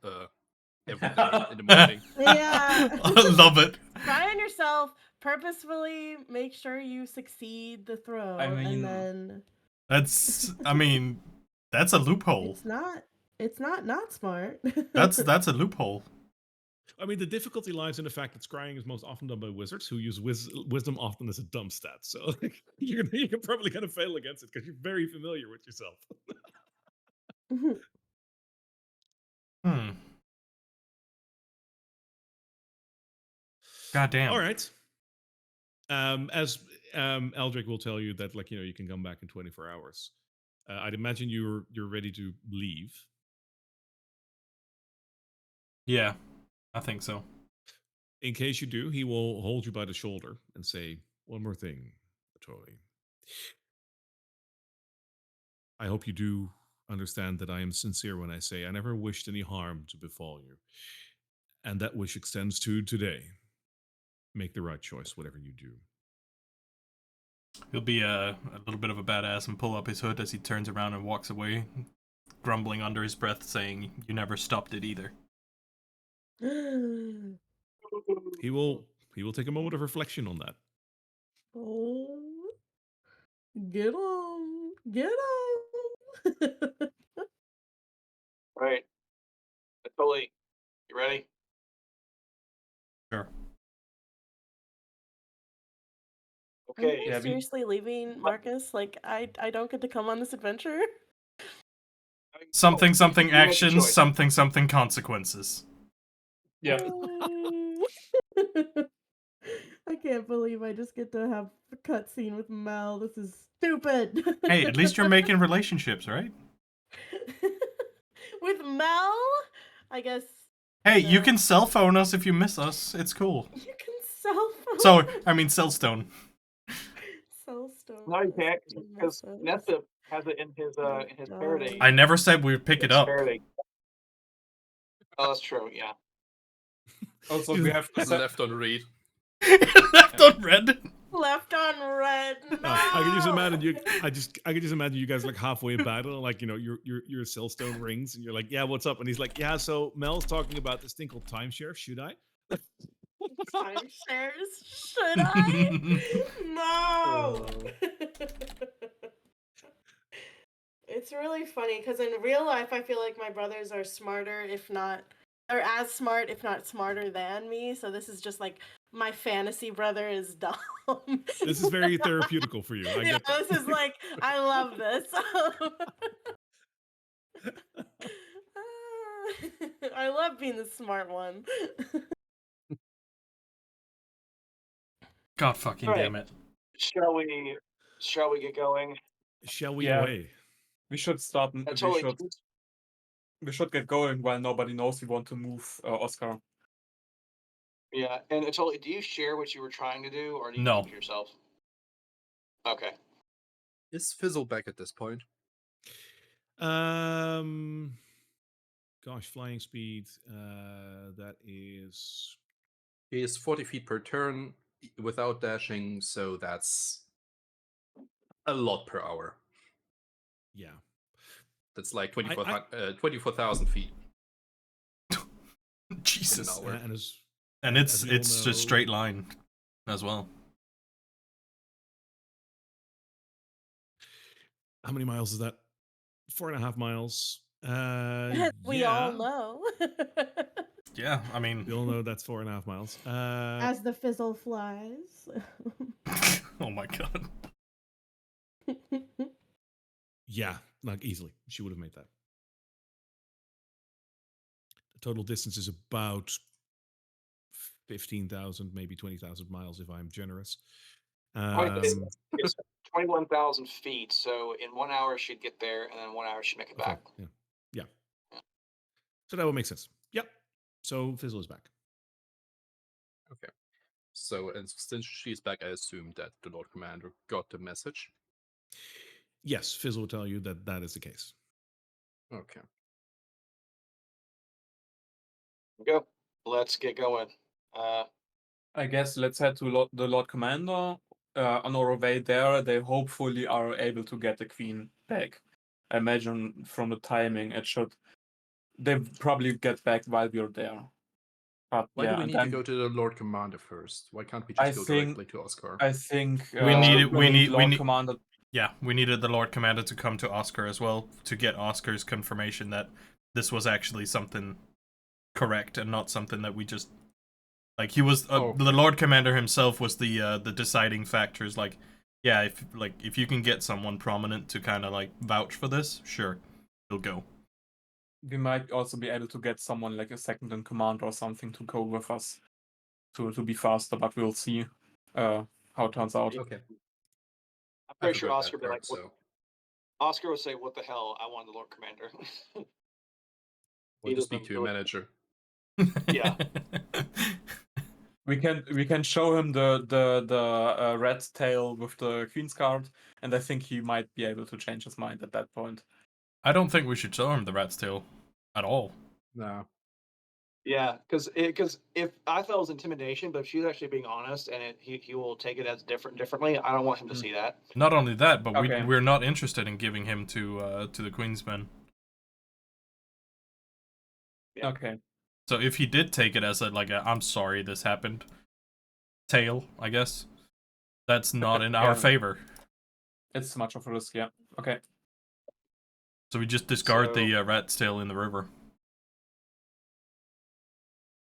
every day in the morning. Yeah. I love it. Try on yourself. Purposefully make sure you succeed the throw, I mean, and then that's a loophole. It's not smart. That's a loophole. I mean, the difficulty lies in the fact that scrying is most often done by wizards who use wisdom often as a dumb stat. So like, you're probably going to fail against it because you're very familiar with yourself. God damn. All right. As Eldrick will tell you that, like, you can come back in 24 hours. I'd imagine you're ready to leave. Yeah, I think so. In case you do, he will hold you by the shoulder and say, "One more thing, Tori. I hope you do understand that I am sincere when I say I never wished any harm to befall you. And that wish extends to today. Make the right choice, whatever you do." He'll be a little bit of a badass and pull up his hood as he turns around and walks away, grumbling under his breath, saying, "You never stopped it either." He will take a moment of reflection on that. Oh, get on, get on. Right. Totally. You ready? Sure. Are you Okay. Yeah, seriously leaving, Marcus? Like, I don't get to come on this adventure? Something, Oh, something you make the actions, choice. something, something consequences. yeah. I can't believe I just get to have a cutscene with Mel. This is stupid. Hey, at least you're making relationships, right? With Mel? I guess. Hey, you No. can cell phone us if you miss us. It's cool. You can cell phone. So, I mean, Cellstone. Cell stone. No, you can't You because miss us. Nessa has it in Oh, his God. parody. I never said we would pick it His up. parody. Oh, that's true. Yeah. Also, we have to It's set. left on read. Left on red. Left on red. No. I can just imagine you. I can just imagine you guys like halfway in battle, like your cellstone rings, and you're like, "Yeah, what's up?" And he's like, "Yeah, so Mel's talking about this thing called timeshare. Should I?" Timeshares? Should I? No. It's really funny because in real life, I feel like my brothers are smarter, if not, or as smart, if not smarter than me. So this is just like my fantasy brother is dumb. This is very therapeutical for you. I Yeah, get that. this is like, I love this. I love being the smart one. God fucking All right. damn it. Shall we get going? Shall we Yeah. away? We should start. Totally. We should get going while nobody knows we want to move Oscar. Yeah, and totally. Do you share what you were trying to do, or do you No. keep to yourself? Okay. Is Fizzle back at this point? Um, gosh, flying speed. That is He is 40 feet per turn without dashing, so that's a lot per hour. yeah. That's like I- 24,000 feet in an Jesus. hour. And as And it's as we all just know- straight line as well. how many miles is that? 4.5 miles. We all Yeah. know. Yeah, I mean, We all know that's 4.5 miles. As the fizzle flies. oh my god. Yeah, like easily. She would have made that. The total distance is about 15,000, maybe 20,000 miles if I'm generous. It's 21,000 feet. So in 1 hour she'd get there, and then 1 hour she'd make it okay, back. yeah. So that would make sense. Yep. So Fizzle is back. Okay. So, and since she's back, I assume that the Lord Commander got the message. Yes, Fizzle will tell you that that is the case. Okay. Go. Let's get going. I guess let's head to the Lord Commander. On our way there, they hopefully are able to get the Queen back. I imagine from the timing, it should. They probably get back while we're there. But Why yeah, do we and need to then go to the Lord Commander first? Why can't we I just go think- directly to Oscar? I think We need Lord need- Commander. Yeah, we needed the Lord Commander to come to Oscar as well to get Oscar's confirmation that this was actually something correct and not something that we just like. He was Okay. the Lord Commander himself was the deciding factors. Like, yeah, if you can get someone prominent to kind of like vouch for this, sure, he'll go. We might also be able to get someone like a second in command or something to go with us to be faster, but we'll see how it turns out. Okay. I'm I pretty sure forgot Oscar that would be like, part, so Oscar would say, "What the hell? I want the Lord Commander." we'll He just doesn't speak to your do it. manager. Yeah. We can show him the red tail with the queen's card, and I think he might be able to change his mind at that point. I don't think we should show him the rat's tail at all. No. Yeah, because if I thought it was intimidation, but if she's actually being honest and he will take it as differently, I don't want him to see that. Not only that, but Okay. we're not interested in giving him to the Queensmen. Yeah. Okay. So if he did take it as a I'm sorry this happened tail, I guess that's not in our Yeah. favor. It's too much of a risk, yeah. Okay. So we just discard So- the rat's tail in the river.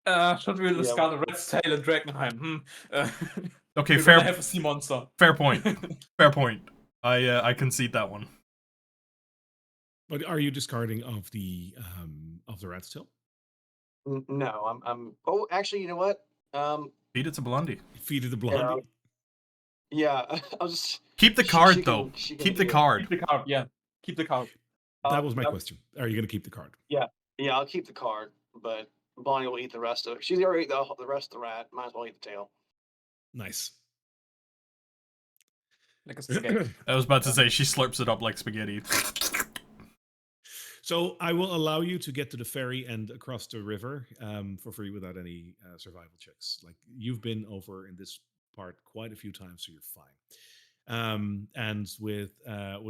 Should we discard the red tail in Drakkenheim? Okay, We're fair. gonna have a sea monster. Fair point. Fair point. I concede that one. But are you discarding of the rat's tail? No, I'm. Oh, actually, you know what? Feed it to Blondie. Feed it the blondie. Yeah, I'll just Keep the She- card she can- though. she can Keep the do it. card. Keep the card, yeah. Keep the card. That was my I'm- question. Are you going to keep the card? Yeah, I'll keep the card, but Bonnie will eat the rest of it. She's already ate the rest of the rat. Might as well eat the tail. Nice. Like a spaghetti. I was about to say she slurps it up like spaghetti. So I will allow you to get to the ferry and across the river for free without any survival checks. Like you've been over in this part quite a few times, so you're fine. And with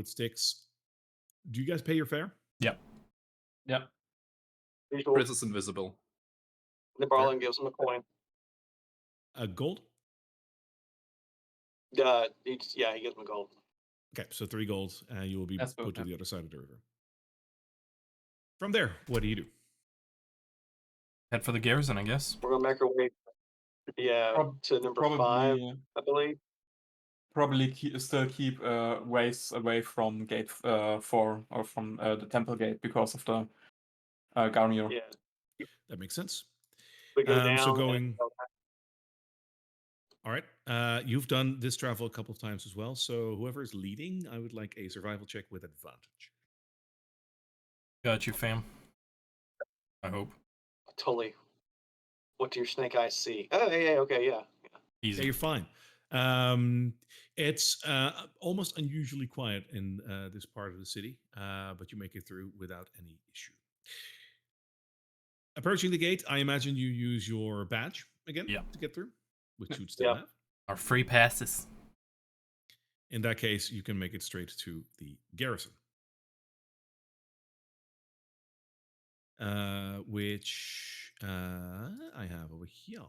Styx, do you guys pay your fare? Yep. Yeah. Usual. Chris is invisible. The Barlin gives him a coin. Gold. He gives him gold. Okay, so 3 gold, and you will be That's put good, to yeah. the other side of the river. From there, what do you do? Head for the garrison, I guess. We're gonna make our way. Yeah, Prob- to number Probably, 5, I believe. probably still keep ways away from gate 4 or from the temple gate because of the Garnier. Yeah, That makes sense. we go down. So and- going. All right. You've done this travel a couple of times as well. So whoever is leading, I would like a survival check with advantage. Got you, fam. I hope. Totally. What do your snake eyes see? Oh, yeah, okay, yeah. Yeah, Easy. you're fine. It's almost unusually quiet in this part of the city, but you make it through without any issue. Approaching the gate, I imagine you use your badge again Yeah. to get through, which you'd still Yeah. have. Our free passes. In that case, you can make it straight to the garrison. Which I have over here.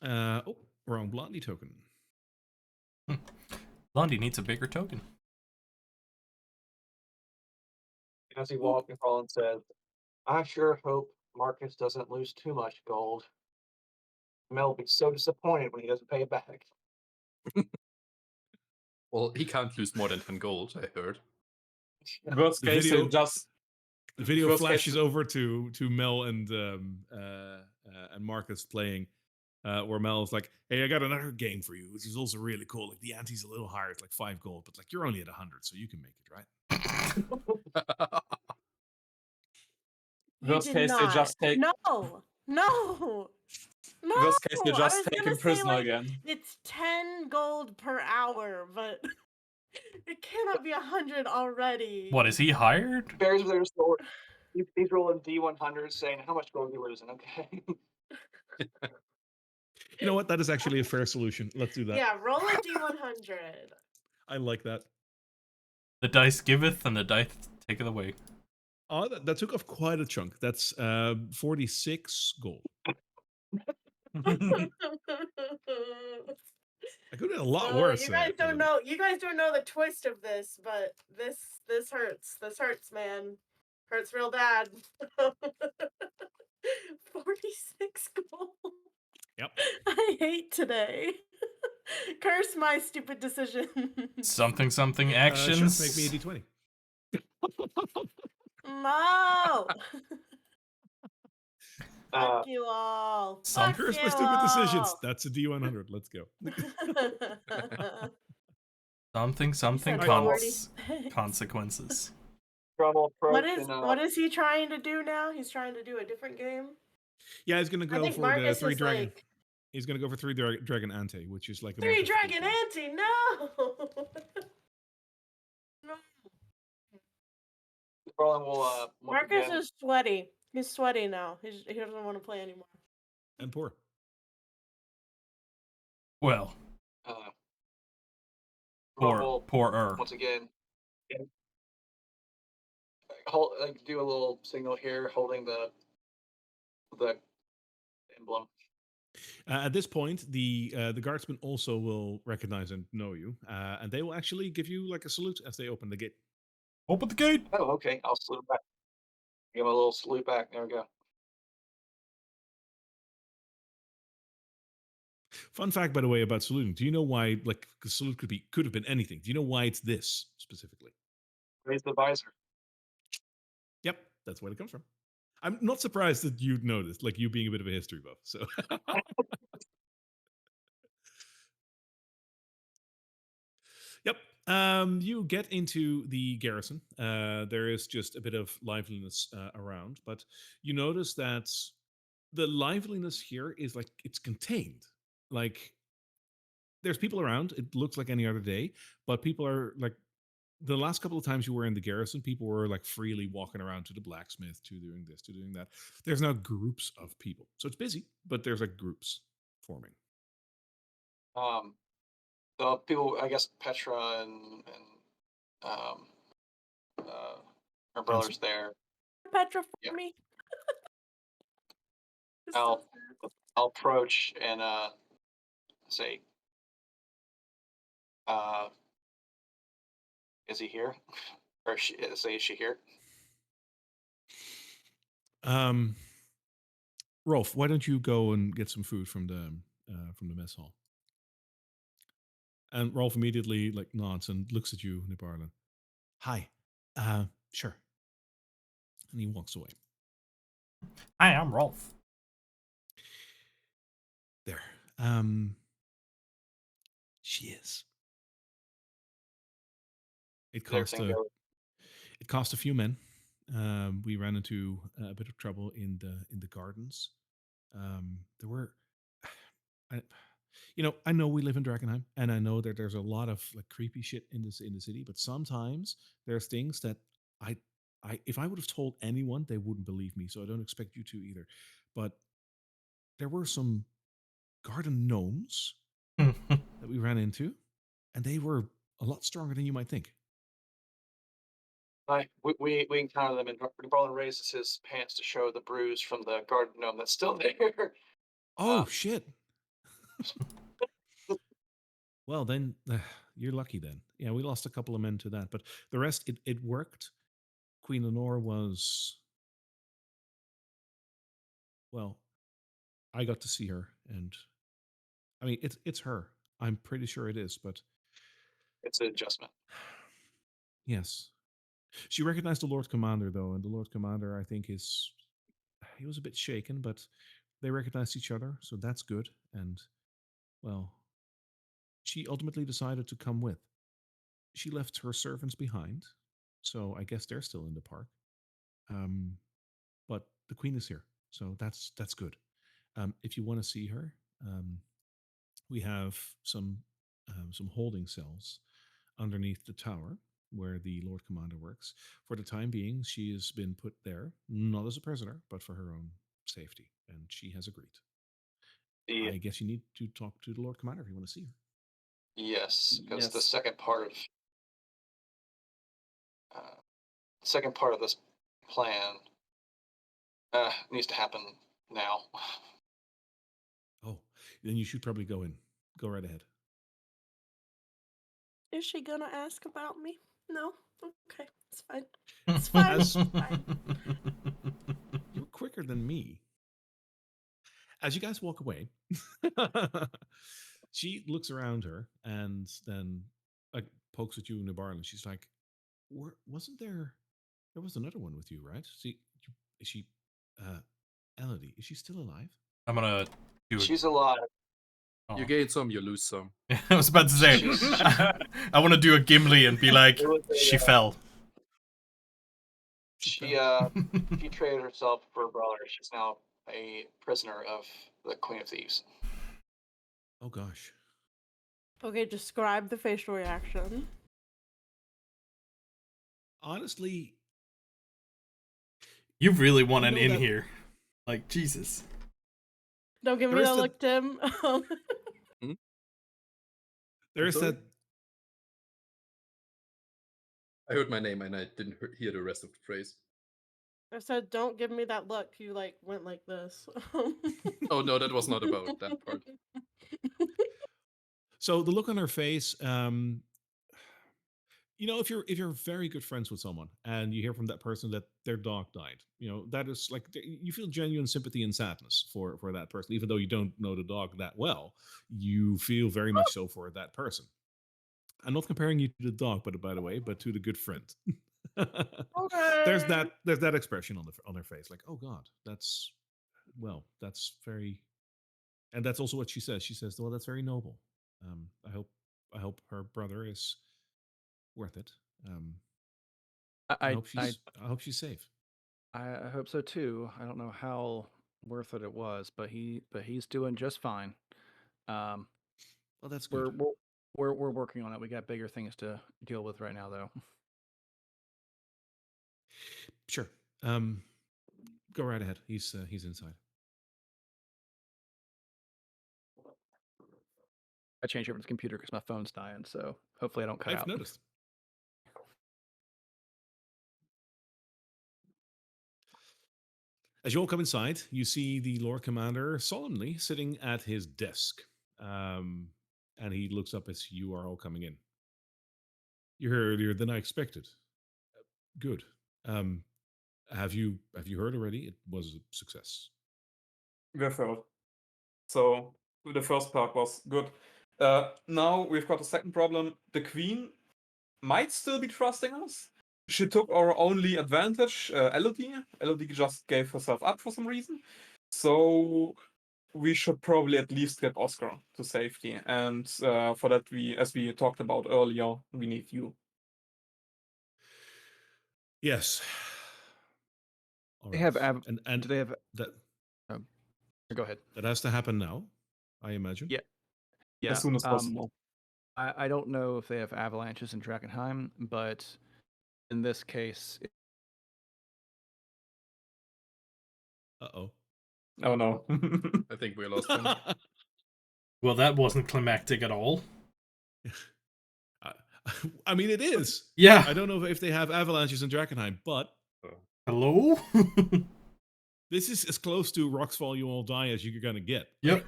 Oh, wrong Blondie token. Blondie needs a bigger token. As he walks, Colin says, I sure hope Marcus doesn't lose too much gold. Mel will be so disappointed when he doesn't pay it back. Well, he can't lose more than 10 gold, I heard. Worst The case, video- they just The video First flashes case- over to Mel and Marcus playing, where Mel's like, "Hey, I got another game for you, which is also really cool. Like the ante's a little higher, it's like 5 gold, but like you're only at 100, so you can make it, right?" You worst did case they not. just take No. worst case they I just was take gonna him say, prisoner like, again. It's 10 gold per hour, but it cannot be 100 already. What, is he hired? Bears with their sword. He's rolling D100 saying how much gold you losing, okay? You know what? That is actually a fair solution. Let's do that. Yeah, roll a D100. I like that. The dice giveth and the dice taketh away. Oh, that took off quite a chunk. That's 46 gold. I could have a lot Oh, worse. you guys don't know. You guys don't know the twist of this, but this hurts. This hurts, man. Hurts real bad. 46 gold. Yep. I hate today. Curse my stupid decision. Something Sure, actions. make me a D20. No. Fuck you all. some- Fuck Curse my you stupid decisions. all. That's a D100. Let's go. something said consequences. Trouble What approach and is he trying to do now? He's trying to do a different game. Yeah, he's gonna I go think for Marcus the three is dragon. like He's gonna go for dragon ante, which is like a more three difficult dragon one. ante. No. No. Roland will once Marcus again. is sweaty. He's sweaty now. He doesn't want to play anymore. And poor. Well, Uh, Roland poor will poorer. once again hold, like, do a little signal here, holding the emblem. At this point, the guardsmen also will recognize and know you, and they will actually give you like a salute as they open the gate. Open the gate. Oh, okay. I'll salute back. Give him a little salute back. There we go. Fun fact, by the way, about saluting. Do you know why? Like, 'cause salute could have been anything. Do you know why it's this specifically? Raise the visor. Yep, that's where it comes from. I'm not surprised that you'd know this, like you being a bit of a history buff. So, yep. You get into the garrison. There is just a bit of liveliness around, but you notice that the liveliness here is like it's contained. Like there's people around. It looks like any other day, but people are like the last couple of times you were in the garrison, people were like freely walking around to the blacksmith, to doing this, to doing that. There's now groups of people, so it's busy, but there's like groups forming. Um, the people, I guess Petra and um, her brother's there. Petra for Yeah. me. It's I'll so I'll approach and say, is he here? Or say, is she here? Rolf, why don't you go and get some food from the mess hall? And Rolf immediately like nods and looks at you, Nibarlan. Hi. Sure. And he walks away. Hi, I'm Rolf. There. She is. It cost Everything goes. it cost a few men. We ran into a bit of trouble in the gardens. There were, I, I know we live in Drakkenheim, and I know that there's a lot of like creepy shit in the city. But sometimes there's things that if I would have told anyone, they wouldn't believe me. So I don't expect you to either. But there were some garden gnomes that we ran into, and they were a lot stronger than you might think. We encounter them, and Barlin raises his pants to show the bruise from the garden gnome that's still there. Oh shit! Well, then you're lucky. Then, yeah, we lost a couple of men to that, but the rest it worked. Queen Lenore was well. I got to see her, and I mean it's her. I'm pretty sure it is, but It's an adjustment. yes, she recognized the Lord Commander though, and the Lord Commander I think he was a bit shaken, but they recognized each other, so that's good. And well, she ultimately decided to come with. She left her servants behind, so I guess they're still in the park. Um, but the queen is here, so that's good. If you want to see her, we have some holding cells underneath the tower where the Lord Commander works. For the time being, she has been put there, not as a prisoner, but for her own safety, and she has agreed. The I guess you need to talk to the Lord Commander if you want to see her. Yes, because the Yes. uh, second part of this plan needs to happen now. Oh, then you should probably go in. Go right ahead. Is she gonna ask about me? No? Okay, it's fine. It's fine. As- It's fine. You're quicker than me. As you guys walk away, she looks around her and then like pokes at you in the bar, and she's like, wasn't there? There was another one with you, right? See, is she? Elodie, is she still alive? I'm gonna do it. She's alive. You Oh. gain some, you lose some. I was about to say, She's- I want to do a Gimli and be like, It was a, she fell. She traded herself for her brother. She's now a prisoner of the Queen of Thieves. Oh gosh. Okay, describe the facial reaction. Honestly, You really want You an know in that- here. Like, Jesus. Don't give me There is that the- look, Tim. there's sorry? that. I heard my name and I didn't hear the rest of the phrase. I said, don't give me that look. You like went like this. Oh no, that was not about that part. So the look on her face, if you're very good friends with someone and you hear from that person that their dog died, that is like you feel genuine sympathy and sadness for that person, even though you don't know the dog that well. You feel very much so for that person. I'm not comparing you to the dog, but by the way, but to the good friend. There's Okay. that expression on her face, like, oh God, that's very, and that's also what she says. She says, well, that's very noble. I hope her brother is worth it. I I hope she's safe. I hope so too. I don't know how worth it was, but he's doing just fine. Um, Well, that's we're good. we're working on it. We got bigger things to deal with right now, though. Sure. Go right ahead. He's inside. I changed over to the computer because my phone's dying, so hopefully I don't cut I've out. noticed. As you all come inside, you see the Lord Commander solemnly sitting at his desk, and he looks up as you are all coming in. You're here earlier than I expected. Good. Um, have you heard already? It was a success. We have heard. So the first part was good. Now we've got a second problem. The Queen might still be trusting us. She took our only advantage, Elodie. Elodie just gave herself up for some reason. So we should probably at least get Oscar to safety. And for that, as we talked about earlier, we need you. Yes. All They right. have and do they have? that Go ahead. that has to happen now, I imagine. Yeah. Yeah. As soon as possible. I don't know if they have avalanches in Drakkenheim, but in this case, Uh-oh. Oh no. I think we lost him. Well, that wasn't climactic at all. I mean, it is. Yeah. I don't know if they have avalanches in Drakkenheim, but Hello? this is as close to Rocks Fall You All Die as you're going to get. Yep.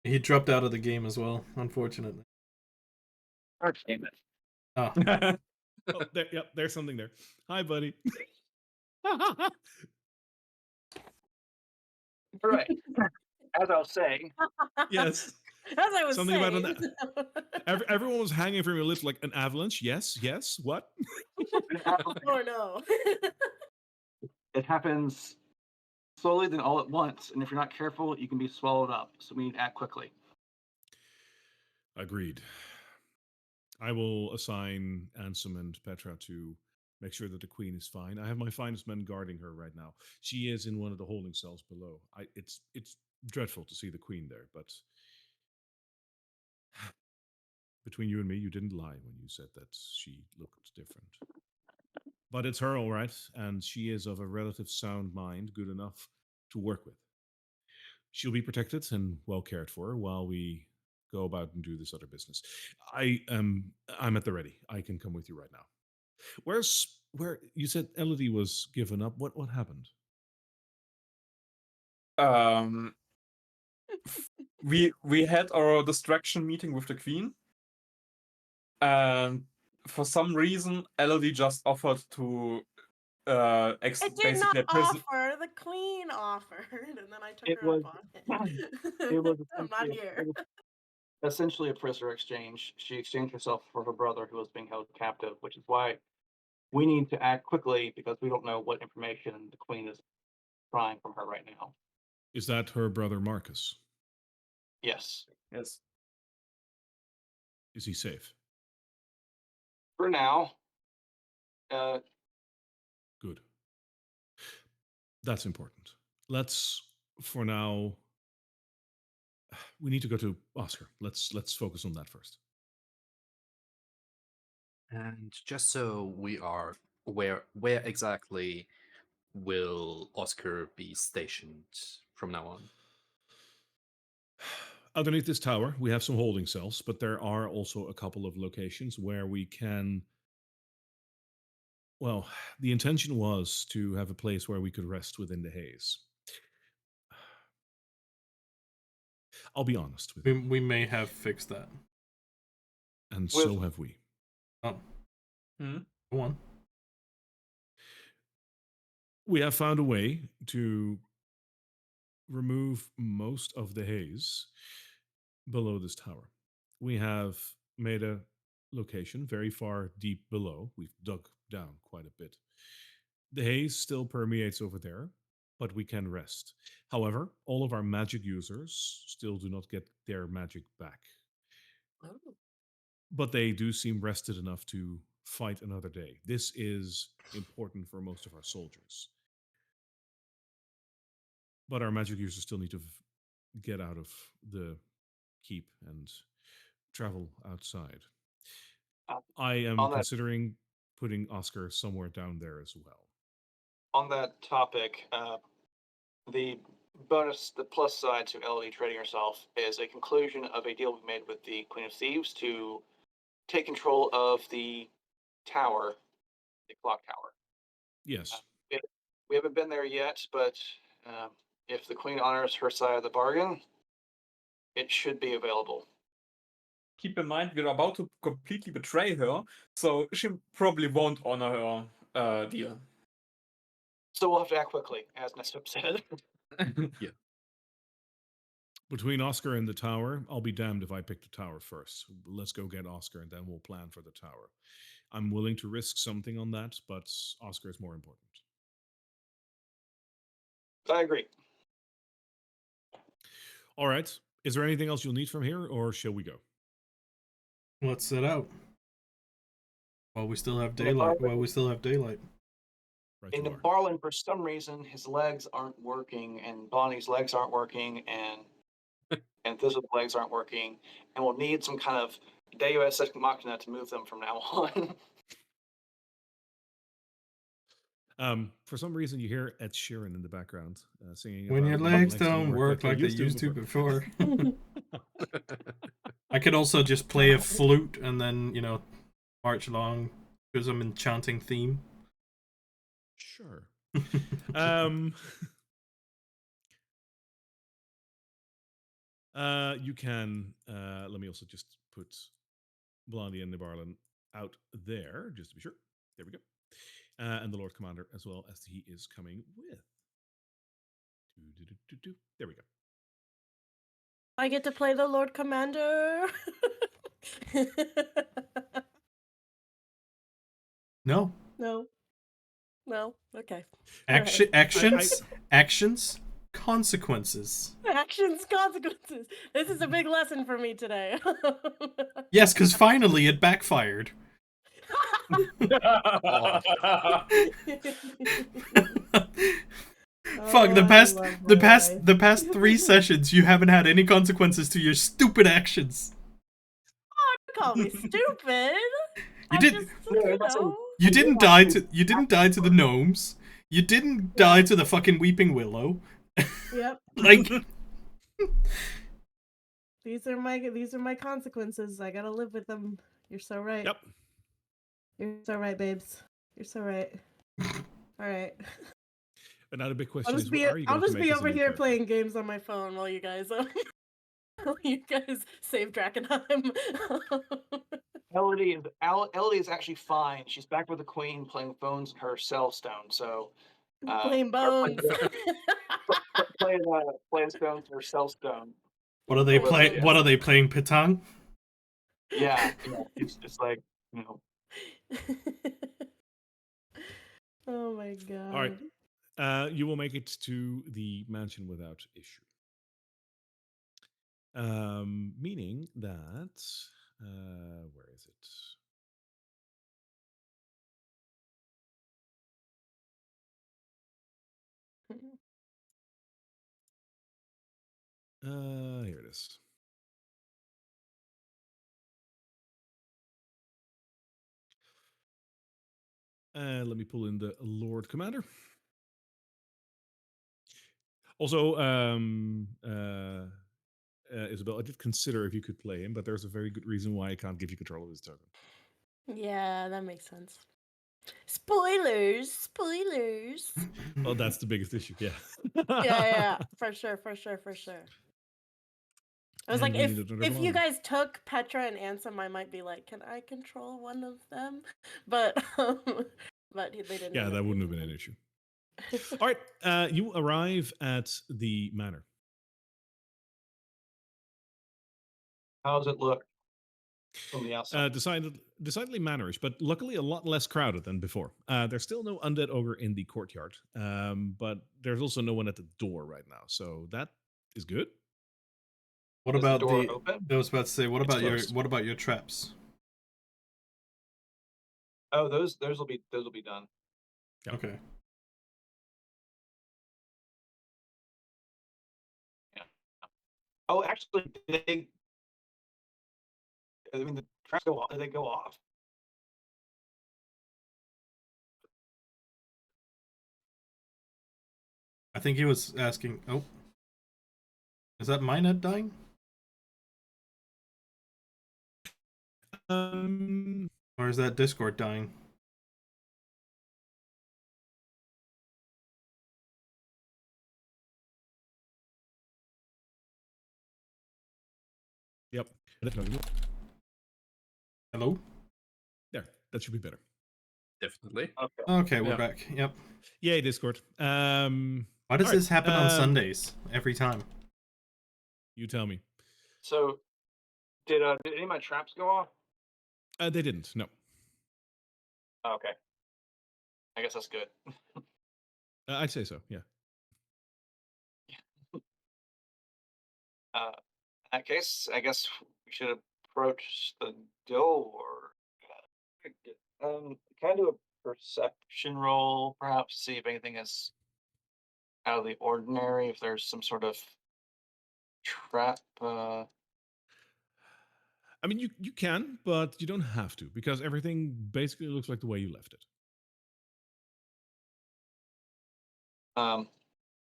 He dropped out of the game as well, unfortunately. Damn it. Oh. Oh, there's something there. Hi, buddy. All right. As I was saying, Yes. As I was Something about saying. Everyone was hanging from your lips like an avalanche. Yes, what? Oh no. it happens slowly, then all at once. And if you're not careful, you can be swallowed up. So we need to act quickly. Agreed. I will assign Ansem and Petra to make sure that the queen is fine. I have my finest men guarding her right now. She is in one of the holding cells below. It's dreadful to see the queen there, but between you and me, you didn't lie when you said that she looked different. But it's her, all right, and she is of a relative sound mind, good enough to work with. She'll be protected and well cared for while we go about and do this other business. I'm at the ready. I can come with you right now. Where you said Elodie was given up? What happened? We had our distraction meeting with the Queen, and for some reason, Elodie just offered to I did not basically a prison. offer. The Queen offered, and then I took It her was- up on it. It was I'm not here. essentially a prisoner exchange. She exchanged herself for her brother who was being held captive, which is why we need to act quickly because we don't know what information the Queen is prying from her right now. Is that her brother Marcus? Yes. Yes. Is he safe? For now. Good. That's important. Let's, for now, we need to go to Oscar. Let's focus on that first. And just so we are aware, where exactly will Oscar be stationed from now on? Underneath this tower, we have some holding cells, but there are also a couple of locations where we can. Well, the intention was to have a place where we could rest within the haze. I'll be honest with you. We may have fixed that. And With- so have we. Oh, Hmm? go on. We have found a way to remove most of the haze below this tower. We have made a location very far deep below. We've dug down quite a bit. The haze still permeates over there, but we can rest. However, all of our magic users still do not get their magic back. Oh. But they do seem rested enough to fight another day. This is important for most of our soldiers. But our magic users still need to get out of the keep and travel outside. I am on that- considering putting Oscar somewhere down there as well. On that topic, the plus side to LD trading herself is a conclusion of a deal we made with the Queen of Thieves to take control of the tower, the clock tower. Yes. We haven't been there yet, but if the Queen honors her side of the bargain, it should be available. Keep in mind, we're about to completely betray her, so she probably won't honor her deal. So we'll have to act quickly, as Nestor said. Yeah. Between Oscar and the tower, I'll be damned if I pick the tower first. Let's go get Oscar and then we'll plan for the tower. I'm willing to risk something on that, but Oscar is more important. I agree. All right. Is there anything else you'll need from here, or shall we go? Let's set out. While we still have daylight. Right In you are. Barlin, for some reason, his legs aren't working, and Bonnie's legs aren't working, and Thistle's legs aren't working, and we'll need some kind of Deus Ex Machina to move them from now on. For some reason, you hear Ed Sheeran in the background singing. When your about legs don't work like they used to before. I could also just play a flute and then, march along because I'm in chanting theme. Sure. You can. Let me also just put Blondie and Nibarlin out there, just to be sure. There we go. And the Lord Commander as well, as he is coming with. There we go. I get to play the Lord Commander. No. No. Okay. Actions, consequences. Actions, consequences. This is a big lesson for me today. Yes, because finally it backfired. Fuck, the past 3 sessions you haven't had any consequences to your stupid actions. Don't call me stupid. You didn't die to the gnomes. You didn't die to the fucking weeping willow. Yep. Like these are my consequences. I gotta live with them. You're so right. Yep. You're so right, babes. You're so right. All right. But now the big question is, I'll just be over here playing games on my phone while you guys save Drakkenheim. Elodie is actually fine. She's back with the Queen playing phones in her cell stone. So playing bones. playing stones in her cell stone. what are they playing? What are they playing? Petang? Yeah. It's like, Oh my god. All right. You will make it to the mansion without issue. Meaning that where is it? Here it is. Let me pull in the Lord Commander. Also, Isabel, I did consider if you could play him, but there's a very good reason why I can't give you control of his token. Yeah, that makes sense. Spoilers, spoilers. Well, that's the biggest issue. Yeah. Yeah, for sure, for sure, for sure. I was And like, we need another if you one. guys took Petra and Ansem, I might be like, can I control one of them? But but they didn't. Yeah, end that up wouldn't have using been an them. issue. All right, you arrive at the manor. How does it look from the outside? Decidedly manorish, but luckily a lot less crowded than before. There's still no undead ogre in the courtyard, but there's also no one at the door right now, so that is good. What Is the about door the? open? I was about to say, what It's about closed. your traps? Oh, those will be done. Yeah. Okay. Yeah. Oh, actually, I mean, the traps go off. They go off. I think he was asking. Oh, is that my net dying? Or is that Discord dying? Yep. Hello? There, that should be better. Definitely. Okay. Okay, we're Yeah. back. Yep. Yay, Discord. Why does all this right, happen on Sundays every time? You tell me. So, did any of my traps go off? They didn't. No. Oh, okay. I guess that's good. I'd say so. Yeah. In that case, I guess we should approach the door. Can I do a perception roll, perhaps, see if anything is out of the ordinary? If there's some sort of trap. I mean, you can, but you don't have to because everything basically looks like the way you left it. All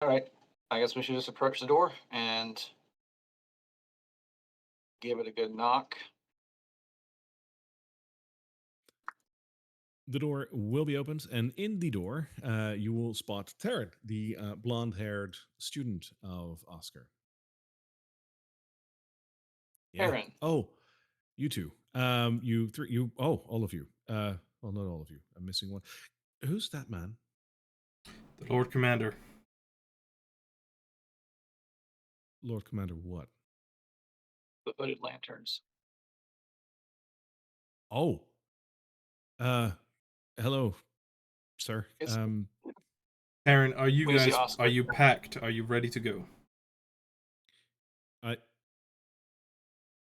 right. I guess we should just approach the door and give it a good knock. The door will be opened, and in the door, you will spot Taryn, the blonde-haired student of Oscar. Yeah. Aaron. Oh, you two. You three. You. Oh, all of you. Well, not all of you. I'm missing one. Who's that man? The Lord Commander. Lord Commander. What? The hooded lanterns. Oh. Hello, sir. It's- Aaron, are you We see guys? Oscar. Are you packed? Are you ready to go?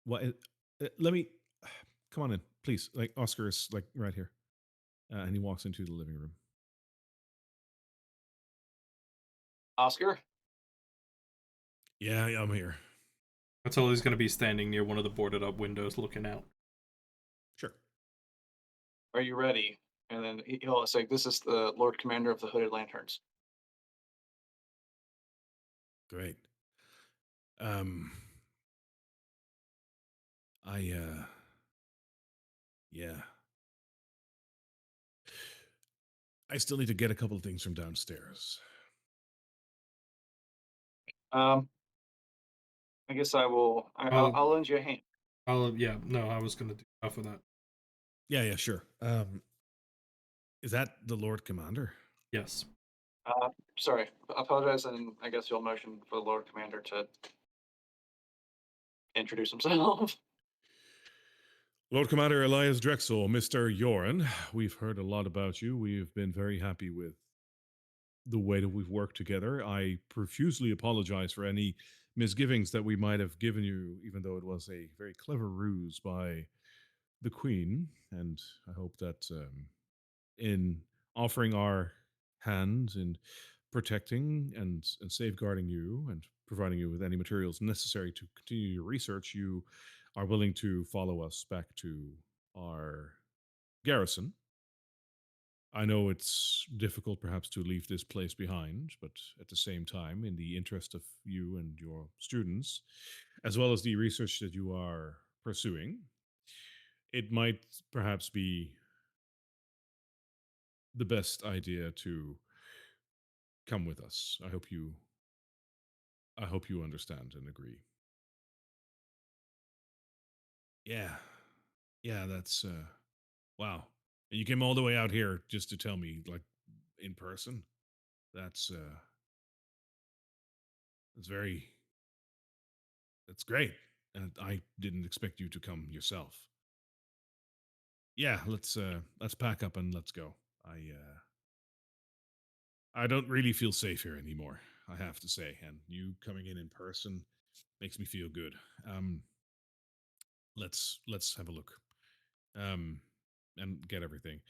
What? Let me. Come on in, please. Like Oscar is like right here, and he walks into the living room. Oscar? Yeah, I'm here. I told he's going to be standing near one of the boarded up windows looking out. Sure. Are you ready? And then he'll say, "This is the Lord Commander of the Hooded Lanterns." Great. Yeah. I still need to get a couple of things from downstairs. I guess I will. I'll lend you a hand. Yeah, no, I was going to do enough of that. Yeah, sure. Is that the Lord Commander? Yes. Sorry, I apologize, and I guess you'll motion for the Lord Commander to introduce himself. Lord Commander Elias Drexel, Mr. Yoren. We've heard a lot about you. We've been very happy with the way that we've worked together. I profusely apologize for any misgivings that we might have given you, even though it was a very clever ruse by the Queen. And I hope that in offering our hand in protecting and safeguarding you and providing you with any materials necessary to continue your research, you are willing to follow us back to our garrison. I know it's difficult perhaps to leave this place behind, but at the same time, in the interest of you and your students, as well as the research that you are pursuing, it might perhaps be the best idea to come with us. I hope you understand and agree. Yeah. Yeah, that's wow. And you came all the way out here just to tell me like in person. That's that's very that's great. And I didn't expect you to come yourself. Yeah, let's pack up and let's go. I don't really feel safe here anymore, I have to say, and you coming in person makes me feel good. Um let's have a look. Um and get everything.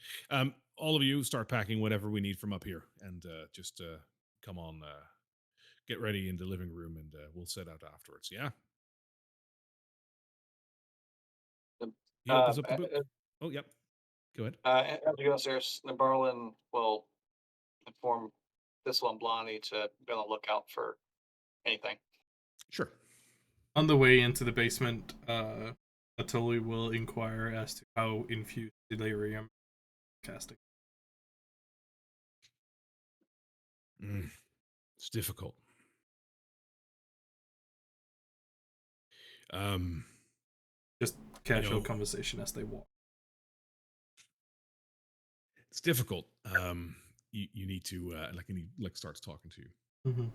All of you start packing whatever we need from up here and just come on get ready in the living room and we'll set out afterwards. Yeah. Um, He opens up the book. Oh, yep. Go ahead. As we go upstairs, Nabarlin will inform Thistle and Blondie to be on the lookout for anything. Sure. On the way into the basement, Atoli will inquire as to how infused delirium casting. It's difficult. Um, Just casual conversation as they walk. it's difficult. You need to and he like starts talking to you. Mm-hmm.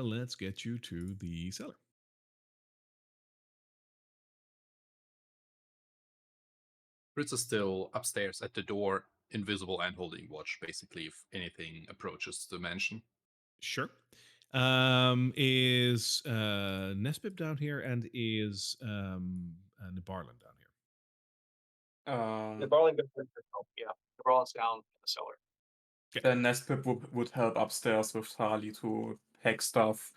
Let's get you to the cellar. Fritz is still upstairs at the door, invisible and holding watch, basically, if anything approaches the mansion. Sure. Is Nespip down here and is Nabarlin down here? Nabarlin goes in for help, yeah. Nabarlin's down in the cellar. Then Nespip would help upstairs with Tali to hack stuff,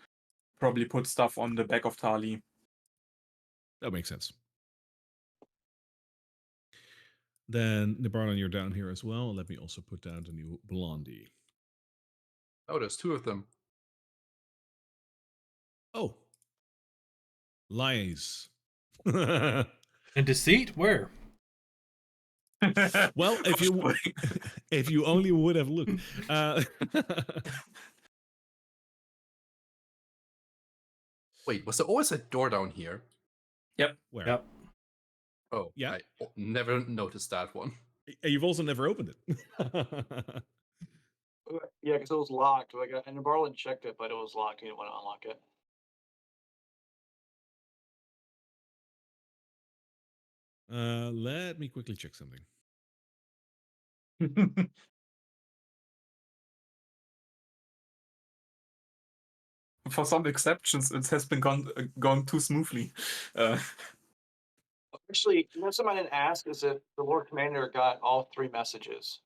probably put stuff on the back of Tali. That makes sense. Then Nabarlin, you're down here as well. Let me also put down the new Blondie. Oh, there's two of them. Oh, lies. And deceit? Where? Well, if you only would have looked. Wait, was there always a door down here? Yep. Where? Yep. Oh, Yeah. I never noticed that one. You've also never opened it. Yeah, because it was locked. And Nabarlin checked it, but it was locked. He didn't want to unlock it. Let me quickly check something. For some exceptions, it has been gone too smoothly. Actually, something I didn't ask is if the Lord Commander got all 3 messages.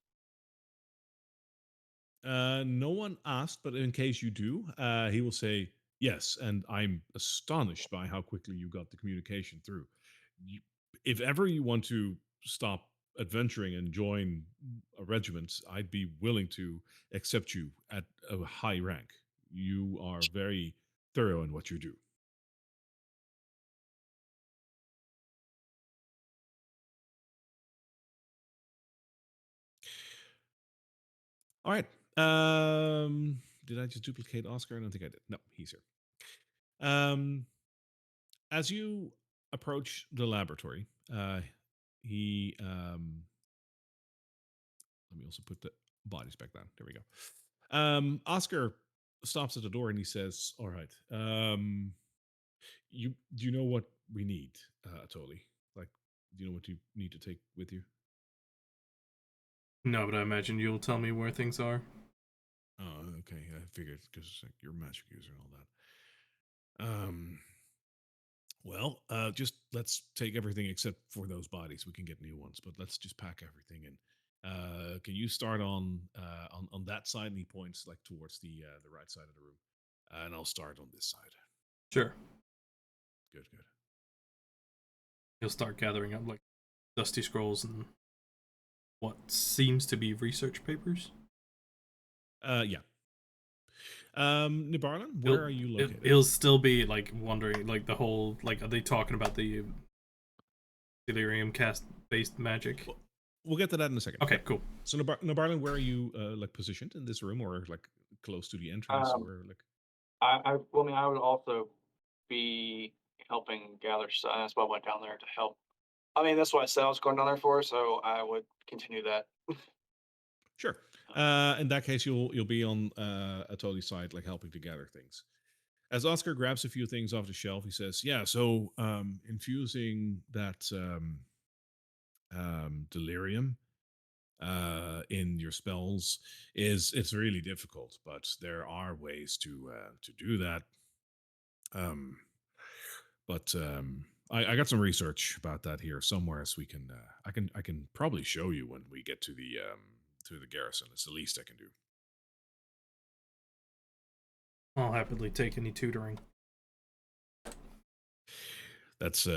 No one asked, but in case you do, he will say yes. And I'm astonished by how quickly you got the communication through. If ever you want to stop adventuring and join a regiment, I'd be willing to accept you at a high rank. You are very thorough in what you do. All right. Did I just duplicate Oscar? I don't think I did. No, he's here. As you approach the laboratory, he let me also put the bodies back down. There we go. Oscar stops at the door and he says, "All right, you do you know what we need, Atoli? Like, do you know what you need to take with you?" No, but I imagine you'll tell me where things are. Oh, okay. I figured because like you're a magic user and all that. Well, just let's take everything except for those bodies. We can get new ones, but let's just pack everything in. Can you start on that side? And he points like towards the right side of the room, and I'll start on this side. Sure. Good, good. He'll start gathering up like dusty scrolls and what seems to be research papers. Yeah. Nibarlan, where are you located? He'll still be like wondering, like the whole, like, are they talking about the delirium cast based magic? We'll get to that in a second. Okay, cool. So Nibarlan, where are you like positioned in this room, or like close to the entrance, or like? I mean, I would also be helping gather stuff. That's why I went down there to help. I mean, that's what I said I was going down there for, so I would continue that. Sure. In that case, you'll be on Atoli's side, like helping to gather things. As Oscar grabs a few things off the shelf, he says, "Yeah, so infusing that delirium in your spells it's really difficult, but there are ways to do that. Um, but I got some research about that here somewhere, so we can I can probably show you when we get to the garrison. It's the least I can do." I'll happily take any tutoring. That's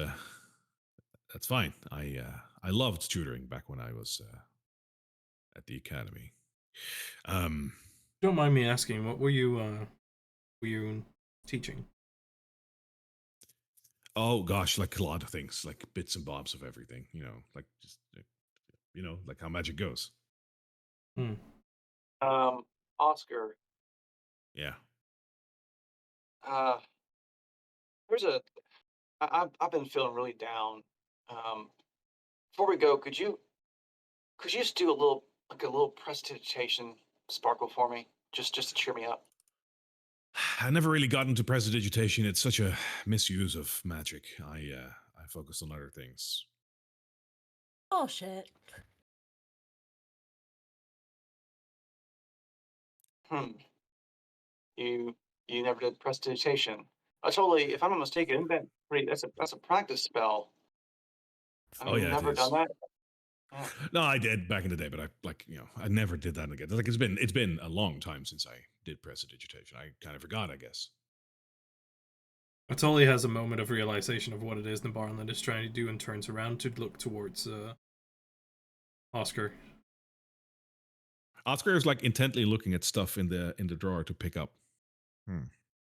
fine. I loved tutoring back when I was at the academy. Don't mind me asking, what were you teaching? Oh gosh, like a lot of things, like bits and bobs of everything. Like just like how magic goes. Hmm. Oscar, Yeah. uh, there's a. I've been feeling really down. Before we go, could you just do a little prestidigitation sparkle for me, just to cheer me up? I never really got into prestidigitation. It's such a misuse of magic. I focus on other things. Bullshit. Hmm. You you never did prestidigitation. I totally, if I'm not mistaken, isn't that that's a practice spell. Oh I've yeah, it never done is. that. Yeah. No, I did back in the day, but I never did that again. Like it's been a long time since I did prestidigitation. I kind of forgot, I guess. Atoli has a moment of realization of what it is Nabarland is trying to do and turns around to look towards Oscar. Oscar is like intently looking at stuff in the drawer to pick up.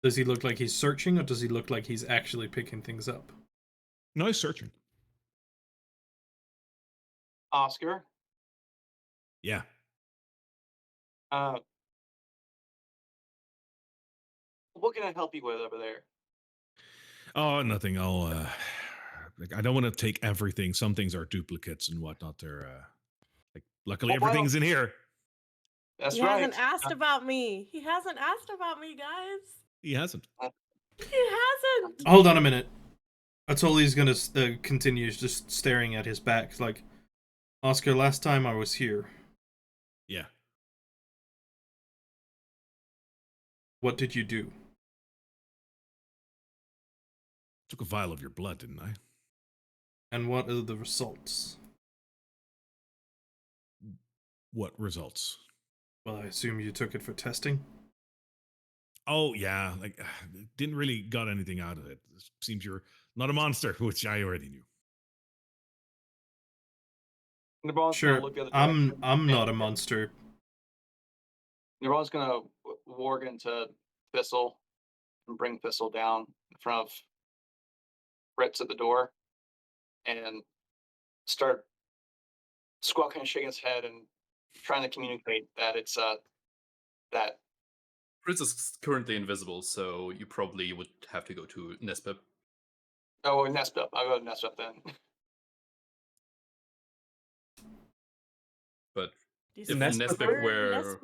Does he look like he's searching, or does he look like he's actually picking things up? No, he's searching. Oscar, Yeah. uh, what can I help you with over there? Oh, nothing. I don't want to take everything. Some things are duplicates and whatnot. They're like, luckily Well, why don't- everything's in here. That's He right. hasn't asked about me. He hasn't asked about me, guys. He hasn't. He hasn't. Hold on a minute. Atoli's gonna continue just staring at his back, like, Oscar, last time I was here, Yeah. what did you do? Took a vial of your blood, didn't I? And what are the results? What results? Well, I assume you took it for testing? Oh yeah, like didn't really got anything out of it. Seems you're not a monster, which I already knew. Nirvana's Sure, gonna look the other I'm direction, not a and monster. Nirvana's gonna warg into Thistle and bring Thistle down in front of Fritz at the door, and start squawking and shaking his head and trying to communicate that it's that. Fritz is currently invisible, so you probably would have to go to Nespip. Oh, Nespip. I'll go to Nespip then. But You if said Nespip word, were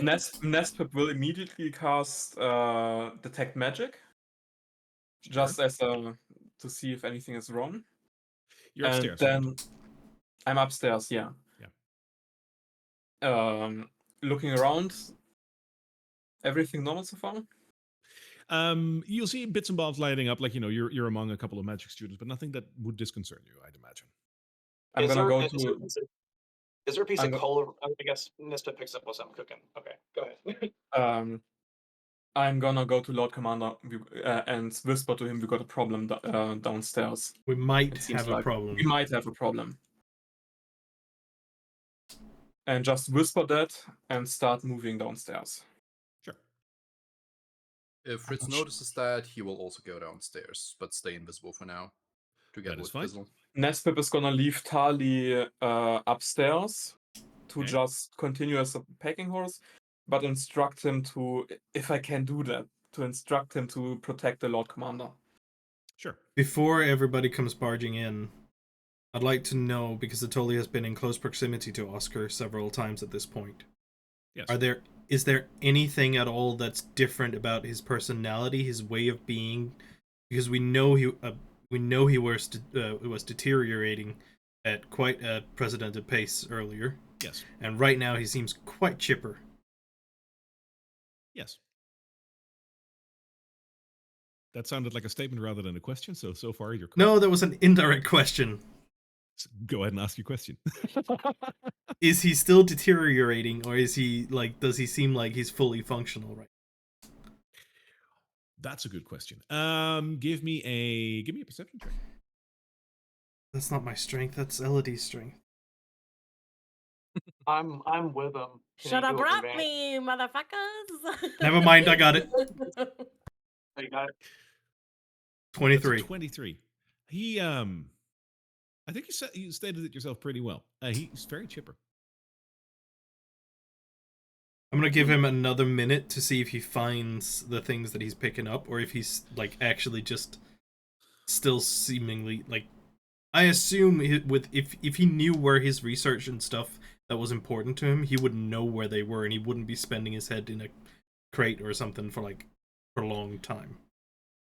Nespip. Nespip will immediately cast Detect Magic, just as to see if anything is wrong. You're And upstairs, right? then I'm upstairs, yeah. Yeah. Looking around, everything normal so far? You'll see bits and bobs lighting up, like you're among a couple of magic students, but nothing that would disconcert you, I'd imagine. I'm Is gonna there, go is there, to. is there a piece I'm of go- cola? I guess Nista picks up what I'm cooking. Okay, go ahead. I'm gonna go to Lord Commander and whisper to him we got a problem downstairs. We might It seems have a like problem. we might have a problem. And just whisper that and start moving downstairs. Sure. If Fritz notices that, he will also go downstairs, but stay invisible for now. Together That is with fine. Fizzle. Nespip is gonna leave Tali upstairs to Okay. just continue as a packing horse, but instruct him to, if I can do that, to instruct him to protect the Lord Commander. Sure. Before everybody comes barging in, I'd like to know, because Atoli has been in close proximity to Oscar several times at this point. Yes. Is there anything at all that's different about his personality, his way of being? Because we know he was deteriorating at quite a precedented pace earlier, Yes. and right now he seems quite chipper. Yes. That sounded like a statement rather than a question, so far you're correct. No, that was an indirect question. So go ahead and ask your question. Is he still deteriorating, or is he does he seem like he's fully functional right? That's a good question. Give me a perception check. That's not my strength, that's Elodie's strength. I'm with him. Can Should you have do it with brought advantage? me, motherfuckers. Never mind, I got it. You got it. 23. That's a 23. He I think you stated it yourself pretty well. He's very chipper. I'm gonna give him another minute to see if he finds the things that he's picking up, or if he's actually just still seemingly I assume if he knew where his research and stuff that was important to him, he would know where they were, and he wouldn't be spending his head in a crate or something for for a long time.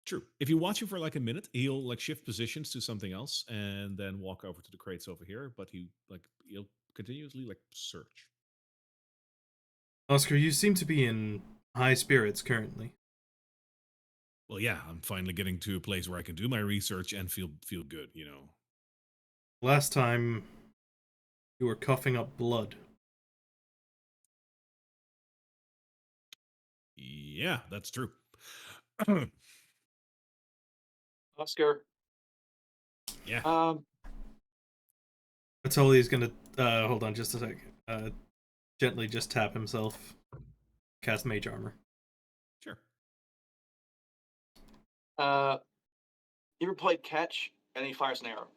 True. If you watch him for a minute, he'll shift positions to something else and then walk over to the crates over here. But he'll continuously search. Oscar, you seem to be in high spirits currently. Well, yeah, I'm finally getting to a place where I can do my research and feel good. Last time, you were coughing up blood. Yeah, that's true. Oscar. Yeah. Atoli's gonna hold on just a sec. Gently just tap himself. Cast mage armor. Sure. You ever played catch? And he fires an arrow.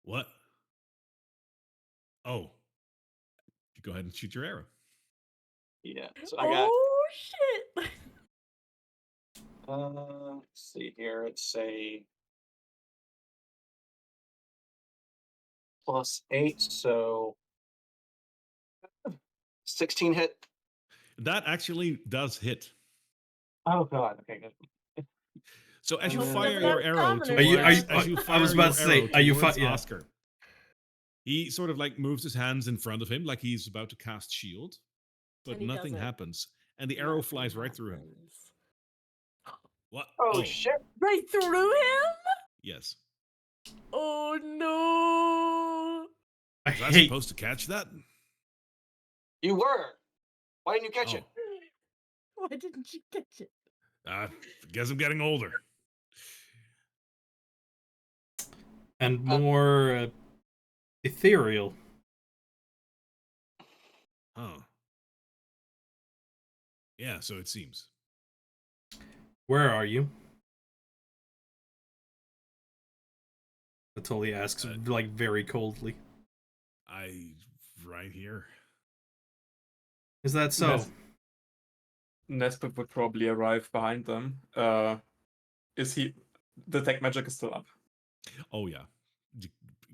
What? Oh. You go ahead and shoot your arrow. Yeah. So I got. Oh shit! Let's see here. It's a +8, so 16 hit. That actually does hit. Oh god. Okay, good. So as you Hope he fire doesn't your have arrow stamina towards, yet. as you I fire was about your to say, arrow are you towards yeah. Oscar, he sort of moves his hands in front of him like he's about to cast shield, but And he nothing doesn't. happens, and the arrow Nothing flies right through him. happens. What? Oh shit. Right through him? Yes. Oh no! I Was I hate. supposed to catch that? You were. Why didn't you catch it? Why didn't you catch it? I guess I'm getting older. And more ethereal. Huh. Yeah, so it seems. Where are you? Atoli asks, very coldly. Right here. Is that so? Nespip would probably arrive behind them. Detect magic is still up. Oh yeah,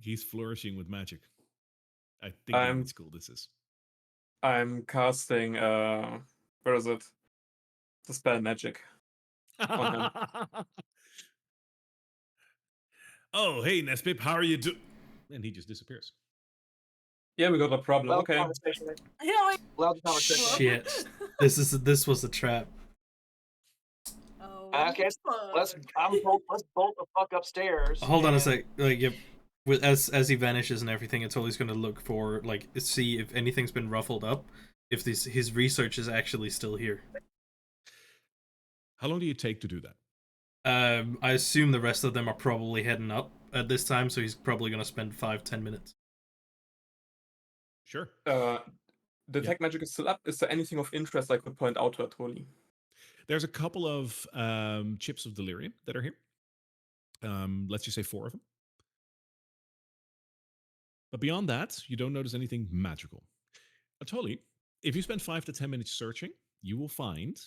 he's flourishing with magic. I think in what school this is. I'm casting where is it? The spell magic on him. Oh, hey Nespip, how are you doing? And he just disappears. Yeah, we got a problem. Loud Okay. conversation. Yeah, like, Loud conversation. Shit. This was a trap. oh, Okay, let's fuck. let's bolt the fuck upstairs. Hold on a and- sec. Like, as he vanishes and everything, it's always going to look for, like, see if anything's been ruffled up, if his research is actually still here. How long do you take to do that? I assume the rest of them are probably heading up at this time, so he's probably going to spend 5-10 minutes. Sure. Detect magic is still up. Is there anything of interest I could point out to Atoli? There's a couple of chips of delirium that are here. Let's just say 4 of them. But beyond that, you don't notice anything magical. Atoli, if you spend 5 to 10 minutes searching, you will find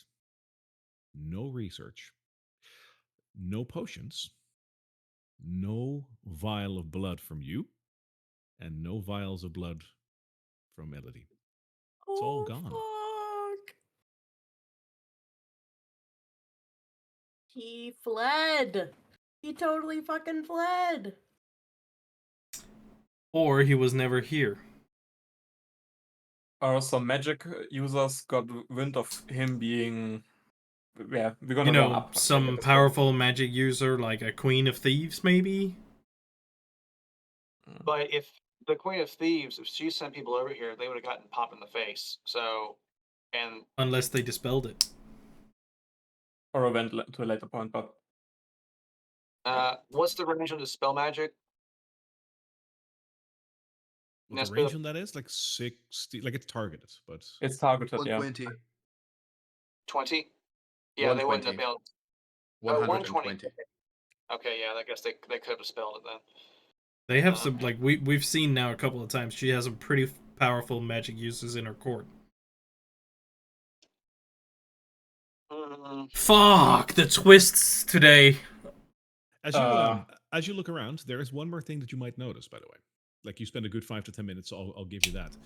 no research, no potions, no vial of blood from you, and no vials of blood from Elodie. It's all gone. Fuck. He fled. He totally fucking fled. Or he was never here. Or some magic users got wind of him being. Yeah, we're gonna You run know, up. some powerful magic user, like a Queen of Thieves, maybe? But if the Queen of Thieves, if she sent people over here, they would have gotten popped in the face. So, and Unless they dispelled it. Or a went to a later point, but what's the range on the spell magic? What That's the range on that is? Like 60, like it's targeted, but it's targeted. Yeah. 120. 20? Yeah, they wouldn't have 120. been able. Oh, 120. 120. Okay, yeah, I guess they could have spelled it then. They have some, like, we've seen now a couple of times, she has some pretty powerful magic users in her court. Fuck, the twists today. as you look around, there is one more thing that you might notice, by the way. Like, you spend a good 5 to 10 minutes, so I'll give you that.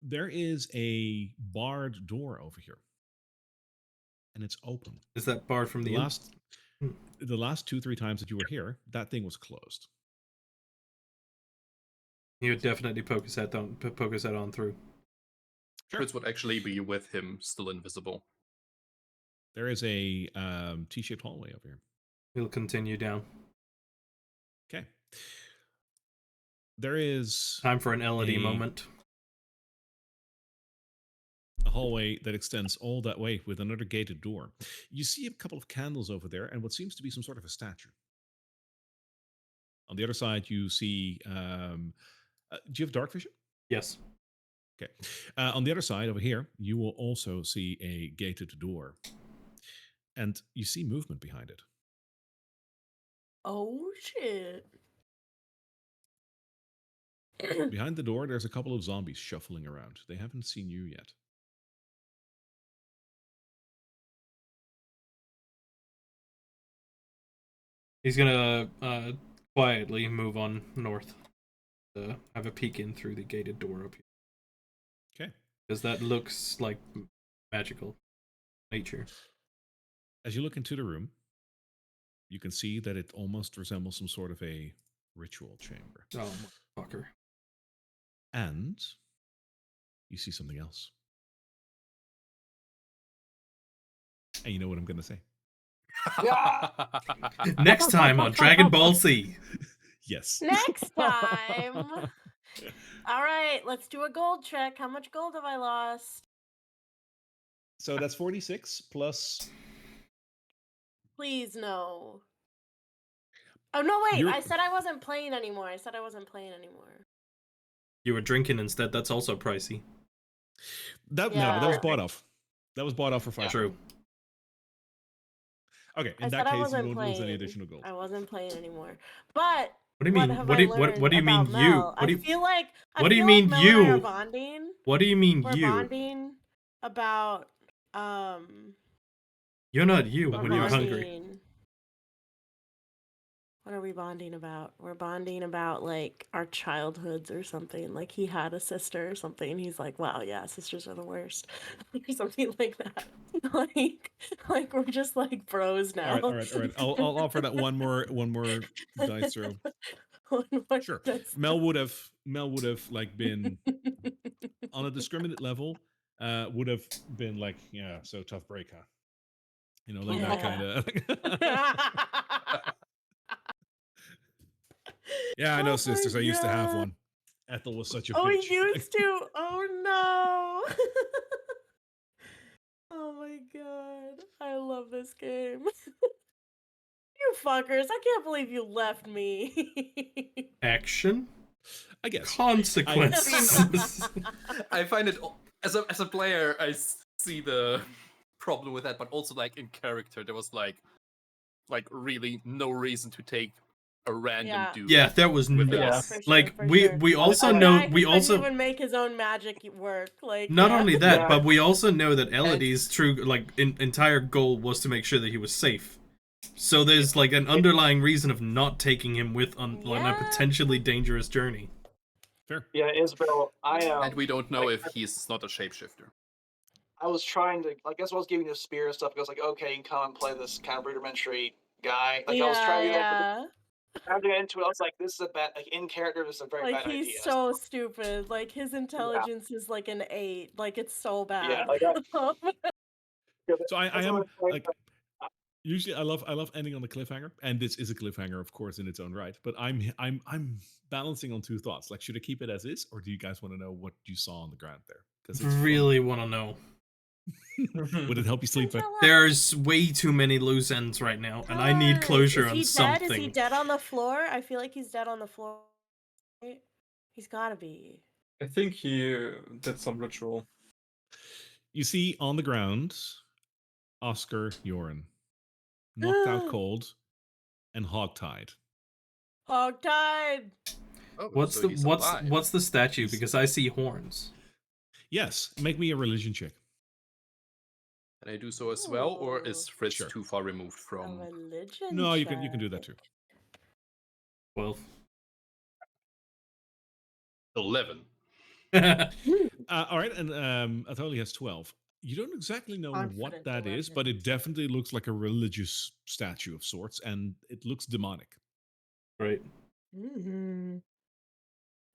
There is a barred door over here, and it's open. Is that barred from the The last 2-3 times that you were here, that thing was closed. He would definitely poke his head on through. Sure. Chris would actually be with him, still invisible. There is a T-shaped hallway over here. He'll continue down. Okay. There is Time for an Elodie moment. a hallway that extends all that way with another gated door. You see a couple of candles over there and what seems to be some sort of a statue. On the other side, you see... do you have dark vision? Yes. Okay. On the other side, over here, you will also see a gated door. And you see movement behind it. Oh, shit. Behind the door, there's a couple of zombies shuffling around. They haven't seen you yet. He's gonna quietly move on north. Have a peek in through the gated door up here. Okay. Because that looks like magical nature. As you look into the room, you can see that it almost resembles some sort of a ritual chamber. Oh, motherfucker. And you see something else. And you know what I'm going to say. Next time on Dragon Ball Z. Yes. Next time. All right, let's do a gold check. How much gold have I lost? So that's 46 plus... Please, no. Oh, no, wait. I said I wasn't playing anymore. You were drinking instead. That's also pricey. No, that was bought off. That was bought off for 5. True. Okay, in that case, you won't lose any additional gold. I wasn't playing anymore. But what do you mean? What do you mean you? I feel like what do you mean Mel you? and I are bonding. What do you mean We're you? bonding about You're not you when you're hungry. What are we bonding about? We're bonding about like our childhoods or something. Like he had a sister or something. He's like, wow, yeah, sisters are the worst. Or something like that. like we're just like bros now. All right. I'll offer that one more dice roll. What Sure. does Mel would have like been on a discriminate level, would have been like, yeah, so tough break, huh? You know, like that kind of. Yeah, I know, Oh my sisters. I used to have God. one. Ethel was such a Oh, he bitch. used to. Oh no. Oh my God. I love this game. You fuckers. I can't believe you left me. Action, I guess. consequences. I find it as a player, I see the problem with that, but also like in character, there was like really no reason to take a random Yeah. dude. Yeah, there was With no. Yeah, us. for sure. Like for we sure. we also A know guy we who couldn't also even make his own magic work. Like, not yeah. only that, Yeah. but we also know that Elodie's true entire goal was to make sure that he was safe. So there's like an underlying reason of not taking him with on a Yeah. potentially dangerous journey. Fair. Yeah, Isabel, And we don't know like, if he's not a shapeshifter. I was trying to, like, that's what I was giving you the spear and stuff. I was like, okay, you can come and play this kind of rudimentary guy. Like, I was trying to do that, but after I got into it, I was like, this is a bad, like, in character, this is a very Like, bad he's idea. so stupid. Like, his intelligence is like an 8. Like, it's so Yeah, bad. like, So I that's am what I was like, usually I love ending on the cliffhanger, and this is a cliffhanger, of course, in its own right. But I'm balancing on two thoughts. Like, should I keep it as is, or do you guys want to know what you saw on the ground there? Because it's Really want to know. Would it help you sleep better? There's way too many loose ends right now, and I need closure Is on he dead? something. Is he dead on the floor? I feel like he's dead on the floor. Right? He's gotta be. I think he did some ritual. You see on the ground, Oscar Yoren, knocked out cold and hogtied. Hogtied. Oh, What's so the he's what's alive. what's the statue? He's- Because I see horns. Yes, make me a religion check. Can I do so as well, or Ooh. is Fritz Sure. too far removed A from religion No, you can do that check. too. 12. 11? All right, and Atoli has 12. You don't exactly know what Confident that is, 11. but it definitely looks like a religious statue of sorts, and it looks demonic. Right. Mm-hmm.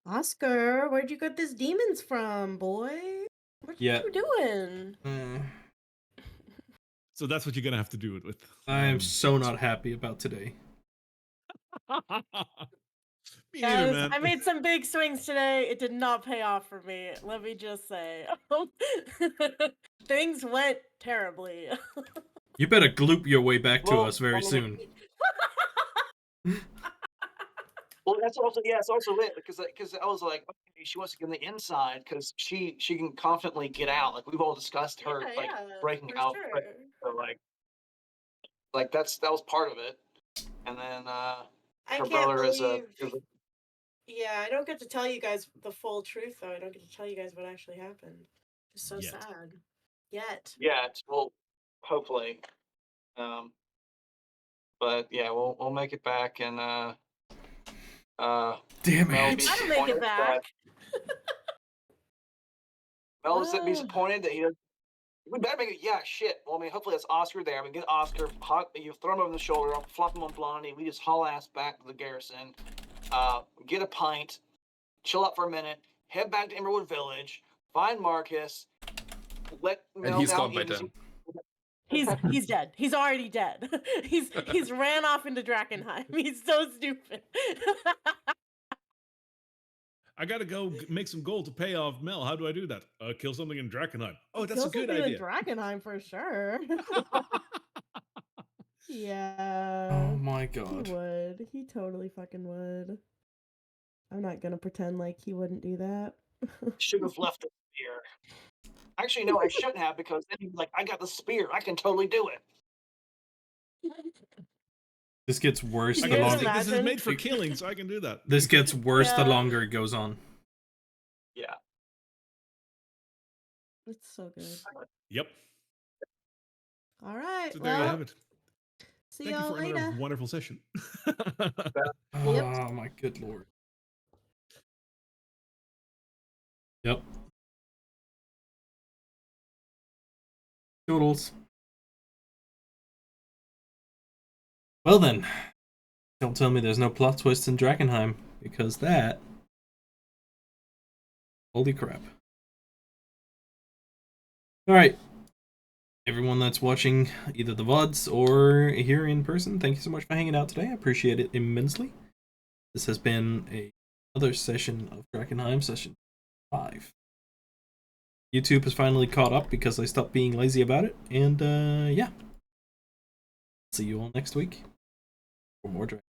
Oscar, where'd you get these demons from, boy? What Yeah. you doing? So that's what you're gonna have to do it with. I am so not happy about today. Me Guys, either, man. I made some big swings today. It did not pay off for me. Let me just say. Things went terribly. You better gloop your way back to Well, us very I mean, soon. well, that's also, yeah, it's also it, because I was like, okay, she wants to get on the inside, because she can confidently get out. Like, we've all discussed her, Yeah, like, yeah, breaking for out. sure. So, like that was part of it. And then, I her can't brother is believe. Yeah, I don't get to tell you guys the full truth, though. I don't get to tell you guys what actually happened. It's so Yet. sad. Yet. yeah, well, hopefully. But yeah, we'll make it back, and Damn Mel will it. be I don't make disappointed it back. Mel is disappointed that he doesn't. We better make it. Yeah, shit. Well, I mean, hopefully that's Oscar there. We get Oscar. You throw him over the shoulder, flop him on Blondie. We just haul ass back to the garrison. Get a pint, chill out for a minute, head back to Emberwood Village, find Marcus, let Mel And he's down gone by easy. then. He's dead. He's already dead. he's ran off into Drakkenheim. He's so stupid. I gotta go make some gold to pay off Mel. How do I do that? Kill something in Drakkenheim. Oh, that's a good idea. Drakkenheim for sure. Yeah. Oh my He god. would. He totally fucking would. I'm not gonna pretend like he wouldn't do that. Should have left the spear. Actually, no, I shouldn't have, because then he's like, I got the spear. I can totally do it. This gets worse You the guys longer. This is imagine? made for killing, so I can do that. This gets worse the Yeah. longer it goes on. Yeah. It's so good. Yep. All right. So there you well, have it. see Thank you y'all for later. another wonderful session. Oh my good lord. Yep. Toodles. Well then, Don't tell me there's no plot twist in Drakkenheim, because that... Holy crap. Alright. Everyone that's watching either the VODs or here in person, thank you so much for hanging out today. I appreciate it immensely. This has been another session of Drakkenheim, session 5. YouTube has finally caught up because I stopped being lazy about it, and yeah. See you all next week for more Dragon.